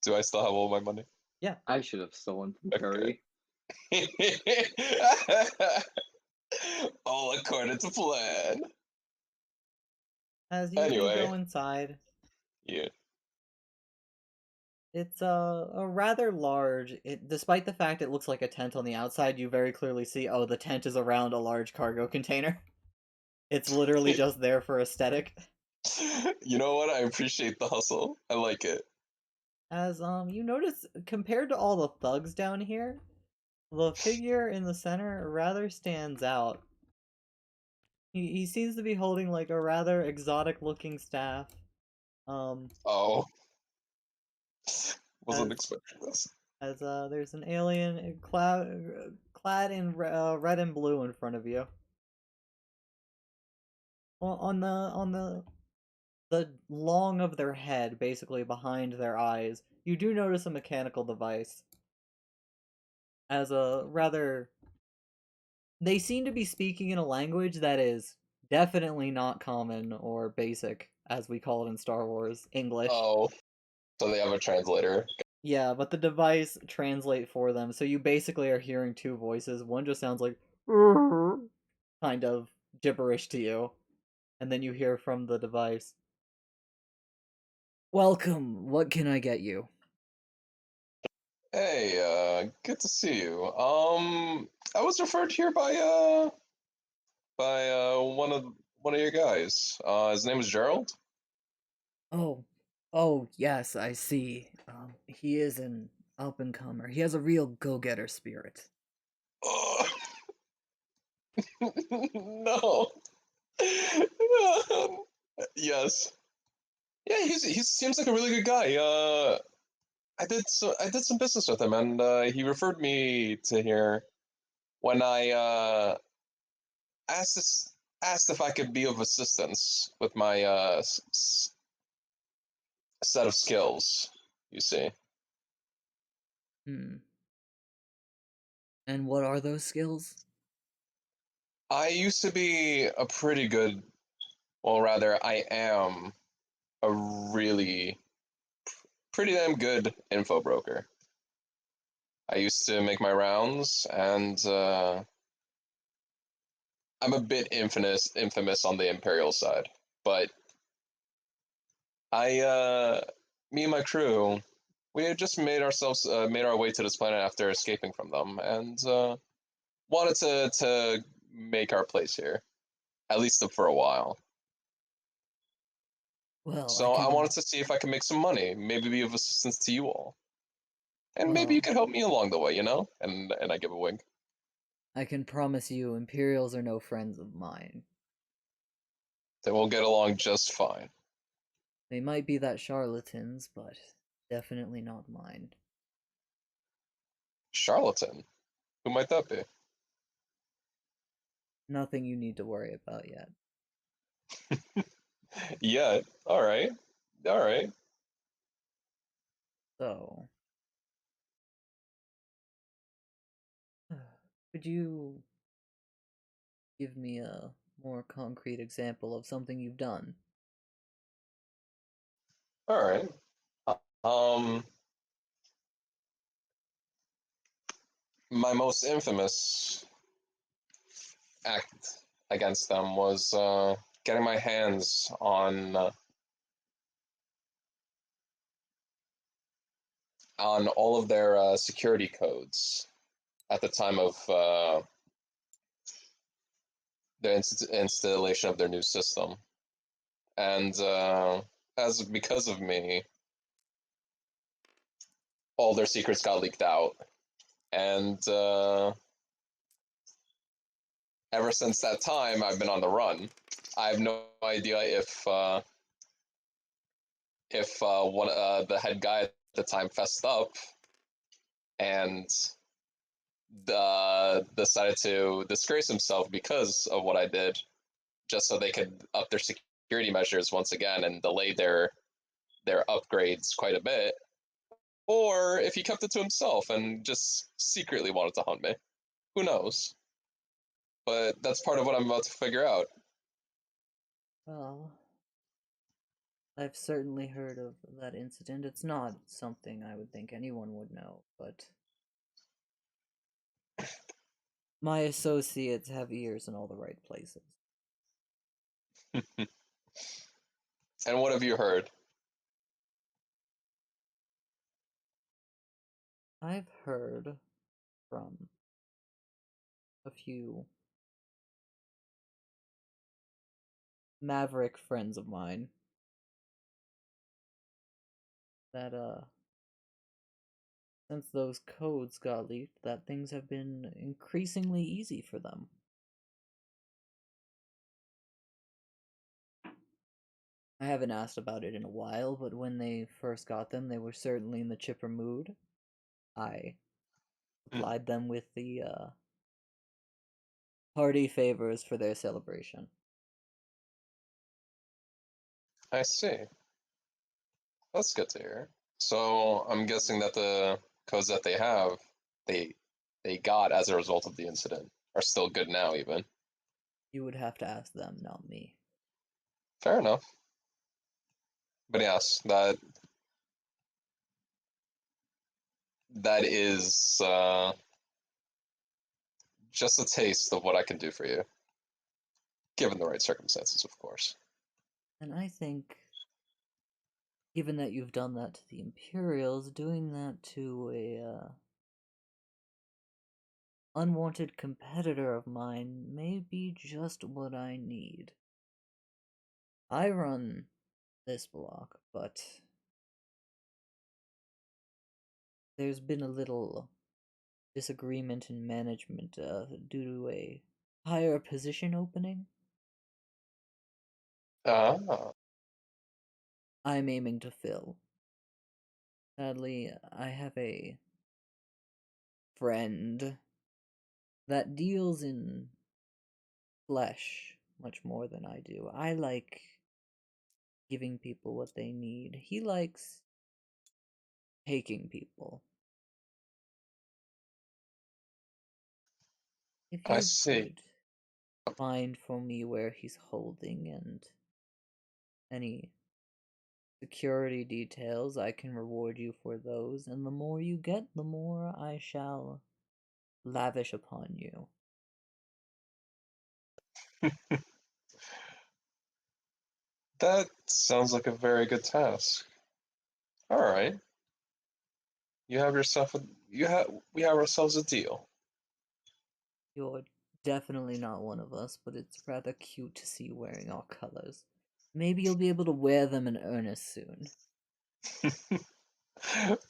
Do I still have all my money? I should have stolen from Okay. Curry. All according to plan. As you do Anyway, go inside, yeah. it's a rather large. Despite the fact it looks like a tent on the outside, you very clearly see. Oh, the tent is around a large cargo container. It's literally just there for aesthetic. You know what? I appreciate the hustle. I like it. As you notice, compared to all the thugs down here, the figure in the center rather stands out. He seems to be holding like a rather exotic looking staff. Oh, wasn't As expecting this. as there's an alien clad in red and blue in front of you. On the long of their head, basically behind their eyes, you do notice a mechanical device. As a rather, they seem to be speaking in a language that is definitely not common or basic, as we call it in Star Wars, English. Oh, so they have a translator. Yeah, but the device translate for them, so you basically are hearing two voices. One just sounds like kind of gibberish to you, and then you hear from the device. Welcome. What can I get you? Hey, good to see you. I was referred here by one of your guys. His name is Gerald. Oh, yes, I see. He is an up and comer. He has a real go-getter spirit. Ugh. No. Yes. Yeah, he seems like a really good guy. I did some business with him, and he referred me to here when I asked asked if I could be of assistance with my set of skills. You see, Hmm. And what are those skills? I used to be a pretty good, well, rather, I am a really pretty damn good info broker. I used to make my rounds, and I'm a bit infamous on the Imperial side, but I, me and my crew, we had just made our way to this planet after escaping from them, and wanted to make our place here, at least for a while. Well, So I wanted to see if I could make some money, maybe be of assistance to you all, and maybe you Well, could help me along the way, you know. And I give a wink. I can promise you, Imperials are no friends of mine. That we'll get along just fine. They might be that charlatans, but definitely not mine. Charlatan, who might that be? Nothing you need to worry about yet. Yeah. All right. All right. So, could you give me a more concrete example of something you've done? All right. Um, my most infamous act against them was getting my hands on all of their security codes at the time of the installation of their new system, and as because of me, all their secrets got leaked out, and ever since that time, I've been on the run. I have no idea if one the head guy at the time fessed up and decided to disgrace himself because of what I did, just so they could up their security measures once again and delay their upgrades quite a bit, or if he kept it to himself and just secretly wanted to hunt me. Who knows? But that's part of what I'm about to figure out. Well, I've certainly heard of that incident. It's not something I would think anyone would know, but My associates have ears in all the right places. And what have you heard? I've heard from a few maverick friends of mine that since those codes got leaked, that things have been increasingly easy for them. I haven't asked about it in a while, but when they first got them, they were certainly in the chipper mood. I applied them with the party favors for their celebration. I see. That's good to hear. So I'm guessing that the codes that they they got as a result of the incident, are still good now, even. You would have to ask them, not me. Fair enough. But yes, that is just a taste of what I can do for you, given the right circumstances, of course. And I think, given that you've done that to the Imperials, doing that to a unwanted competitor of mine may be just what I need. I run this block, but there's been a little disagreement in management due to a higher position opening. Ah, I'm aiming to fill. Sadly, I have a friend that deals in flesh much more than I do. I like giving people what they need. He likes taking people. If I you see. could find for me where he's holding and any security details, I can reward you for those, and the more you get, the more I shall lavish upon you. That sounds like a very good task. All right. You have yourself a we have ourselves a deal. You're definitely not one of us, but it's rather cute to see you wearing our colors. Maybe you'll be able to wear them in earnest soon.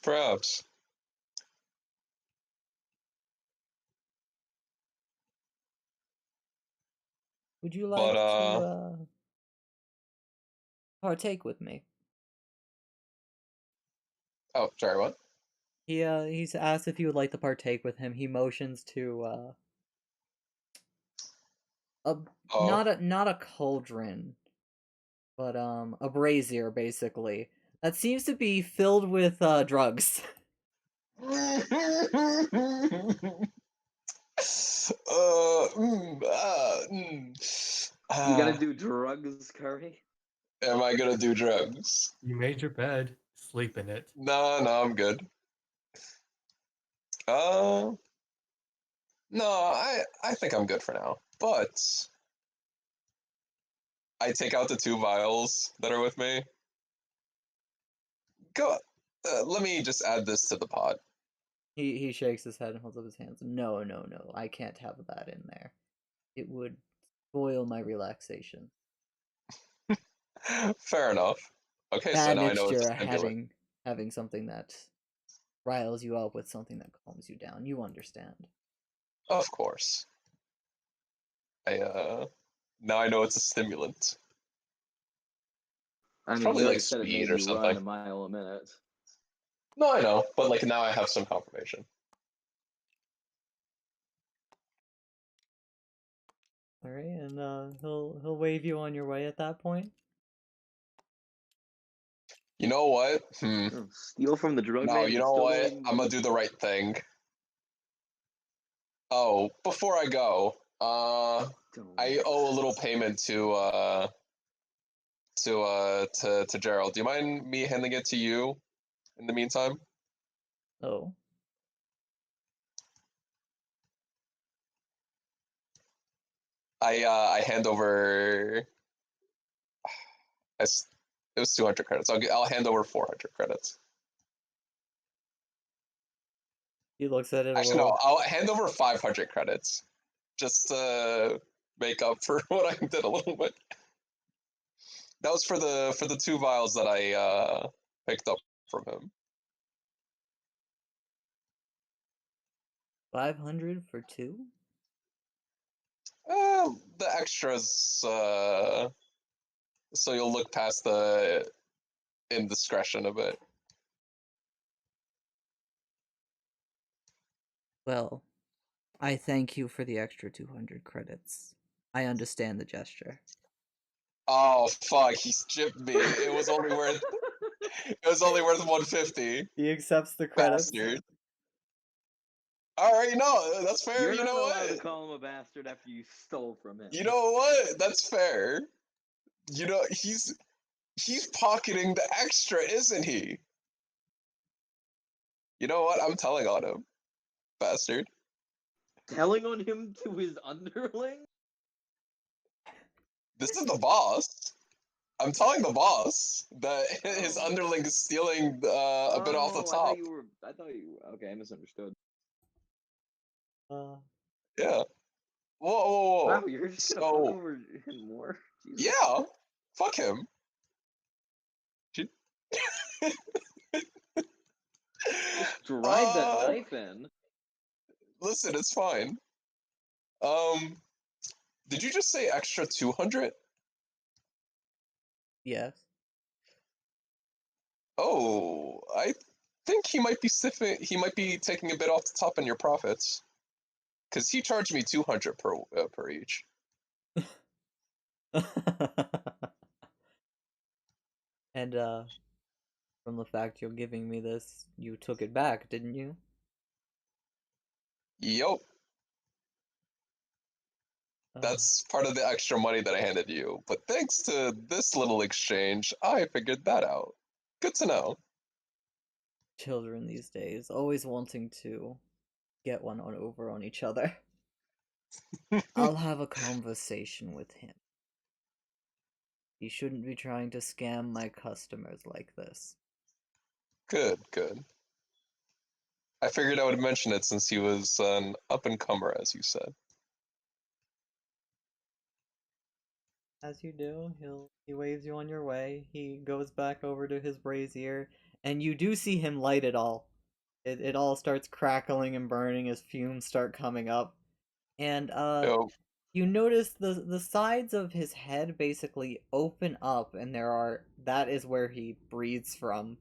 Perhaps. Would you But like to partake with me? oh, sorry, what? He's asked if you would like to partake with him. He motions to a Oh. not a cauldron, but a brazier basically. That seems to be filled with drugs. You gotta Ah, do drugs, Curry? am I gonna do drugs? You made your bed, sleep in it. No, no, I'm good. Uh, no, I think I'm good for now. But I take out the 2 vials that are with me. Go. Let me just add this to the pot. He shakes his head and holds up his hands. No, no, no. I can't have that in there. It would spoil my relaxation. Fair enough. Okay, so Bad now I know it's a mixture stimulant. having something that riles you up with something that calms you down. You understand. Of course. I now I know it's a stimulant. I It's mean, probably you like already said it speed made or you run something. a mile a minute. No, I know, but like now I have some confirmation. All right, and he'll wave you on your way at that point. You know what? Steal from the drug No, man you and know still what? going. I'm gonna do the right thing. Oh, before I go, I owe a little payment to Gerald. Do you mind me handing it to you in the meantime? Oh, I hand over. It was 200 credits. I'll hand over 400 credits. He looks at it a Actually, little. no. I'll hand over 500 credits, just to make up for what I did a little bit. That was for the 2 vials that I picked up from him. 500 for 2? The extras, so you'll look past the indiscretion a bit. Well, I thank you for the extra 200 credits. I understand the gesture. Oh fuck! He's gypped me. It was only worth. It was only worth 150. He accepts the credits. Bastard. All right, no, that's fair. You're You not know allowed to what? call him a bastard after you stole from him. You know what? That's fair. You know he's pocketing the extra, isn't he? You know what? I'm telling on him, bastard. Telling on him to his underling? This is the boss. I'm telling the boss that his Oh. underling is stealing a bit off the Oh, top. I thought you were. Okay, I misunderstood. Yeah. Whoa. Wow, you're just gonna fuck over him more? Jesus. Yeah. Fuck him. Just drive that knife in. Listen, it's fine. Did you just say extra 200? Yes. Oh, I think he might be He might be taking a bit off the top in your profits, because he charged me 200 per each. And from the fact you're giving me this, you took it back, didn't you? Yup. That's part of the extra money that I handed you. But thanks to this little exchange, I figured that out. Good to know. Children these days, always wanting to get one over on each other. I'll have a conversation with him. He shouldn't be trying to scam my customers like this. Good. I figured I would mention it since he was an up-and-comer, as you said. As you do, he waves you on your way. He goes back over to his brazier, and you do see him light it all. It all starts crackling and burning as fumes start coming up. And Yo, you notice the sides of his head basically open up, and that is where he breathes from.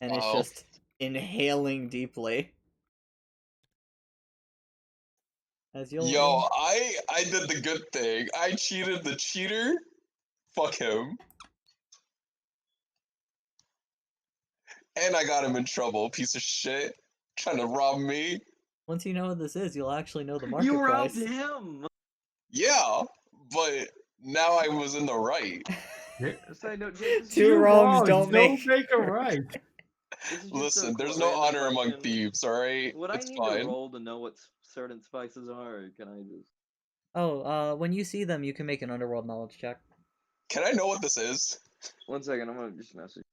And it's just inhaling deeply. As Yo, I did the good thing. I cheated the cheater. Fuck him. And I got him in trouble, piece of shit. Trying to rob me. Once you know what this is, you'll actually know the market You robbed price. him! Yeah, but now I was in the right. Side note, Jake, Two wrongs don't make a right. this is just Listen, a there's no random honor among question. thieves, alright? Would It's I need fine. to roll to know what certain spices are, or can I just... Oh, when you see them, you can make an underworld knowledge check. Can I know what this is? 1 second, I'm gonna just message.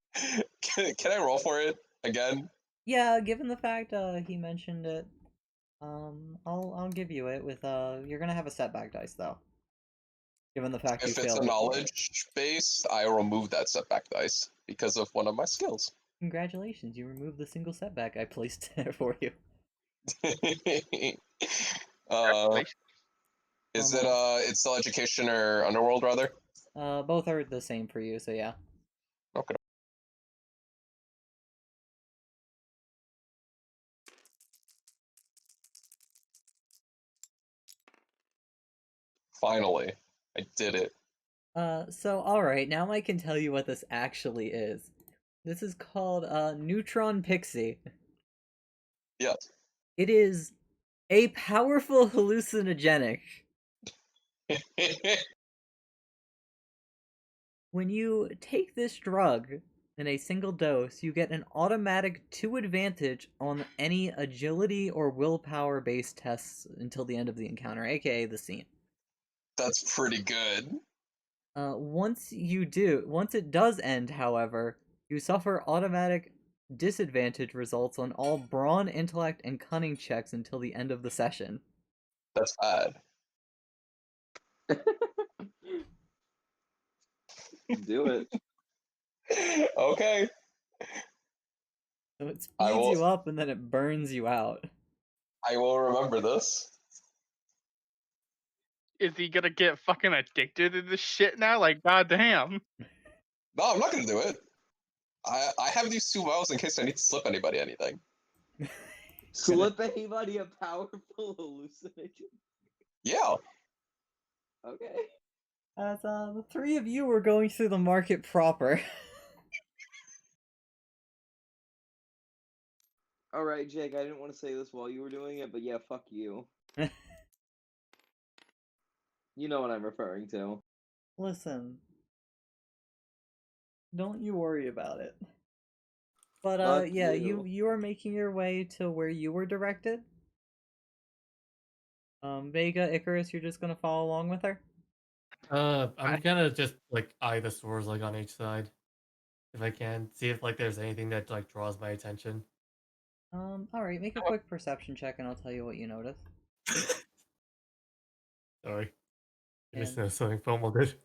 Can I roll for it again? Yeah, given the fact he mentioned it, I'll give you it with you're gonna have a setback dice though. Given the fact you If it's failed a before. knowledge base, I remove that setback dice because of one of my skills. Congratulations, you removed the single setback I placed there for you. Congratulations. Is it it's still education or underworld rather? Both are the same for you, so yeah. Okay. Finally, I did it. So alright, now I can tell you what this actually is. This is called Neutron Pixie. Yes. It is a powerful hallucinogenic. When you take this drug in a single dose, you get an automatic 2 advantage on any agility or willpower based tests until the end of the encounter, aka the scene. That's pretty good. Once it does end, however, you suffer automatic disadvantage results on all brawn, intellect, and cunning checks until the end of the session. That's bad. Do it. Okay. So it I speeds you will. up and then it burns you out. I will remember this. Is he gonna get fucking addicted to this shit now? Like, goddamn. No, I'm not gonna do it. I have these 2 vials in case I need to slip anybody anything. Slip anybody a powerful hallucination? Yeah. Okay. As the 3 of you were going through the market proper. All right, Jake. I didn't want to say this while you were doing it, but yeah, fuck you. You know what I'm referring to. Listen. Don't you worry about it. But Fuck yeah, you. you are making your way to where you were directed. Vega, Icarus, you're just gonna follow along with her? I'm gonna just like eye the stores like on each side, if I can, see if like there's anything that like draws my attention. Alright, make a quick perception check and I'll tell you what you notice. Sorry, I just And know something Fomal did.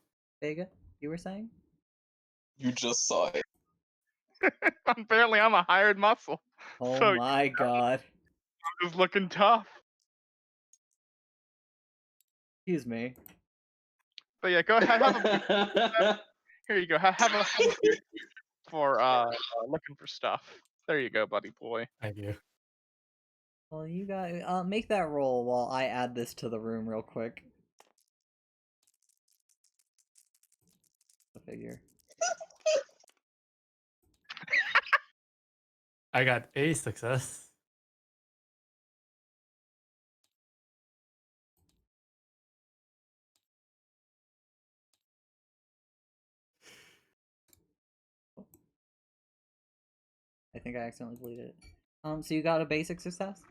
Vega, you were saying? You just saw it. Apparently, I'm a hired muscle. Oh So my god. I'm just looking tough. Excuse me. But yeah, go ahead. Here you go. Have a for looking for stuff. There you go, buddy boy. Thank you. Well, you got make that roll while I add this to the room real quick. The figure. I got a success. I think I accidentally deleted it. So you got a basic success?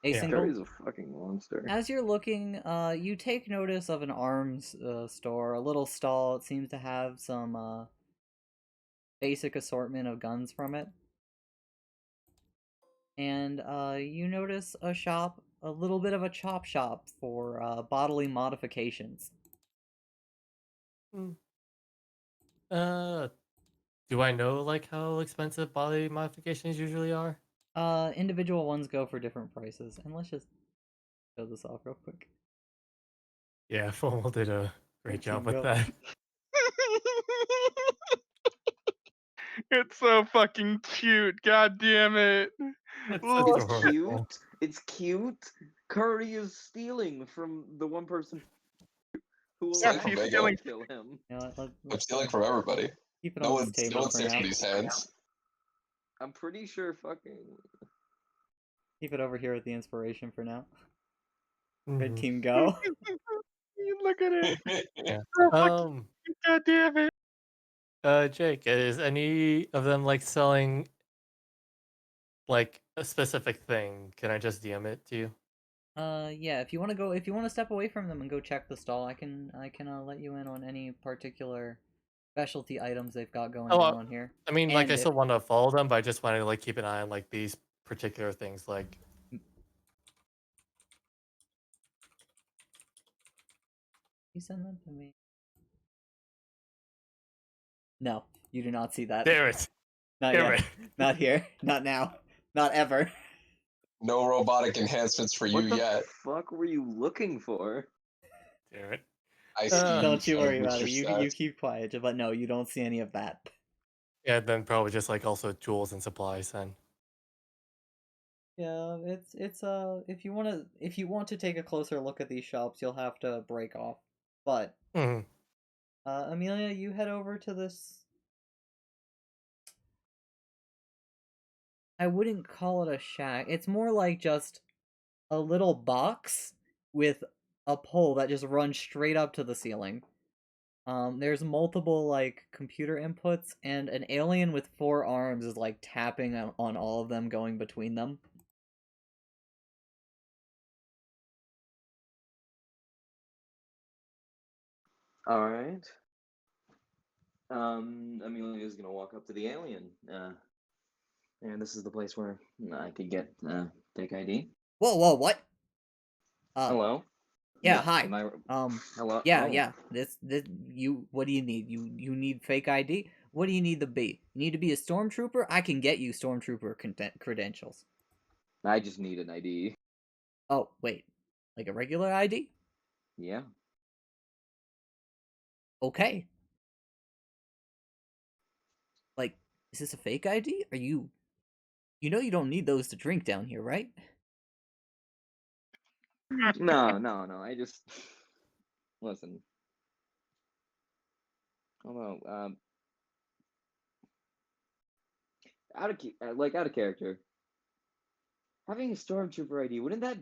A Yeah. single? Curry's a fucking monster. As you're looking, you take notice of an arms store, a little stall. It seems to have some basic assortment of guns from it. And you notice a shop, a little bit of a chop shop for bodily modifications. Do I know like how expensive body modifications usually are? Individual ones go for different prices. And let's just show this off real quick. Yeah, Fomal did a great job with Go. that. It's so fucking cute. God damn it. It's Look, It's adorable. cute. It's cute. Curry is stealing from the one person who will Stealing Yes, from he's Vega. stealing. kill him. You know what, I'm stealing from everybody. keep it No on this one's table for safe now. from these hands. I'm pretty sure fucking. Keep it over here with the inspiration for now. Red Mhm. team go. Look at it. Yeah. So fucking cute. God damn it. Jake, is any of them like selling like a specific thing? Can I just DM it to you? Yeah, if you want to step away from them and go check the stall, I can let you in on any particular specialty items they've got going Oh, on here. I mean, like And I if- still want to follow them, but I just want to like keep an eye on like these particular things. Like, You send them to me. No, you do not see that. damn it, Not damn yet. it. Not here. Not now. Not ever. No robotic enhancements for you What the yet. fuck were you looking for? Damn it. I see. Don't you trying to worry boost about it. your You stats. keep quiet. But no, you don't see any of that. Yeah, then probably just like also tools and supplies then. Yeah, it's if you want to take a closer look at these shops, you'll have to break off. But Mhm. Amelia, you head over to this. I wouldn't call it a shack. It's more like just a little box with a pole that just runs straight up to the ceiling. There's multiple like computer inputs, and an alien with 4 arms is like tapping on all of them, going between them. All right. Amelia is gonna walk up to the alien. And this is the place where I could get fake ID. Whoa, what? Hello. Yeah, What, hi. am I? Hello. Yeah, Oh, yeah. This, you. What do you need? You need fake ID. What do you need to be? You need to be a stormtrooper. I can get you stormtrooper credentials. I just need an ID. Oh, wait, like a regular ID? Yeah. Okay. Like, is this a fake ID? Are you? You know you don't need those to drink down here, right? No. I just listen. Although, out of character. Having a stormtrooper ID wouldn't that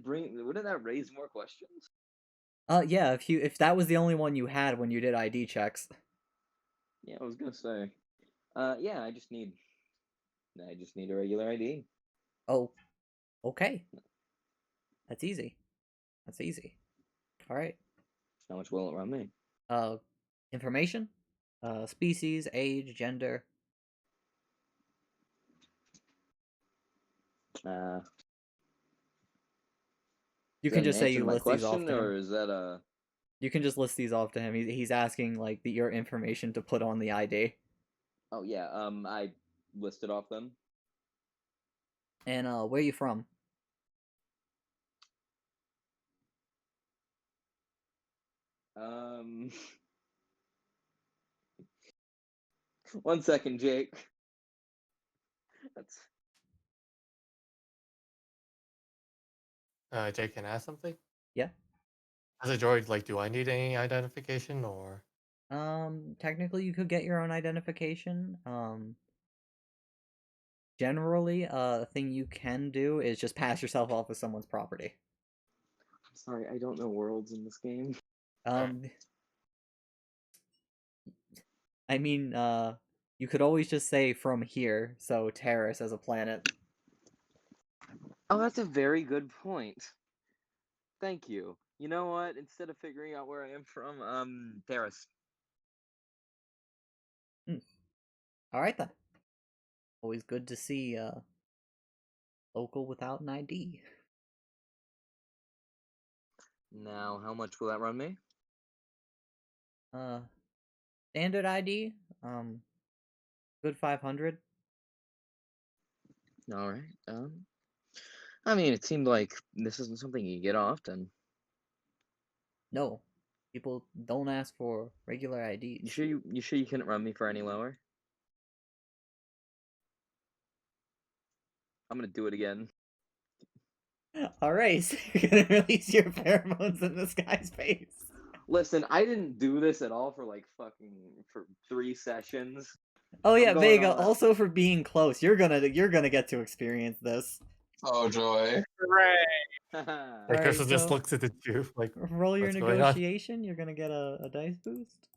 raise more questions? Yeah. If that was the only one you had when you did ID checks. Yeah, I was gonna say. Yeah, I just need a regular ID. Oh, okay. That's easy. That's easy. All right. How much will it run me? Information, species, age, gender. Uh, You is can that an just say answer you to my list these off question, to him. or is that a? You can just list these off to him. He's asking like your information to put on the ID. Oh yeah. I listed off them. And where you from? Um, 1 second, Jake. That's Jake, can I ask something? Yeah. As a droid, like, do I need any identification or? Technically you could get your own identification. Generally, a thing you can do is just pass yourself off as someone's property. I'm sorry, I don't know worlds in this game. Um, I mean, you could always just say from here, so Terrace as a planet. Oh, that's a very good point. Thank you. You know what? Instead of figuring out where I am from, Paris. All right then. Always good to see local without an ID. Now, how much will that run me? Standard ID, good 500. All right. I mean, it seemed like this isn't something you get often. No, people don't ask for regular IDs. You sure you couldn't run me for any lower? I'm gonna do it again. All right, so you're gonna release your pheromones in this guy's face. Listen, I didn't do this at all for for 3 sessions. Oh yeah, going Vega. all out. Also for being close, you're gonna get to experience this. Oh joy. Hooray! Like, Crystal Alright, just so looks at the two, like, roll your what's going on? negotiation. You're gonna get a dice boost.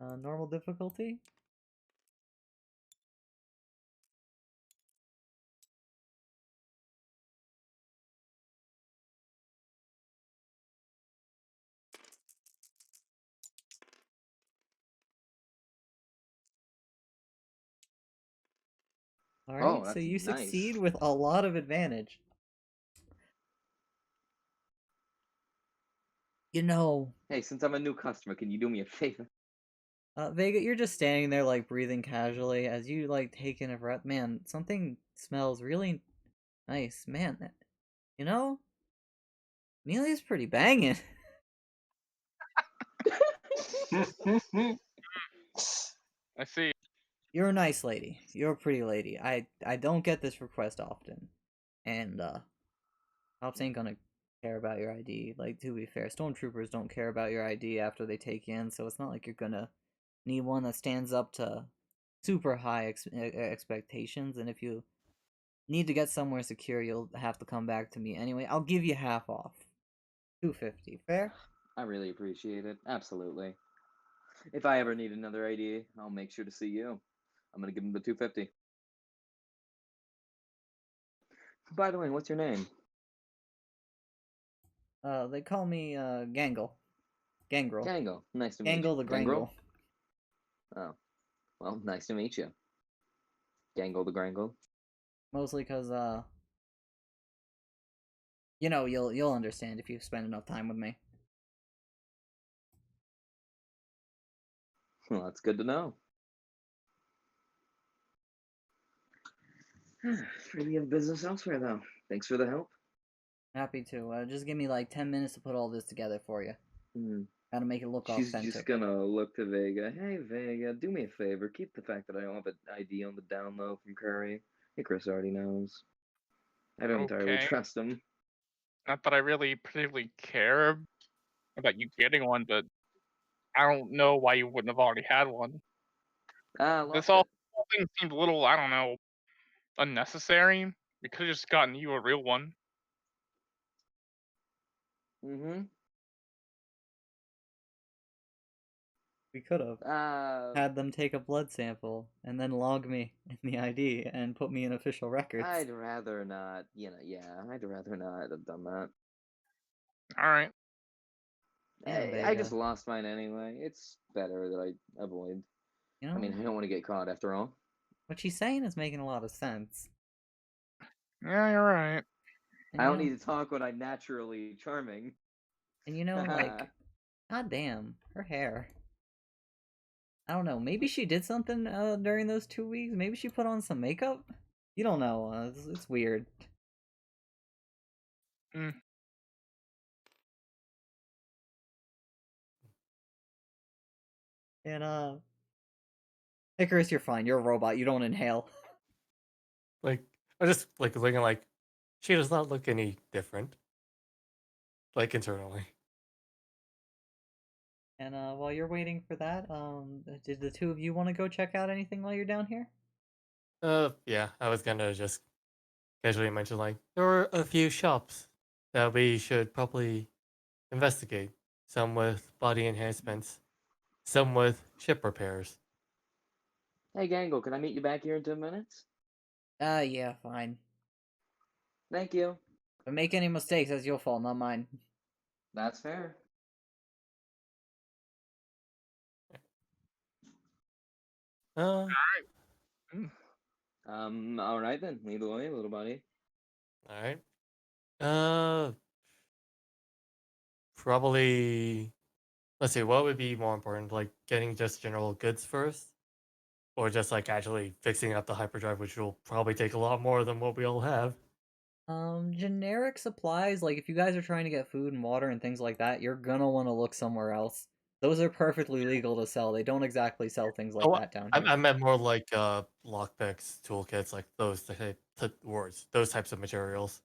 Normal difficulty. Alright, so that's you nice. succeed with a lot of advantage. You know, Hey, since I'm a new customer, can you do me a favor? Vega, you're just standing there, like, breathing casually as you, like, take in a breath. Man, something smells really nice. Man, you know, Amelia's pretty banging. I see. You're a nice lady. You're a pretty lady. I don't get this request often. And, Cops ain't gonna care about your ID. Like, to be fair, stormtroopers don't care about your ID after they take you in, so it's not like you're gonna need one that stands up to super high expectations, and if you need to get somewhere secure, you'll have to come back to me anyway. I'll give you half off. $250. Fair? I really appreciate it. Absolutely. If I ever need another ID, I'll make sure to see you. I'm gonna give him the 250. By the way, what's your name? They call me, Gangle. Gangrel. Gangle. Nice to meet Gangle you. the Gangrel? Grangle. Oh, well, nice to meet you. Gangle the Grangle. Mostly because, you know, you'll understand if you spend enough time with me. Well, that's good to know. Afraid you have business elsewhere, though. Thanks for the help. Happy to. Just give me like 10 minutes to put all this together for you. Hmm. Gotta make it look She's authentic. just gonna look to Vega. Hey, Vega, do me a favor. Keep the fact that I don't have an ID on the down low from Curry. Hey, Chris already knows. I don't entirely Okay. trust him. Not that I really particularly care about you getting one, but I don't know why you wouldn't have already had one. Ah, This lost it. whole thing seemed a little, I don't know, unnecessary. We could have just gotten you a real one. Mm-hmm. We could have had them take a blood sample and then log me in the ID and put me in official records. I'd rather not, yeah, I'd rather not have done that. Alright. Yeah, I just Vega. lost mine anyway. It's better that I avoid. You know, I mean, I don't want to get caught after all. what she's saying is making a lot of sense. Yeah, you're right. And I you don't know, need to talk when I'm naturally charming. and you know, like, goddamn, her hair. I don't know. Maybe she did something during those 2 weeks. Maybe she put on some makeup. You don't know. It's weird. Mm. And Icarus, you're fine. You're a robot. You don't inhale. Like, I'm just like looking like she does not look any different. Like internally. And while you're waiting for that, did the two of you want to go check out anything while you're down here? Yeah, I was gonna just casually mention like there are a few shops that we should probably investigate. Some with body enhancements, some with ship repairs. Hey, Gangle, can I meet you back here in 10 minutes? Yeah, fine. Thank you. If I make any mistakes, that's your fault, not mine. That's fair. Uh, All right then. Lead the way, little buddy. all right. Uh, Probably. Let's see. What would be more important, like getting just general goods first, or just like actually fixing up the hyperdrive, which will probably take a lot more than what we all have. Generic supplies, like if you guys are trying to get food and water and things like that, you're gonna want to look somewhere else. Those are perfectly legal to sell. They don't exactly sell things like Oh, that down I, here. I meant more like lockpicks, toolkits, like those words, those types of materials.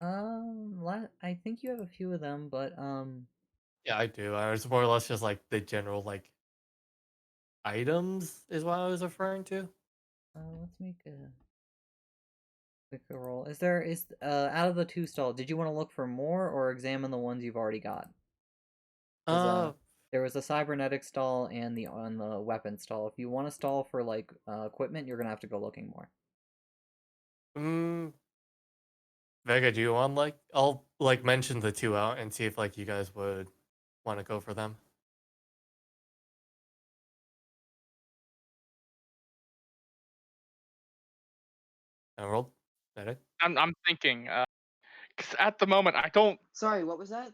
I think you have a few of them, but Yeah, I do. I was more or less just like the general like items is what I was referring to. let's make a quick roll. Is out of the two stalls, did you want to look for more or examine the ones you've already got? 'Cause, Uh, there was a cybernetic stall and the weapon stall. If you want to stall for like equipment, you're gonna have to go looking more. mm, Vega, do you want like I'll like mention the two out and see if like you guys would want to go for them. Emerald, that it? I'm thinking, 'cause at the moment I don't. Sorry, what was that?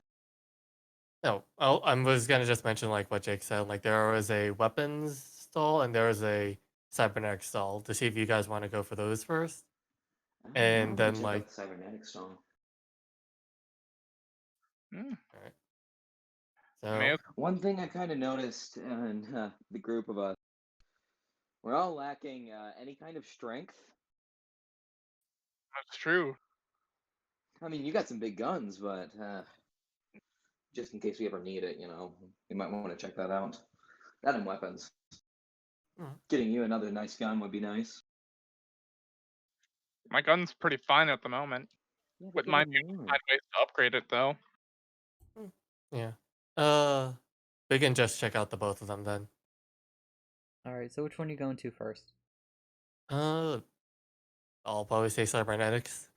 No, I was gonna just mention like what Jake said. Like there was a weapons stall and there was a cybernetic stall to see if you guys want to go for those first, I don't know. and I'm gonna then check like out the cybernetic stall. Mm, all right. I mean, So One thing I kind of noticed in the group of us, we're all lacking any kind of strength. that's true. I mean, you got some big guns, but just in case we ever need it, we might want to check that out. That and weapons. mm, Getting you another nice gun would be nice. My gun's pretty fine at the moment. Yeah, but Wouldn't get mind him if you more. find ways to upgrade it though. yeah. Uh, we can just check out the both of them then. All right. So which one are you going to first? Uh, I'll probably say cybernetics.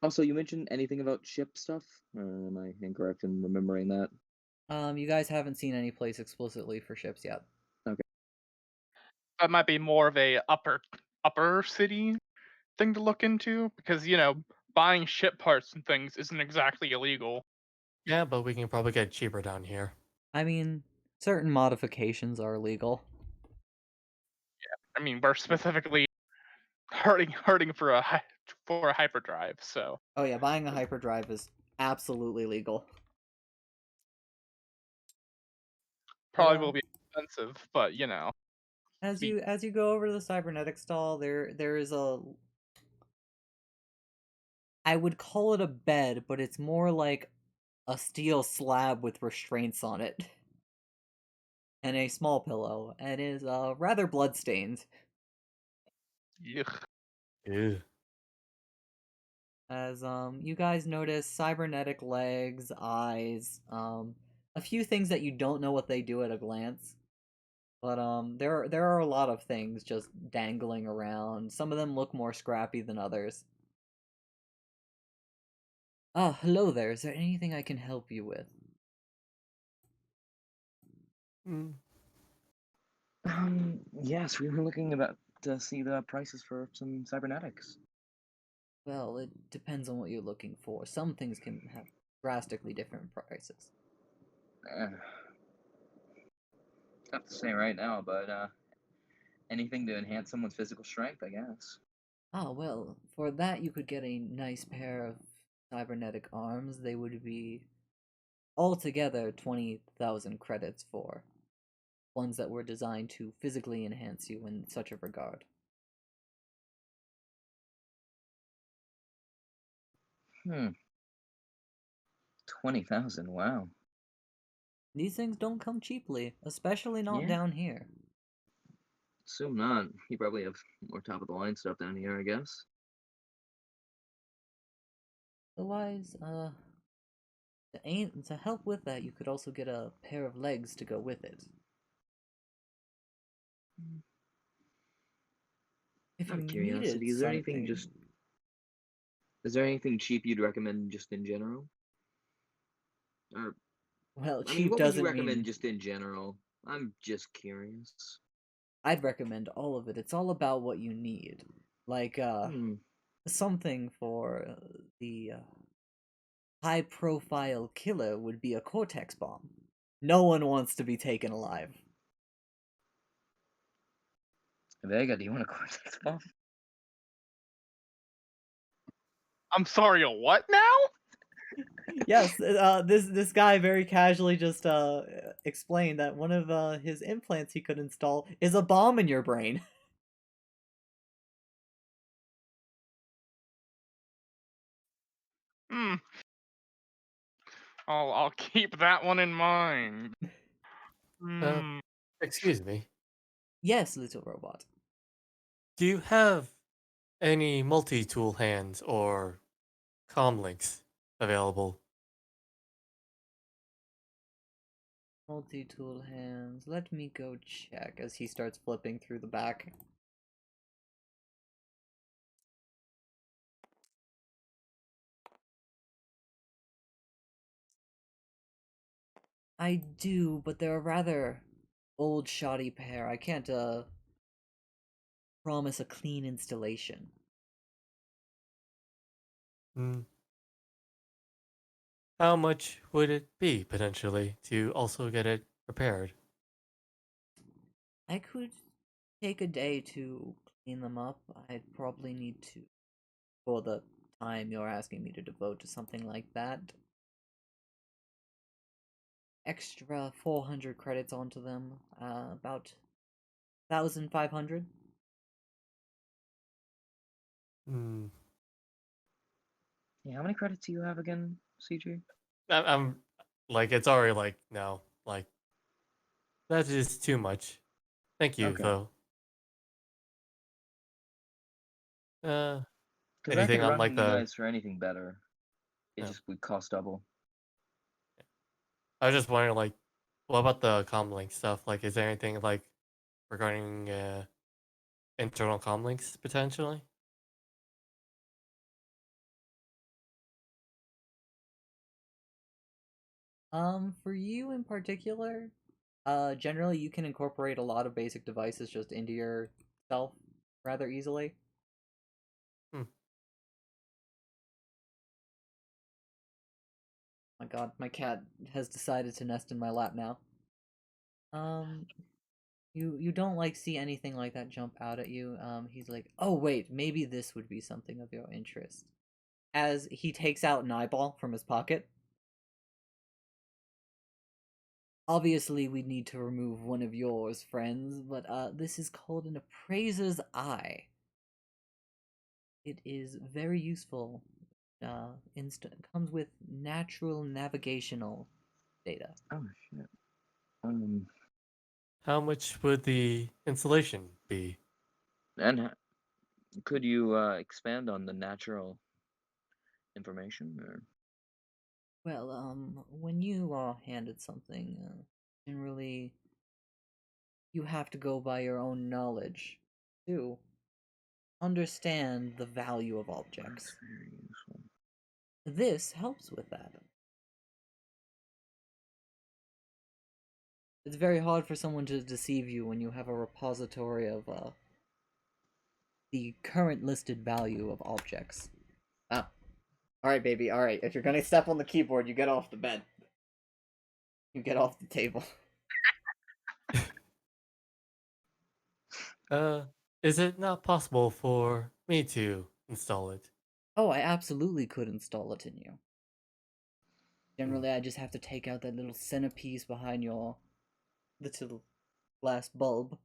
Also, you mentioned anything about ship stuff? Or am I incorrect in remembering that? You guys haven't seen any place explicitly for ships yet. That might be more of a upper city thing to look into because buying ship parts and things isn't exactly illegal. Yeah, but we can probably get it cheaper down here. I mean, certain modifications are legal. I mean, we're specifically hurting for a hyperdrive, so Oh yeah, buying a hyperdrive is absolutely legal. probably But, will be expensive, but as be- you go over to the cybernetic stall, there is a, I would call it a bed, but it's more like a steel slab with restraints on it. And a small pillow, and is rather bloodstained. yuck. Ew. As you guys notice cybernetic legs, eyes, a few things that you don't know what they do at a glance. But there are a lot of things just dangling around. Some of them look more scrappy than others. Ah, hello there. Is there anything I can help you with? Mm, Yes, we were looking about to see the prices for some cybernetics. Well, it depends on what you're looking for. Some things can have drastically different prices. Uh, Tough to say right now, but anything to enhance someone's physical strength, I guess. Ah, well, for that you could get a nice pair of cybernetic arms. They would be altogether 20,000 credits for ones that were designed to physically enhance you in such a regard. Hmm. 20,000. Wow. These things don't come cheaply, especially not Yeah. down here. Assume not. You probably have more top of the line stuff down here, I guess. Otherwise, to help with that, you could also get a pair of legs to go with it. If Out you of needed curiosity, is there anything something, is there anything cheap you'd recommend just in general? Or well, I mean, cheap what would you doesn't recommend mean just in general? I'm just curious. I'd recommend all of it. It's all about what you need. Like, Hmm. something for the high profile killer would be a Cortex bomb. No one wants to be taken alive. Vega, do you want a cortex bomb? I'm sorry, a what now? Yes, this guy very casually just explained that one of his implants he could install is a bomb in your brain. Hmm. I'll keep that one in mind. uh, Hmm. excuse me. Yes, little robot. Do you have any multi-tool hands or comlinks available? Multi-tool hands. Let me go check as he starts flipping through the back. I do, but they're a rather old shoddy pair. I can't promise a clean installation. Hmm. How much would it be potentially to also get it repaired? I could take a day to clean them up. I'd probably need to, for the time you're asking me to devote to something like that, extra 400 credits onto them, about 1,500. Hmm. Yeah, how many credits do you have again, CG? I'm like it's already like no, like that is too much. Thank you Okay. though. Because I could Anything on run like you the? guys for anything better. It No. just would cost double. I was just wondering like, what about the comlink stuff? Like, is there anything like regarding internal comlinks potentially? For you in particular, generally you can incorporate a lot of basic devices just into yourself rather easily. Hmm. My god, my cat has decided to nest in my lap now. You don't like see anything like that jump out at you. He's like, "Oh wait, maybe this would be something of your interest." As he takes out an eyeball from his pocket. Obviously, we need to remove one of yours, friends, but this is called an appraiser's eye. It is very useful. Comes with natural navigational data. Oh shit. How much would the installation be? And could you expand on the natural information? Or Well, when you are handed something, generally you have to go by your own knowledge to understand the value of objects. that's very useful. This helps with that. It's very hard for someone to deceive you when you have a repository of the current listed value of objects. Ah. Alright, baby, alright. If you're gonna step on the keyboard, you get off the bed. You get off the table. Is it not possible for me to install it? Oh, I absolutely could install it in you. Generally, I just have to take out that little centerpiece behind your little glass bulb.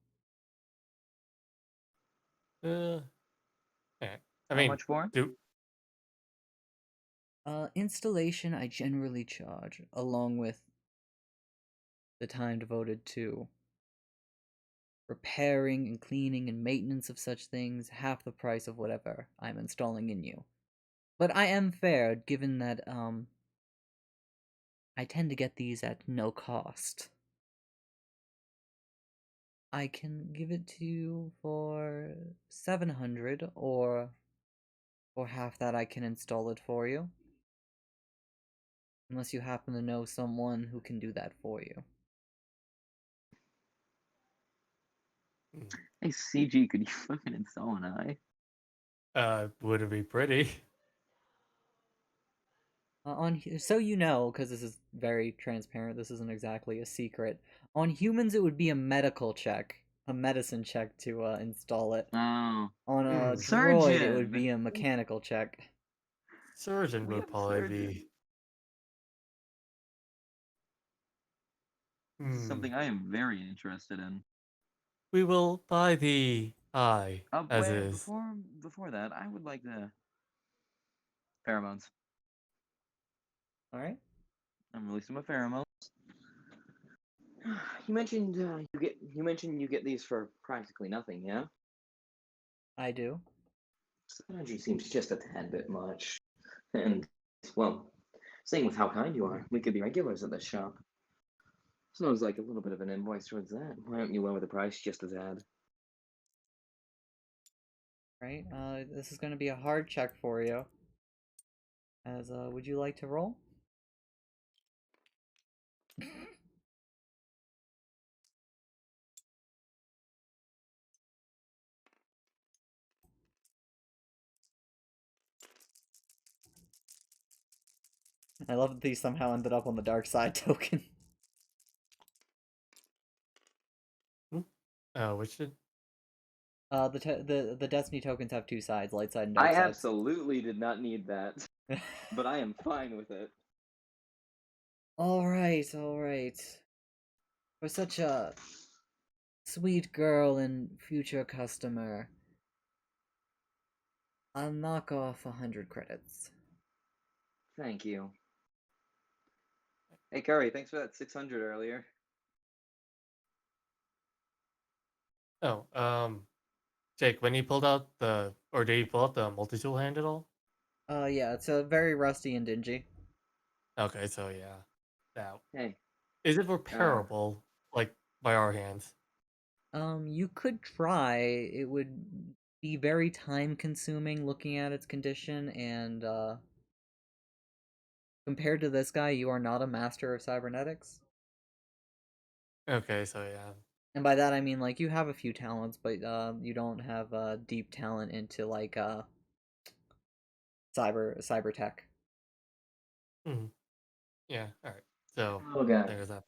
Yeah. I How mean, much for? Installation I generally charge, along with the time devoted to repairing and cleaning and maintenance of such things, half the price of whatever I'm installing in you. But I am fair, given that, I tend to get these at no cost. I can give it to you for 700, or for half that I can install it for you. Unless you happen to know someone who can do that for you. Hey CG, could you fucking install an eye? Would it be pretty? So you know, because this is very transparent, this isn't exactly a secret. On humans, it would be a medical check, a medicine check to install it. Oh, On a droid, it surgeon. would be a mechanical check. Surgeon We would have a probably surgeon. be. Something I am very interested in. We will buy the eye as Wait, is. before that, I would like the pheromones. All right. I'm releasing my pheromones. You mentioned you get these for practically nothing, yeah? I do. 700 seems just a tad bit much. And well, seeing with how kind you are, we could be regulars at this shop. Sounds like a little bit of an invoice towards that. Why don't you lower the price just a tad? Right. This is going to be a hard check for you. As would you like to roll? I love that these somehow ended up on the dark side token. Which did? The Destiny tokens have two sides, light side and I dark side. absolutely did not need that, but I am fine with it. All right. For such a sweet girl and future customer, I'll knock off 100 credits. Thank you. Hey, Curry, thanks for that 600 earlier. Oh, Jake, when you pulled out did you pull out the multi-tool hand at all? Yeah, it's a very rusty and dingy. Okay, so yeah. Now, Hey, is it repairable, like, by our hands? You could try. It would be very time consuming looking at its condition, and Compared to this guy, you are not a master of cybernetics. Okay, so yeah. And by that I mean like you have a few talents, but you don't have deep talent into like cyber tech. Mhm. Yeah, alright. So, Oh god. there's that.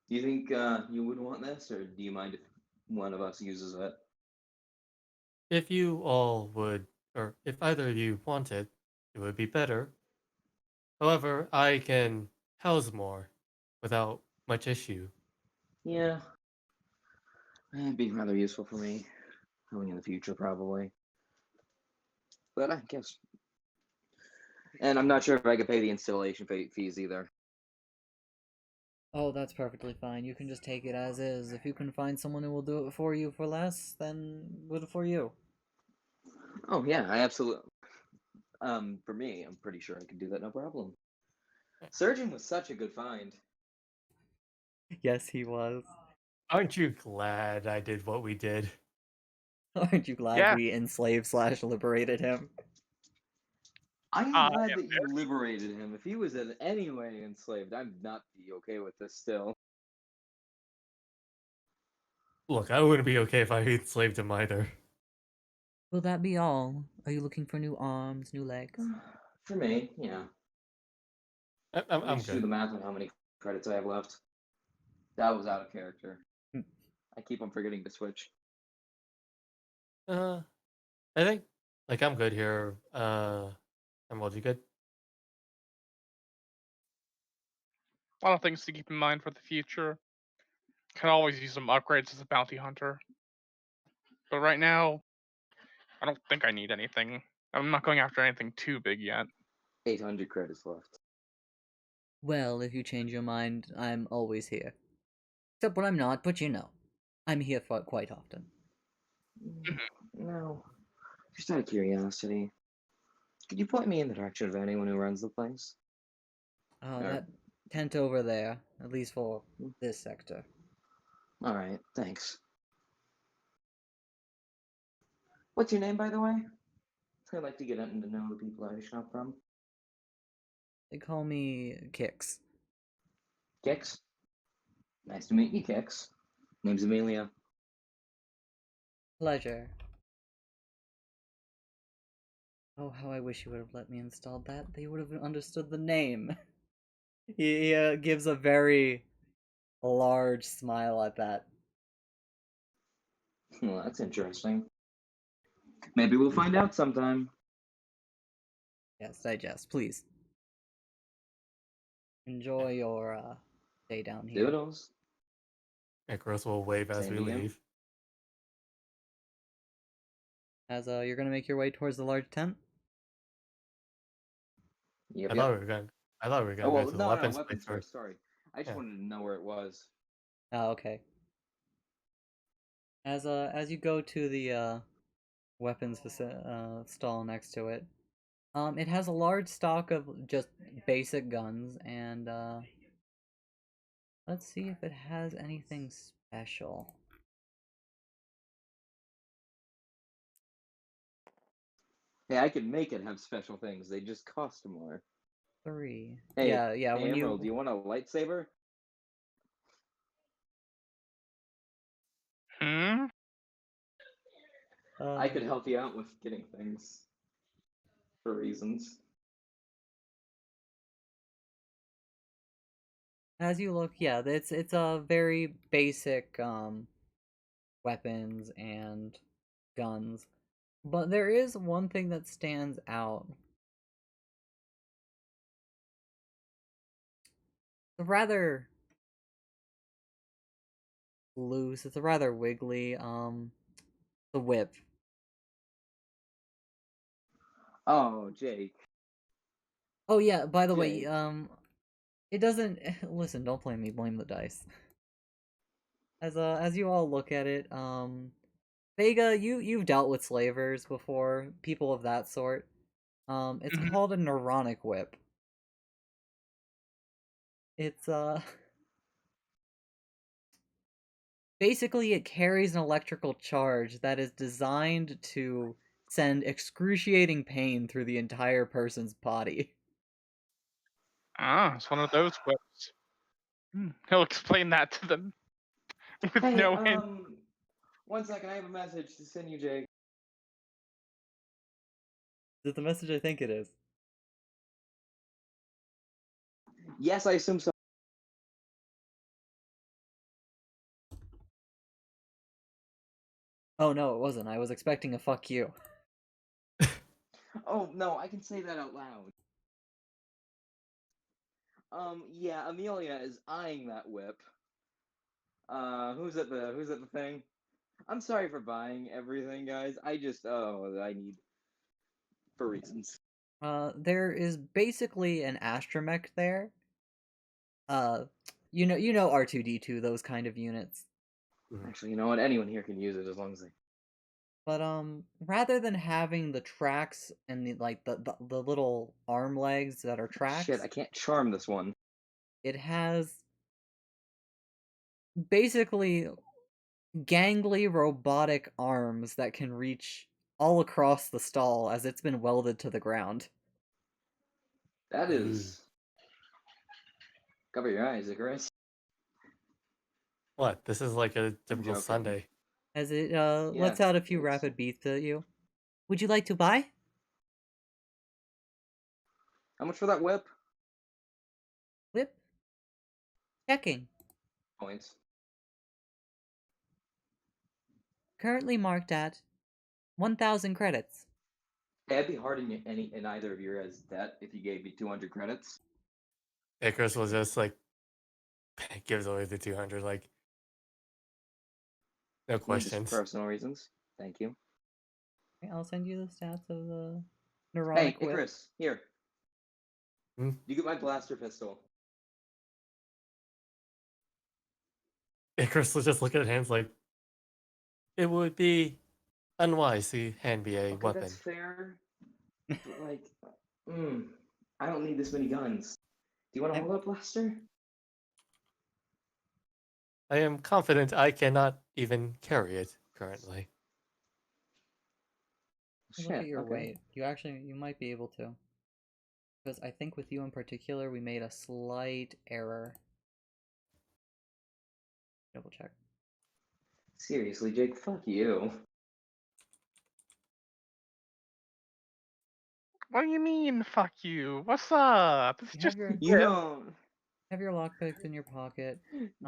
Do you think you would want this, or do you mind if one of us uses it? If you all would, or if either of you want it, it would be better. However, I can house more without much issue. Yeah, it'd be rather useful for me, going in the future probably. But I guess, and I'm not sure if I could pay the installation fees either. Oh, that's perfectly fine. You can just take it as is. If you can find someone who will do it for you for less, then good for you. Oh yeah, I absolutely. For me, I'm pretty sure I could do that, no problem. Surgeon was such a good find. Yes, he was. Aren't you glad I did what we did? Aren't you glad Yeah. we enslaved / liberated him? I am I glad am that you liberated him. If he was in any way enslaved, I'd not be okay with this still. Look, I wouldn't be okay if I enslaved him either. Will that be all? Are you looking for new arms, new legs? For me, yeah. Let me I'm just do good. the math on how many credits I have left. That was out of character. Hmm. I keep on forgetting to switch. I think, like, I'm good here. Emerald, you good? a lot of things to keep in mind for the future. Can always use some upgrades as a bounty hunter. But right now, I don't think I need anything. I'm not going after anything too big yet. 800 credits left. Well, if you change your mind, I'm always here. Except when I'm not, but you know. I'm here for quite often. No. Just out of curiosity. Could you point me in the direction of anyone who runs the place? That tent over there, at least for this sector. Alright, thanks. What's your name, by the way? I'd like to get to know the people I shop from. They call me Kix. Kix? Nice to meet you, Kix. Name's Amelia. Pleasure. Oh, how I wish you would have let me install that. They would have understood the name. He gives a very large smile at that. Well, that's interesting. Maybe we'll find out sometime. Yes, digest, please. Enjoy your day down here. Doodles. Icarus will wave as Same we to you. leave. As you're gonna make your way towards the large tent. Yep, I yep. thought we were gonna. I thought we were Oh, gonna well, go to the no, weapons weapons place first. first. Sorry. I just Yeah. wanted to know where it was. Oh, okay. As you go to the weapons stall next to it, it has a large stock of just basic guns, and let's see if it has anything special. Hey, I could make it have special things. They just cost more. 3. Hey, Yeah. hey, When Emerald, do you want a lightsaber? Hmm? I could help you out with getting things for reasons. As you look, yeah, it's a very basic weapons and guns, but there is one thing that stands out. It's rather loose. It's a rather wiggly. The whip. Oh, Jake. Oh yeah. By the way, Jake. it doesn't. Listen, don't blame me. Blame the dice. As you all look at it, Vega, you've dealt with slavers before, people of that sort. It's Mhm. called a neuronic whip. It's basically it carries an electrical charge that is designed to send excruciating pain through the entire person's body. Ah, it's one of those whips. He'll explain that to them with Hey, no hint. 1 second. I have a message to send you, Jake. Is it the message I think it is? Yes, I assume so. Oh no, it wasn't. I was expecting a fuck you. Oh no, I can say that out loud. Yeah, Amelia is eyeing that whip. Who's at the thing? I'm sorry for buying everything, guys. I need for reasons. There is basically an astromech there. You know R2D2, those kind of units. Actually, you know what? Anyone here can use it as long as they. But rather than having the tracks and the little arm legs that are tracks, Shit, I can't charm this one. it has basically gangly robotic arms that can reach all across the stall as it's been welded to the ground. That is. Cover your eyes, Icarus. What? This is like a typical joking. Sunday. As it Yeah, lets out a few it's- rapid beats at you. Would you like to buy? How much for that whip? Whip? Checking. Points. Currently marked at 1,000 credits. Hey, I'd be hard in either of your guys' debt if you gave me 200 credits. Icarus will just like gives away the 200, like no Just questions. personal reasons. Thank you. Okay, I'll send you the stats of the Hey, neurotic whip. Icarus, here. Hmm? You get my blaster pistol. Icarus will just look at hands like it would be unwise to hand me a Okay, weapon. that's fair. But like, I don't need this many guns. Do you want a I'm- hold-up blaster? I am confident I cannot even carry it currently. Look at Shit, your okay. weight. You might be able to. Because I think with you in particular, we made a slight error. Double check. Seriously, Jake, fuck you. What do you mean, fuck you? What's up? It's You just have your You don't. have your lockpicks in your pocket.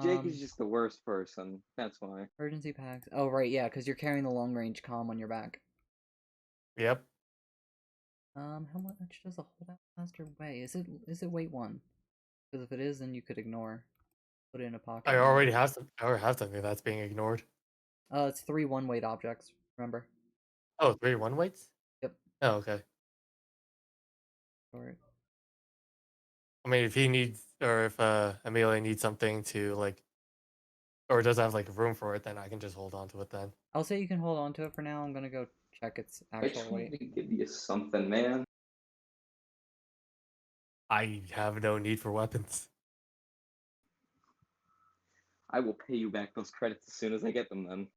Jake is just the worst person. That's why. Emergency packs. Oh right, yeah, because you're carrying the long range comm on your back. Yep. How much does a holdout blaster weigh? Is it weight 1? Because if it is, then you could ignore. Put it in a pocket. I already have something that's being ignored. It's 3 1-weight objects. Remember. Oh, 3 1 weights? Yep. Oh, okay. Store it. I mean, if he needs, or if Amelia needs something to like, or doesn't have like room for it, then I can just hold on to it then. I'll say you can hold on to it for now. I'm gonna go check its I actual tried weight. to give you something, man. I have no need for weapons. I will pay you back those credits as soon as I get them then.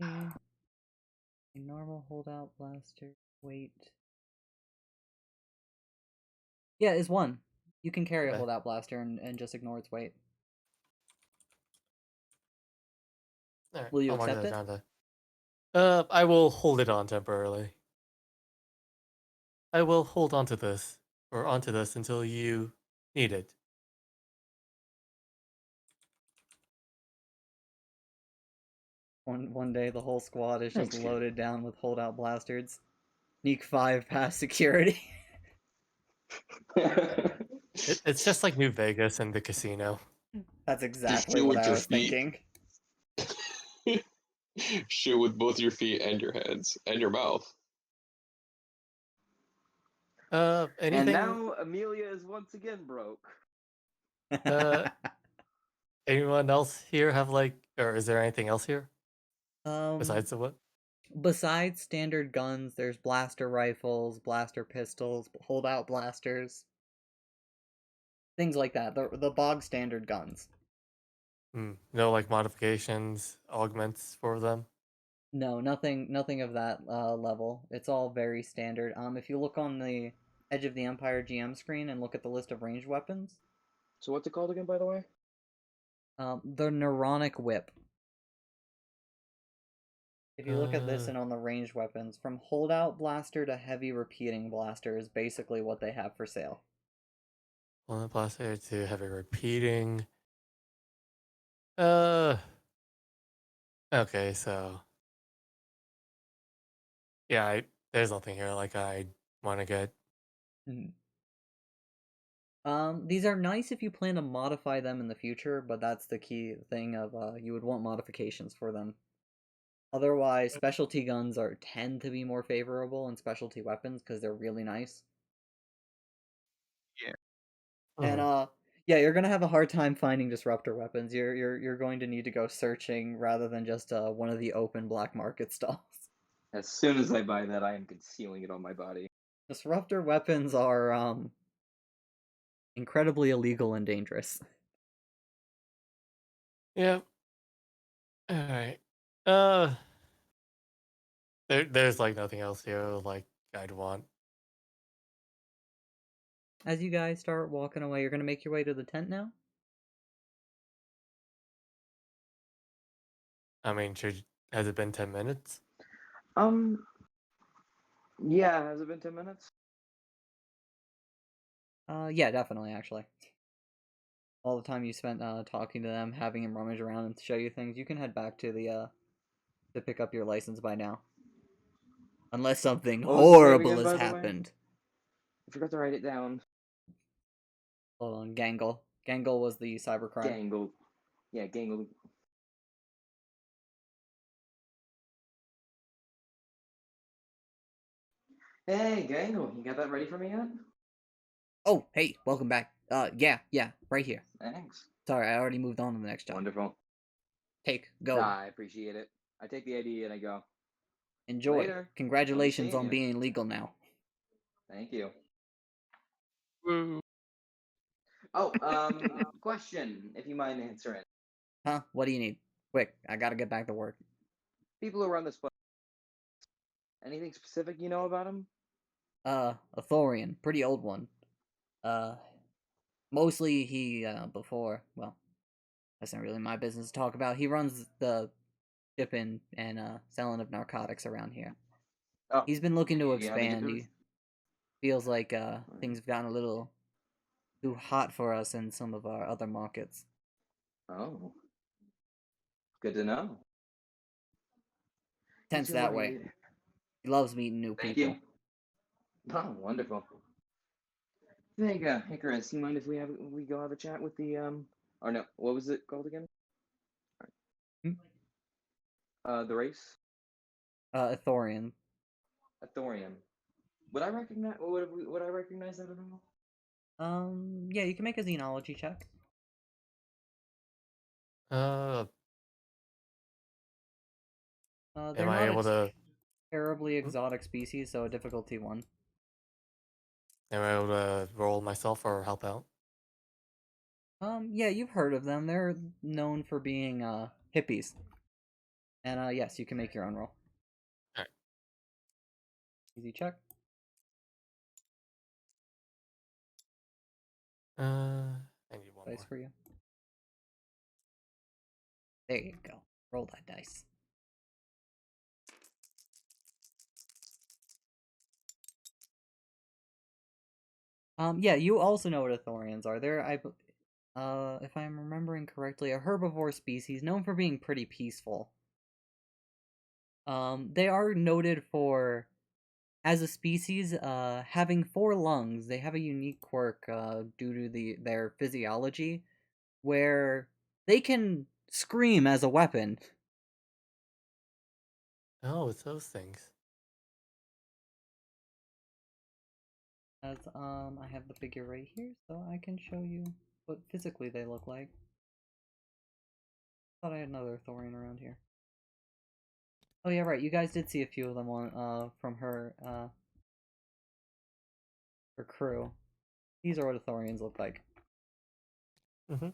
A normal holdout blaster weight. Yeah, is 1. You can carry a Okay. holdout blaster and just ignore its weight. All right, Will you I'll mark accept that it? down to. I will hold it on temporarily. I will hold on to this, or onto this until you need it. One day the whole squad is just Thanks, kid. loaded down with holdout blasters. Sneak 5 past security. It's just like New Vegas and the casino. That's exactly shoot what with I your was feet. thinking. Shoot with both your feet and your hands and your mouth. Anything? And now Amelia is once again broke. Anyone else here have like, or is there anything else here besides the what? Besides standard guns, there's blaster rifles, blaster pistols, holdout blasters, things like that. The bog standard guns. No, like modifications, augments for them. No, nothing of that level. It's all very standard. If you look on the Edge of the Empire GM screen and look at the list of ranged weapons, So what's it called again, by the way? the Neuronic Whip. If you look at this Uh, and on the ranged weapons, from holdout blaster to heavy repeating blaster is basically what they have for sale. Bullet blaster to heavy repeating. Uh, okay, so yeah, there's nothing here like I want to get. Mhm. These are nice if you plan to modify them in the future, but that's the key thing of you would want modifications for them. Otherwise, specialty guns tend to be more favorable in specialty weapons because they're really nice. And Mhm. yeah, you're gonna have a hard time finding disruptor weapons. You're going to need to go searching rather than just one of the open black market stalls. As soon as I buy that, I am concealing it on my body. Disruptor weapons are incredibly illegal and dangerous. Yep. All right. There's like nothing else here like I'd want. As you guys start walking away, you're gonna make your way to the tent now. I mean, has it been 10 minutes? Um, yeah, has it been 10 minutes? Yeah, definitely, actually. All the time you spent talking to them, having them rummage around and show you things, you can head back to the to pick up your license by now. Unless something What was his name horrible again, has by the way? happened. I forgot to write it down. Hold on, Gangle. Gangle was the cybercrime. Gangle. Yeah, Gangle. Hey, Gangle, you got that ready for me yet? Oh, hey, welcome back. Yeah, right here. Thanks. Sorry, I already moved on to the next job. Wonderful. Go. I appreciate it. I take the ID and I go. Enjoy. Later. I'll be Congratulations seeing on you. being legal now. Thank you. Woo. Oh, question, if you mind answering. Huh? What do you need? Quick, I gotta get back to work. People who run this place, anything specific you know about him? A Thorian, pretty old one. Uh, Mostly he, before, well, that's not really my business to talk about. He runs the shipping and, selling of narcotics around here. Oh, He's been looking to yeah, they get expand. those. He feels like, things have gotten a little too hot for us in some of our other markets. Oh, good to know. Tense He's that way. right. He loves meeting new Thank people. you. Oh, wonderful. Hey, Chris, you mind if we go have a chat with the or no, what was it called again? Hmm? The race, A Thorian. a Thorian. Would I recognize? Would I recognize that at all? Yeah, you can make a xenology check. Uh, They're am I not able to? terribly Hmm? exotic species, so a difficulty 1. Am I able to roll myself or help out? Yeah, you've heard of them. They're known for being, hippies. And, yes, you can make your own roll. Alright. Easy check. I need one Dice more. for you. There you go. Roll that dice. Yeah, you also know what Athorians are. If I'm remembering correctly, a herbivore species known for being pretty peaceful. They are noted for, as a species, having 4 lungs. They have a unique quirk, due to their physiology, where they can scream as a weapon. Oh, it's those things. I have the figure right here, so I can show you what physically they look like. Thought I had another Thorian around here. Oh yeah, right. You guys did see a few of them from her crew. These are what Thorians look like. Mm-hmm.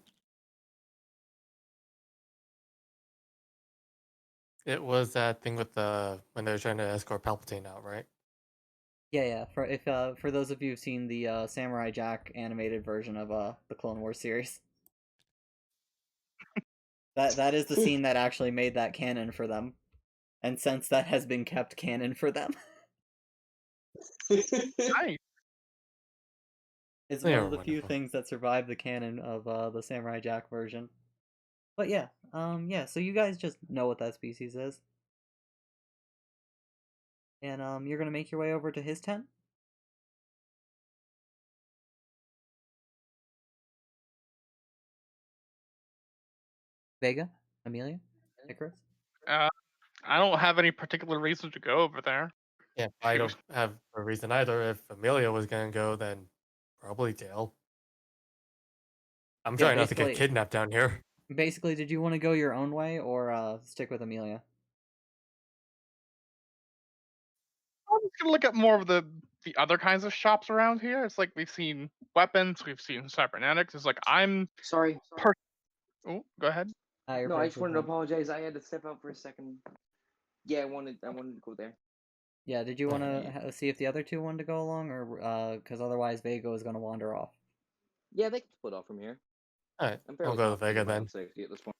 It was that thing with the when they were trying to escort Palpatine out, right? Yeah. For those of you who've seen the Samurai Jack animated version of the Clone Wars series, that is the scene that actually made that canon for them, and since that has been kept canon for them. Nice. It's They one are of the few wonderful. things that survived the canon of the Samurai Jack version. But yeah, so you guys just know what that species is. And you're gonna make your way over to his tent? Vega? Amelia? Icarus? I don't have any particular reason to go over there. Yeah, I don't have a reason either. If Amelia was gonna go, then probably Dale. I'm Yeah, trying not to get basically kidnapped down here. basically, did you want to go your own way or stick with Amelia? I'm just gonna look at more of the other kinds of shops around here. It's like we've seen weapons, we've seen cybernetics. It's like I'm Sorry. per. Oh, go ahead. You're No, I just perfectly wanted to fine. apologize. I had to step out for a second. Yeah, I wanted to go there. Yeah, did you want Alright. to see if the other two wanted to go along, or because otherwise Vega is gonna wander off. Yeah, they can split off from here. Alright, I'm I'll fairly go to confident Vega in my own then. safety at this point.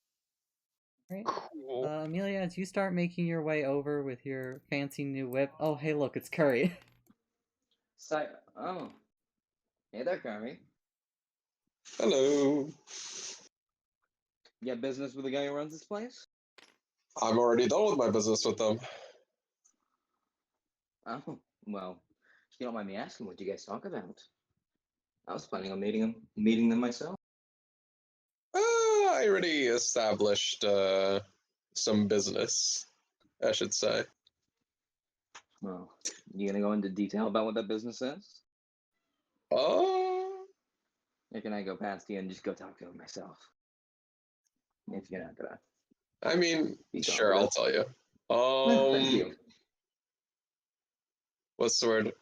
Right. Cool. Amelia, as you start making your way over with your fancy new whip. Oh, hey, look, it's Curry. Oh, hey there, Carmi. Hello. You have business with the guy who runs this place? I'm already done with my business with them. Oh, well, if you don't mind me asking, what do you guys talk about? I was planning on meeting them myself. I already established some business, I should say. Well, you gonna go into detail about what that business is? Uh, Or can I go past you and just go talk to him myself? If you're not gonna I mean, be sure, I'll talkative. tell you. Well, thank you. What's the word?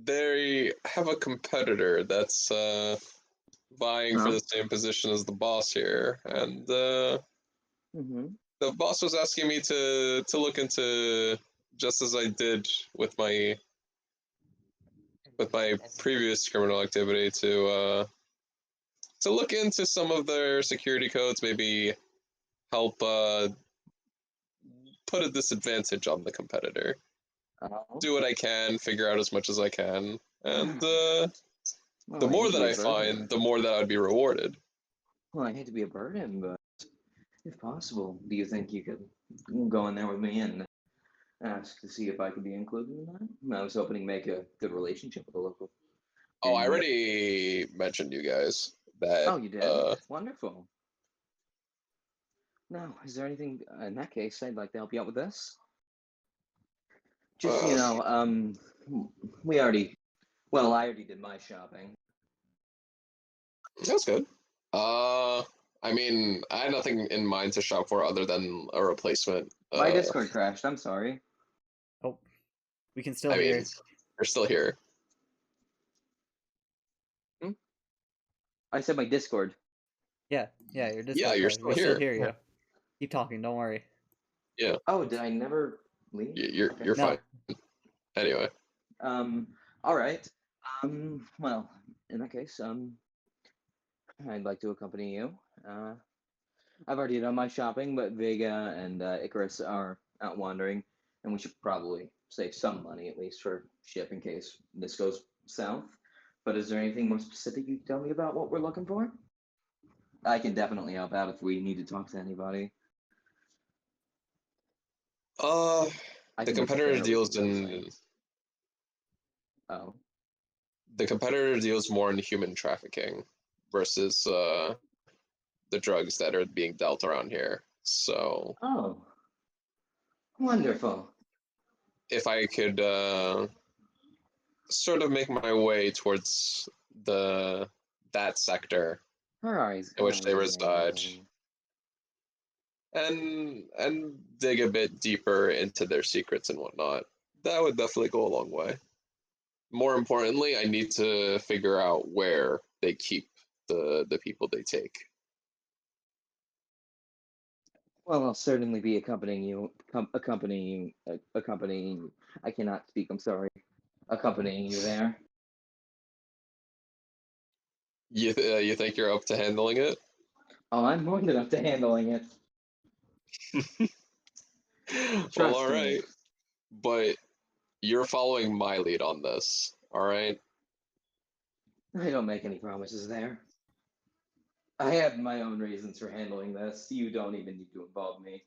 They have a competitor that's vying for Huh? the same position as the boss here, and Mm-hmm. the boss was asking me to look into, just as I did with my previous criminal activity, to look into some of their security codes, maybe help put a disadvantage on the competitor. Oh. Do what I can, figure out as much as I can, and Well, the I hate more to that be a I burden. find, the more that I would be rewarded. Well, I hate to be a burden, but if possible, do you think you could go in there with me and ask to see if I could be included in that? I was hoping to make a good relationship with the local Oh, I gang. already mentioned you guys that. Oh, you did? Wonderful. Now, is there anything in that case I'd like to help you out with this? Just we already, well, I already did my shopping. That's good. I mean, I had nothing in mind to shop for other than a replacement. My Discord crashed. I'm sorry. Oh, we can still I hear. mean, you're still here. I said my Discord. Yeah, your Discord. Yeah, you're crashed. still We still here. hear you. Yeah. Keep talking. Don't worry. Yeah, Oh, did I never leave? you're Okay. you're No. fine. Anyway, All right. Well, in that case, I'd like to accompany you. I've already done my shopping, but Vega and Icarus are out wandering, and we should probably save some money at least for ship in case this goes south. But is there anything more specific you can tell me about what we're looking for? I can definitely help out if we need to talk to anybody. uh, I the can work competitor fair with deals you, let's in say. Oh, the competitor deals more in human trafficking versus the drugs that are being dealt around here. So oh, wonderful. if I could sort of make my way towards the that sector Ferrari's. in which they Yeah. reside, and dig a bit deeper into their secrets and whatnot, that would definitely go a long way. More importantly, I need to figure out where they keep the people they take. Well, I'll certainly be accompanying. I cannot speak. I'm sorry. Accompanying you there. You think you're up to handling it? Oh, I'm more than up to handling it. Well, Trust all me. right, but you're following my lead on this. All right. I don't make any promises there. I have my own reasons for handling this. You don't even need to involve me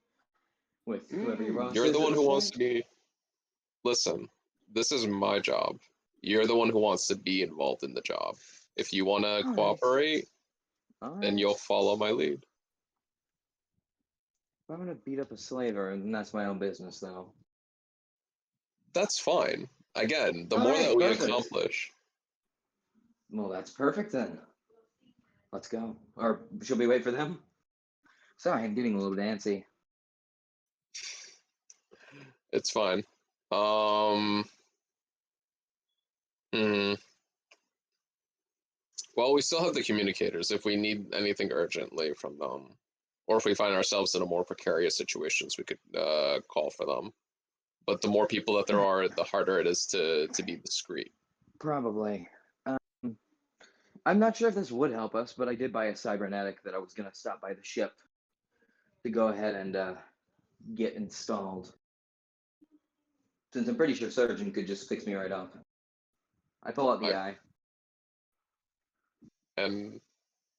with whoever your boss You're is the at one this who wants point. to be. Listen, this is my job. You're the one who wants to be involved in the job. If you want to All right. cooperate, All then right. you'll follow my lead. I'm gonna beat up a slaver, and that's my own business, though. That's fine. Again, the All more that right. we Perfect. accomplish, Well, that's perfect then. Let's go. Or should we wait for them? Sorry, I'm getting a little antsy. it's fine. Um, hmm. Well, we still have the communicators if we need anything urgently from them, or if we find ourselves in a more precarious situations, we could call for them. But the more people that there are, the harder it is to be discreet. Probably. Um, I'm not sure if this would help us, but I did buy a cybernetic that I was gonna stop by the ship to go ahead and get installed. Since I'm pretty sure Surgeon could just fix me right up. I pull out the Right. eye. And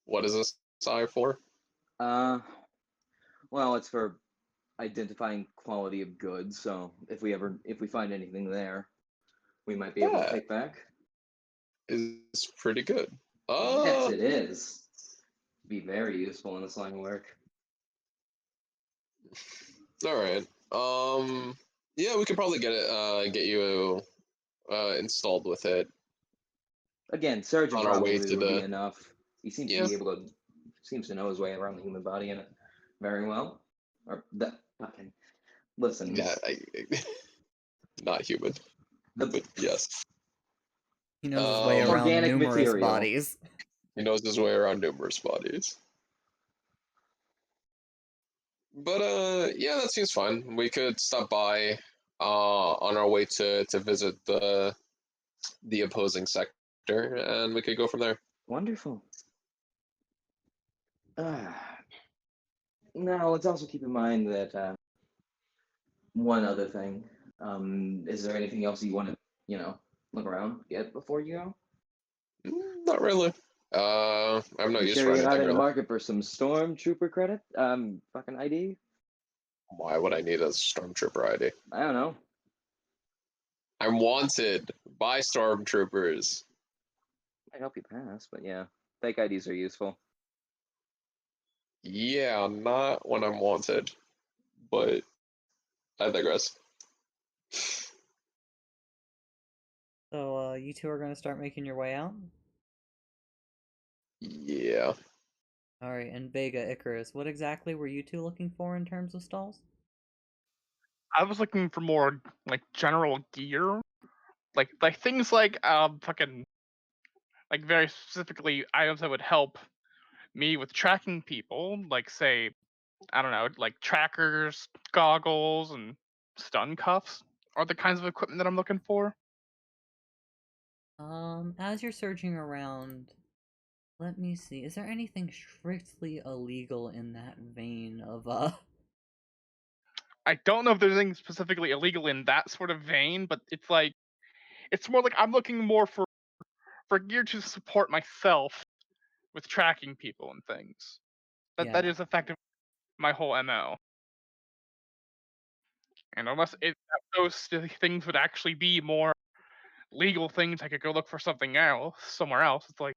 what is this eye for? Uh, well, it's for identifying quality of goods. So if we find anything there, we might be able to That take back. is pretty good. Yes, it is. Be very useful in this line of work. All right. Yeah, we could probably get you installed with it Again, Surgeon on our way probably to would be the. enough. He seems to Yeah, be able to, seems to know his way around the human body in it very well. Or that fucking listen. yeah, not human, The but yes. He knows his way Um, around organic numerous material. bodies. he knows his way around numerous bodies. But yeah, that seems fun. We could stop by on our way to visit the opposing sector, and we could go from there. Wonderful. Now, let's also keep in mind that one other thing. Is there anything else you want to, look around, get before you go? Not really. I have no You use sure for you're not anything in the really. market for some stormtrooper credit? Fucking ID? Why would I need a stormtrooper ID? I don't know. I'm wanted by stormtroopers. Might help you pass, but yeah, fake IDs are useful. Yeah, not when I'm wanted, but I digress. So, you two are going to start making your way out? Yeah. Alright, and Vega, Icarus, what exactly were you two looking for in terms of stalls? I was looking for more like general gear, like things like fucking like very specifically items that would help me with tracking people, like say I don't know, like trackers, goggles, and stun cuffs are the kinds of equipment that I'm looking for. As you're searching around, let me see. Is there anything strictly illegal in that vein of, I don't know if there's anything specifically illegal in that sort of vein, but it's more like I'm looking more for gear to support myself with tracking people and things. That yeah. is effective my whole MO. And unless those things would actually be more legal things, I could go look for something else somewhere else. It's like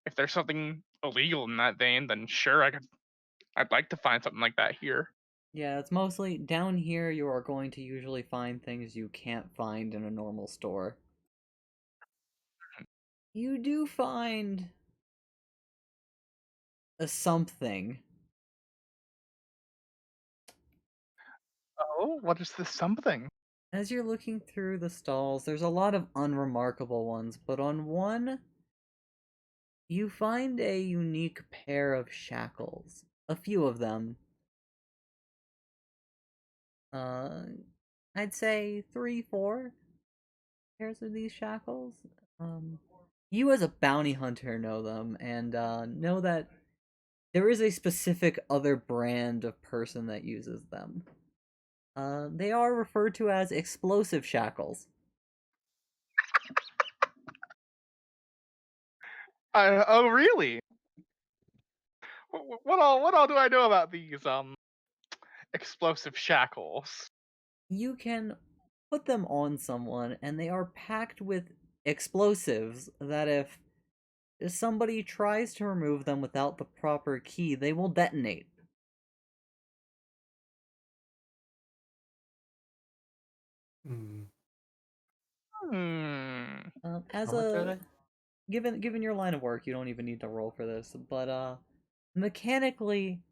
if there's something illegal in that vein, then sure, I'd like to find something like that here. Yeah, it's mostly down here you are going to usually find things you can't find in a normal store. You do find a something. Oh, what is this something? As you're looking through the stalls, there's a lot of unremarkable ones, but on one, you find a unique pair of shackles. A few of them. I'd say 3, 4 pairs of these shackles. You as a bounty hunter know them, and know that there is a specific other brand of person that uses them. They are referred to as explosive shackles. Oh, really? What all do I know about these explosive shackles? You can put them on someone, and they are packed with explosives that if somebody tries to remove them without the proper key, they will detonate. Hmm. As How much are a they? given your line of work, you don't even need to roll for this, but mechanically,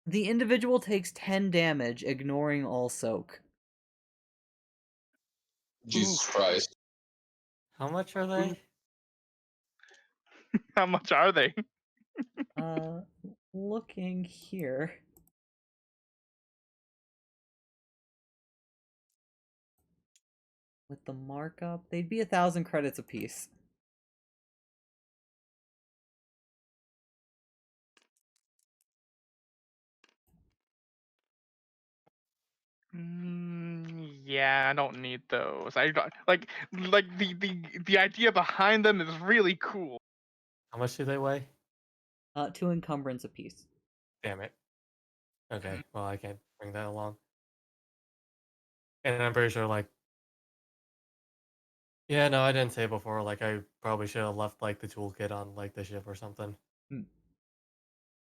the individual takes 10 damage, ignoring all soak. Jesus Oof. Christ. How much are they? How much are they? Looking here. With the markup, they'd be 1,000 credits apiece. Yeah, I don't need those. I don't like the idea behind them is really cool. How much do they weigh? 2 encumbrance apiece. Damn it. Okay, well, I can't bring that along. And I'm pretty sure, like, yeah, no, I didn't say before, like, I probably should have left, like, the toolkit on, like, the ship or something.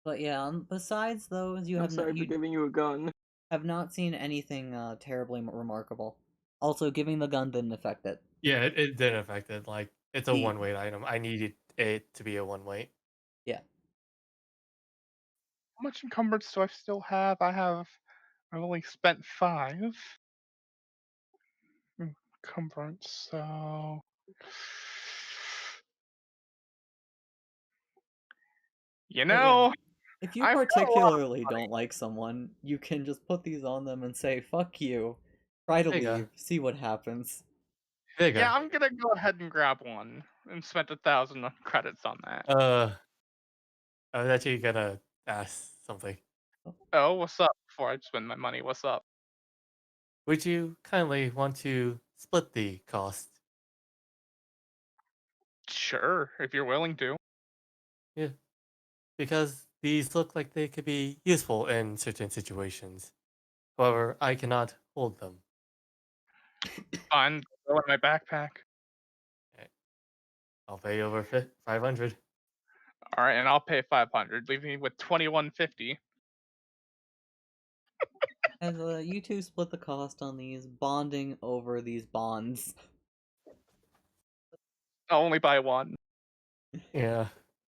But yeah, besides those, you I'm have sorry for giving you a gun. have not seen anything terribly remarkable. Also, giving the gun didn't affect it. Yeah, it didn't affect it. Like, it's a The- one-weight item. I needed it to be a one-weight. Yeah. How much encumbrance do I still have? I've only spent 5 encumbrance, so you But yeah, know, if you I've got a lot. particularly don't like someone, you can just put these on them and say, fuck you. Try to There you go. leave, see what happens. There you go. Yeah, I'm gonna go ahead and grab one and spent 1,000 credits on that. I was actually gonna ask something. Oh, what's up? Before I spend my money, what's up? Would you kindly want to split the cost? Sure, if you're willing to. Yeah, because these look like they could be useful in certain situations. However, I cannot hold them. Fine, go in my backpack. Okay, I'll pay over 500. All right, and I'll pay 500, leaving me with 2150. As you two split the cost on these, bonding over these bonds. I'll only buy one. Yeah.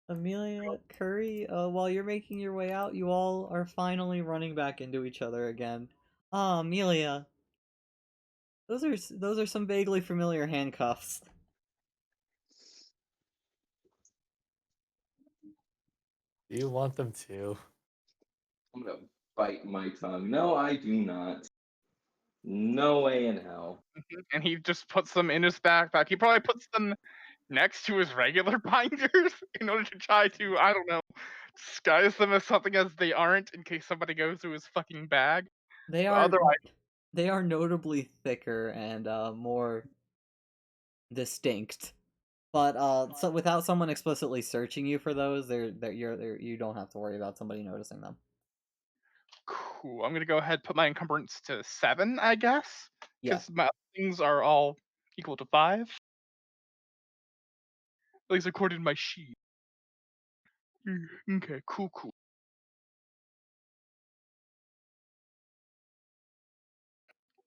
Amelia, Curry, while you're making your way out, you all are finally running back into each other again. Ah, Amelia, those are some vaguely familiar handcuffs. Do you want them to? I'm gonna bite my tongue. No, I do not. No way in hell. And he just puts them in his backpack. He probably puts them next to his regular binders in order to try to, I don't know, disguise them as something as they aren't in case somebody goes through his fucking bag. They But are otherwise, they are notably thicker and more distinct. But so without someone explicitly searching you for those, you don't have to worry about somebody noticing them. cool. I'm gonna go ahead and put my encumbrance to 7, I guess, Yeah. because my other things are all equal to 5. At least according to my sheet. Okay, cool.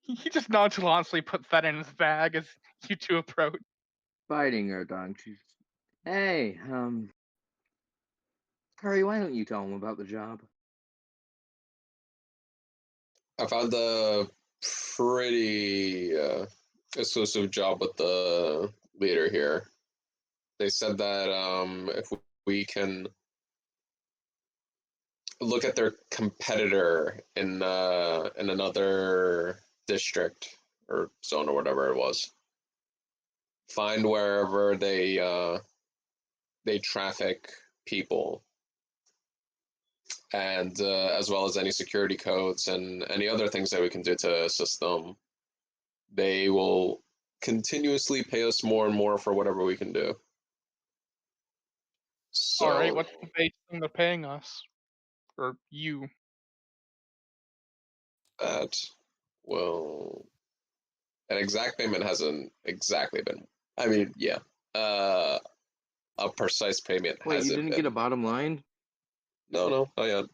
He just nonchalantly puts that in his bag as you two approach. Biting her tongue. Hey, Curry, why don't you tell him about the job? I found a pretty exclusive job with the leader here. They said that if we can look at their competitor in another district or zone or whatever it was. Find wherever they traffic people, and as well as any security codes and any other things that we can do to assist them. They will continuously pay us more and more for whatever we can do. So, All right, what's the base thing they're paying us, or you? that will an exact payment hasn't exactly been. I mean, yeah, a precise payment Wait, you hasn't didn't been. get a bottom line? No, not yet.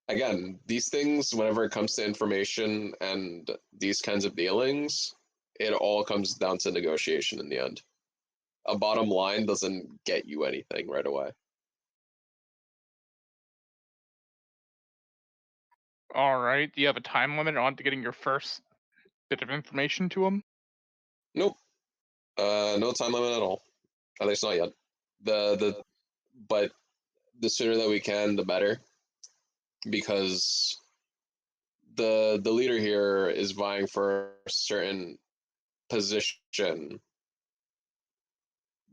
Again, these things, whenever it comes to information and these kinds of dealings, it all comes down to negotiation in the end. A bottom line doesn't get you anything right away. All right, do you have a time limit on to getting your first bit of information to them? Nope. No time limit at all. At least not yet. But the sooner that we can, the better. Because the leader here is vying for a certain position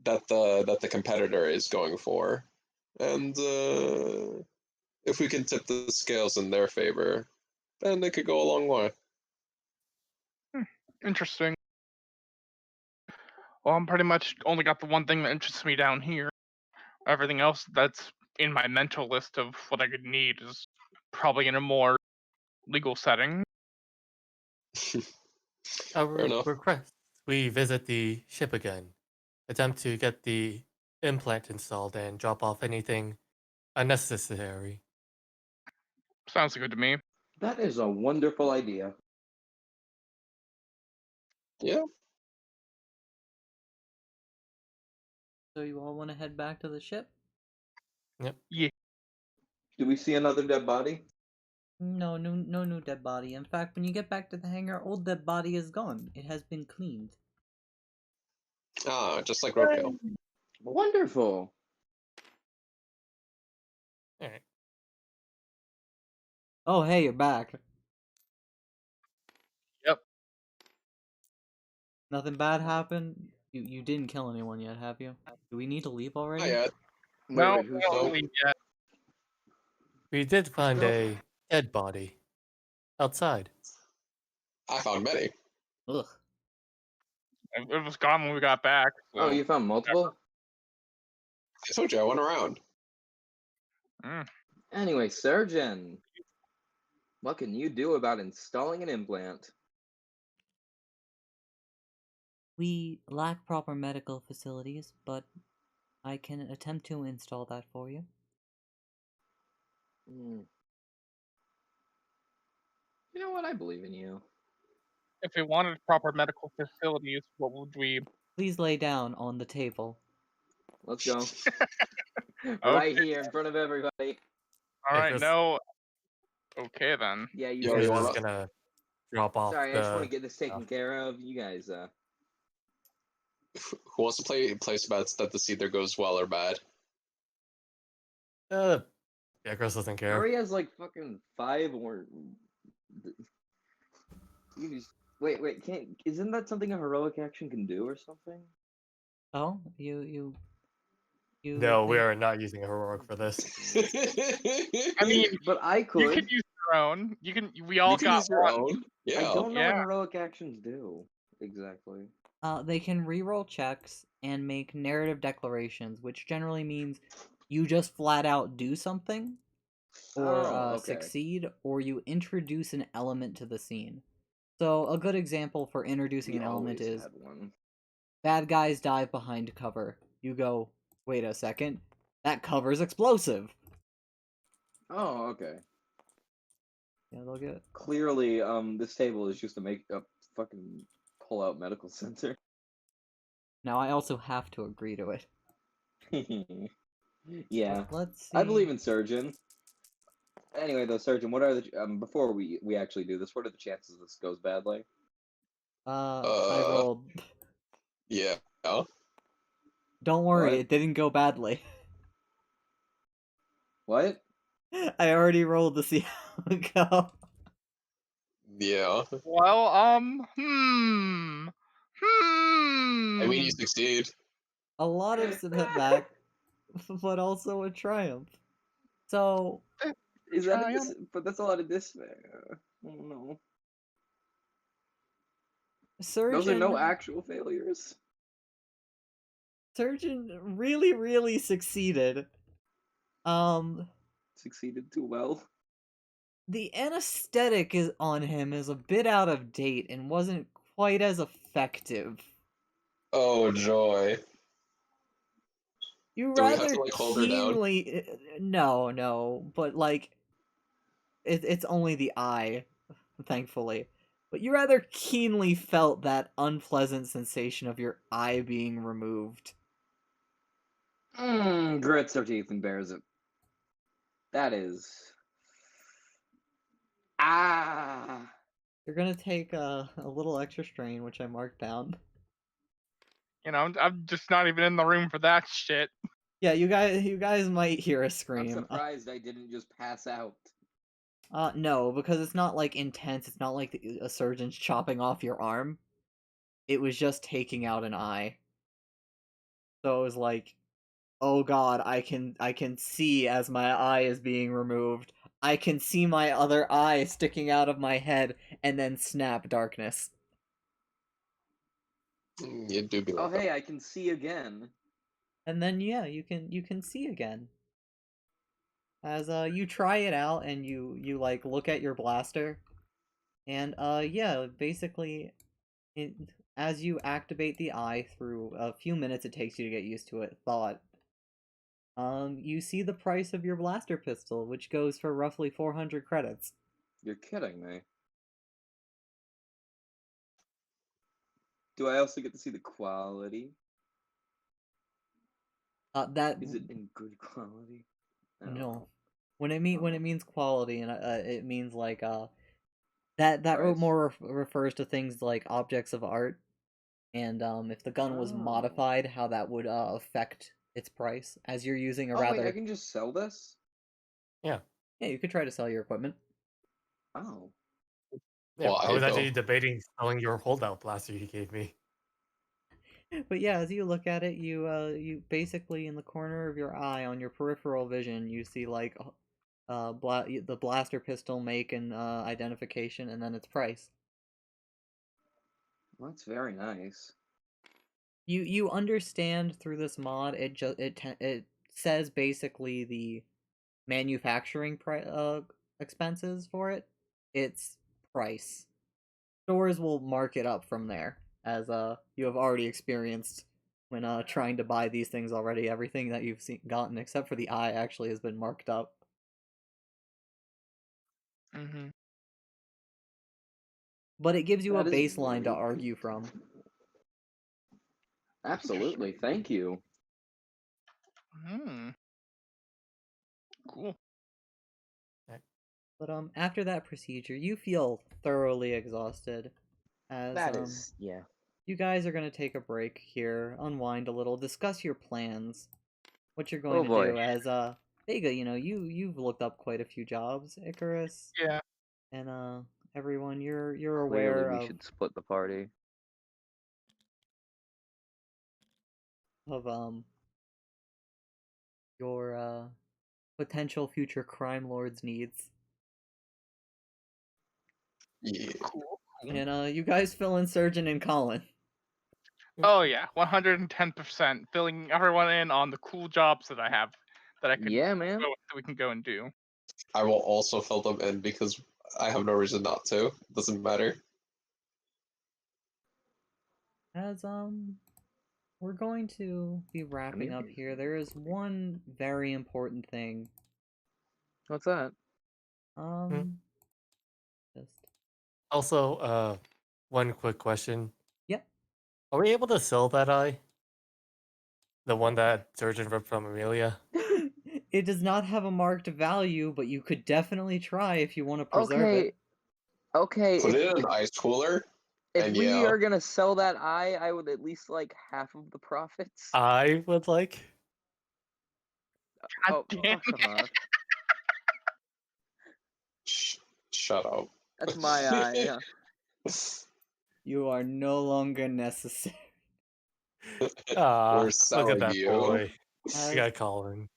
that the competitor is going for, and if we can tip the scales in their favor, then it could go a long way. Interesting. Well, I'm pretty much only got the one thing that interests me down here. Everything else that's in my mental list of what I could need is probably in a more legal setting. Fair Our enough. request: we visit the ship again, attempt to get the implant installed, and drop off anything unnecessary. Sounds good to me. That is a wonderful idea. Yeah. So you all want to head back to the ship? Yeah. Do we see another dead body? No new dead body. In fact, when you get back to the hangar, old dead body is gone. It has been cleaned. Ah, just like roadkill. Wonderful. All right. Oh, hey, you're back. Yep. Nothing bad happened? You didn't kill anyone yet, have you? Do we need to leave already? Not yet. No, Wait, who's we don't Nope. leave yet. We did find Nope. a dead body outside. I found many. Ugh. It was gone when we got back. Oh, so- you found multiple? I told you I went around. Mm. Anyway, surgeon. What can you do about installing an implant? We lack proper medical facilities, but I can attempt to install that for you. Hmm. You know what? I believe in you. If we wanted proper medical facilities, what would we? Please lay down on the table. Let's go. Right Okay. here in front of everybody. All right, Chris- no. Okay then. Yeah, you Yo, guys. you We're wanna- just gonna drop off Sorry, I just want to the. get this taken care of. You guys, Who wants to place bets that this either goes well or bad? Yeah, Chris doesn't care. Rory has like fucking 5 or. You just wait. Can't isn't that something a heroic action can do or something? Oh, you. No, we think- are not using a heroic for this. I mean, But I you could. could use your own. You can. We all you can got use your one. own. Yeah. I don't know Yeah. what heroic actions do exactly. They can reroll checks and make narrative declarations, which generally means you just flat out do something, or Oh, okay. succeed, or you introduce an element to the scene. So a good example for introducing We an element always is had one. bad guys dive behind cover. You go, wait a second, that cover's explosive. Oh, okay. Yeah, they'll get. Clearly, this table is just to make a fucking pull-out medical center. Now I also have to agree to it. Yeah, Let's see. I believe in surgeon. Anyway, though, surgeon, what are the before we actually do this? What are the chances this goes badly? I rolled. Yeah. Don't worry, What? it didn't go badly. What? I already rolled to see how it go. Yeah. Well, I mean, you hmm. succeed. A lot of setback, but also a triumph. So, Is that a Triumph. but that's a lot of despair. Oh no. Those are no Surgeon, actual failures. Surgeon really, really succeeded. Succeeded too well. The anesthetic is on him is a bit out of date and wasn't quite as effective. Oh joy. You Do we have rather to like hold her down? keenly no, but like it's only the eye, thankfully. But you rather keenly felt that unpleasant sensation of your eye being removed. Grits her teeth and bears it. That is. Ah. You're gonna take a little extra strain, which I marked down. You know, I'm just not even in the room for that shit. Yeah, you guys might hear a I'm scream. surprised I didn't just pass out. No, because it's not like intense. It's not like a surgeon's chopping off your arm. It was just taking out an eye. So it was like, oh god, I can see as my eye is being removed. I can see my other eye sticking out of my head, and then snap darkness. You do be Oh like that. hey, I can see again. And then yeah, you can see again. As you try it out and you like look at your blaster, and yeah, basically as you activate the eye through a few minutes it takes you to get used to it, you see the price of your blaster pistol, which goes for roughly 400 credits. You're kidding me. Do I also get to see the quality? That Is it in good quality? no. When it means quality, and it means like that Price? more refers to things like objects of art, and if the gun was Oh. modified, how that would affect its price, as you're using a Oh wait, I rather can just sell this? Yeah. yeah, you could try to sell your equipment. Oh. Yeah. I Why was though? actually debating selling your holdout blaster you gave me. But yeah, as you look at it, you basically in the corner of your eye on your peripheral vision, you see like the blaster pistol make and identification, and then its price. Well, that's very nice. You understand through this mod, it says basically the manufacturing expenses for it. It's price. Stores will mark it up from there, as you have already experienced when trying to buy these things already. Everything that you've gotten except for the eye actually has been marked up. Mm-hmm. But it gives you a That is baseline to very argue good. from. Absolutely, thank you. Hmm. Cool. But after that procedure, you feel thoroughly exhausted. As That is, yeah. you guys are gonna take a break here, unwind a little, discuss your plans, what you're going Oh to boy. do. As Vega, you've looked up quite a few jobs, Icarus, Yeah. and everyone, you're Clearly, aware we should split the party. of your potential future crime lord's needs. Yeah. Cool. And you guys fill in Surgeon and Colin. Oh yeah, 110%. Filling everyone in on the cool jobs that I have that I could Yeah, man. that we can go and do. I will also fill them in because I have no reason not to. Doesn't matter. As we're going to be wrapping up here. There is one very important thing. What's that? Just Also, one quick question. yep. Are we able to sell that eye? The one that Surgeon ripped from Amelia? It does not have a marked value, but you could definitely try if you want to preserve Okay. it. Okay, Put it if, in an ice cooler. if and we yeah. are gonna sell that eye, I would at least like half of the profits. I would like. God Oh, damn fuck off. Shut up. That's my eye. You are no longer necessary. Ah, We're look selling at that you. boy. As We got Colin.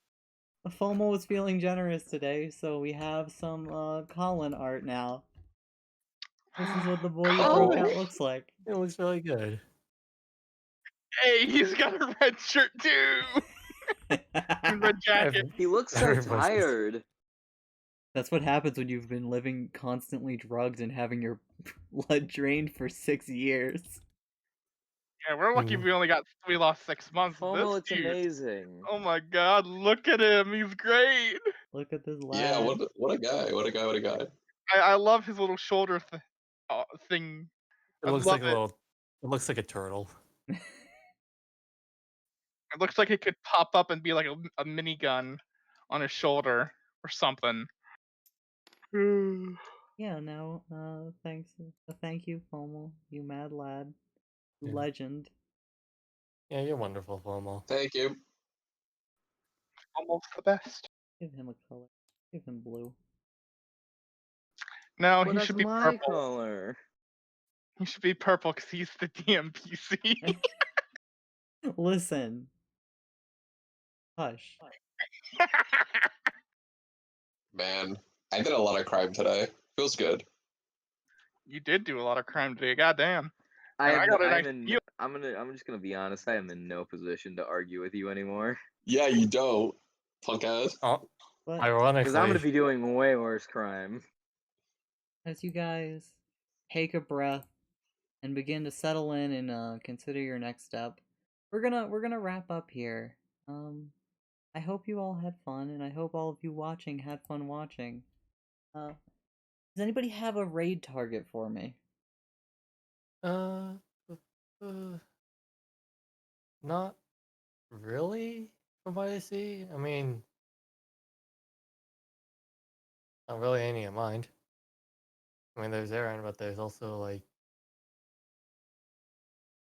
FOMO was feeling generous today, so we have some Colin art now. This is what the boy you broke Colin! out looks like. It looks really good. Hey, he's got a red shirt too. And red jacket. He looks so Everybody's- tired. That's what happens when you've been living constantly drugged and having your blood drained for 6 years. Yeah, we're lucky we only lost 6 months. FOMO This looks dude, amazing. oh my god, look at him. He's great. Look at this lad. Yeah, what a guy. What a guy. What a guy. I love his little shoulder thing. It I looks love like a little. It looks like a turtle. It looks like it could pop up and be like a minigun on his shoulder or something. Yeah, no, thank you, FOMO, you mad lad. Yeah. Legend. Yeah, you're wonderful, FOMO. Thank you. Almost the best. Give him a color. Give him blue. No, Well, he that's should be my purple. color. He should be purple because he's the DMPC. Listen. Hush. Man, I did a lot of crime today. Feels good. You did do a lot of crime today. Goddamn. I I have, got a I'm nice in. deal. I'm just gonna be honest. I am in no position to argue with you anymore Yeah, you don't, punk ass. Oh, But ironically, because I'm gonna be doing way worse crime. as you guys take a breath and begin to settle in and consider your next step, we're gonna wrap up here. I hope you all had fun, and I hope all of you watching had fun watching. Does anybody have a raid target for me? uh, not really, from what I see. I mean, not really any in mind. I mean, there's Aaron, but there's also like,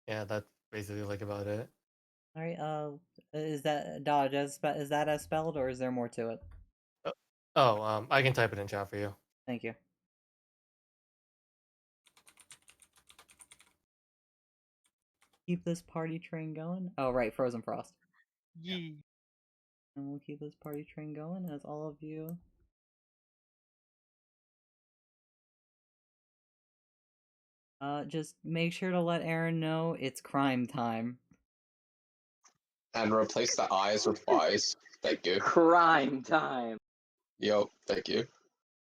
yeah, that's basically like about it. All right. Is that Dodge? Is that as spelled, or is there more to it? Oh, I can type it in chat for you. Thank you. Keep this party train going. Oh, right, Frozen Frost. Yee. And we'll keep this party train going as all of you. Just make sure to let Aaron know it's crime time. And replace the eyes with Y's. Thank you. Crime time. Yo, thank you.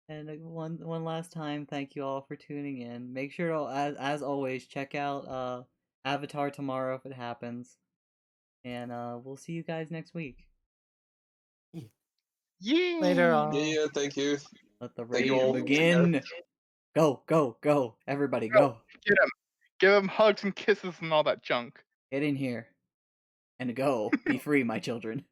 And one last time, thank you all for tuning in. Make sure to, as always, check out Avatar tomorrow if it happens. And we'll see you guys next week. Yee. Later on. Yeah, thank you. Let the Thank you raid all. begin. Go, go, go. Everybody go. Get him. Give him hugs and kisses and all that junk. Get in here. And go. Be free, my children.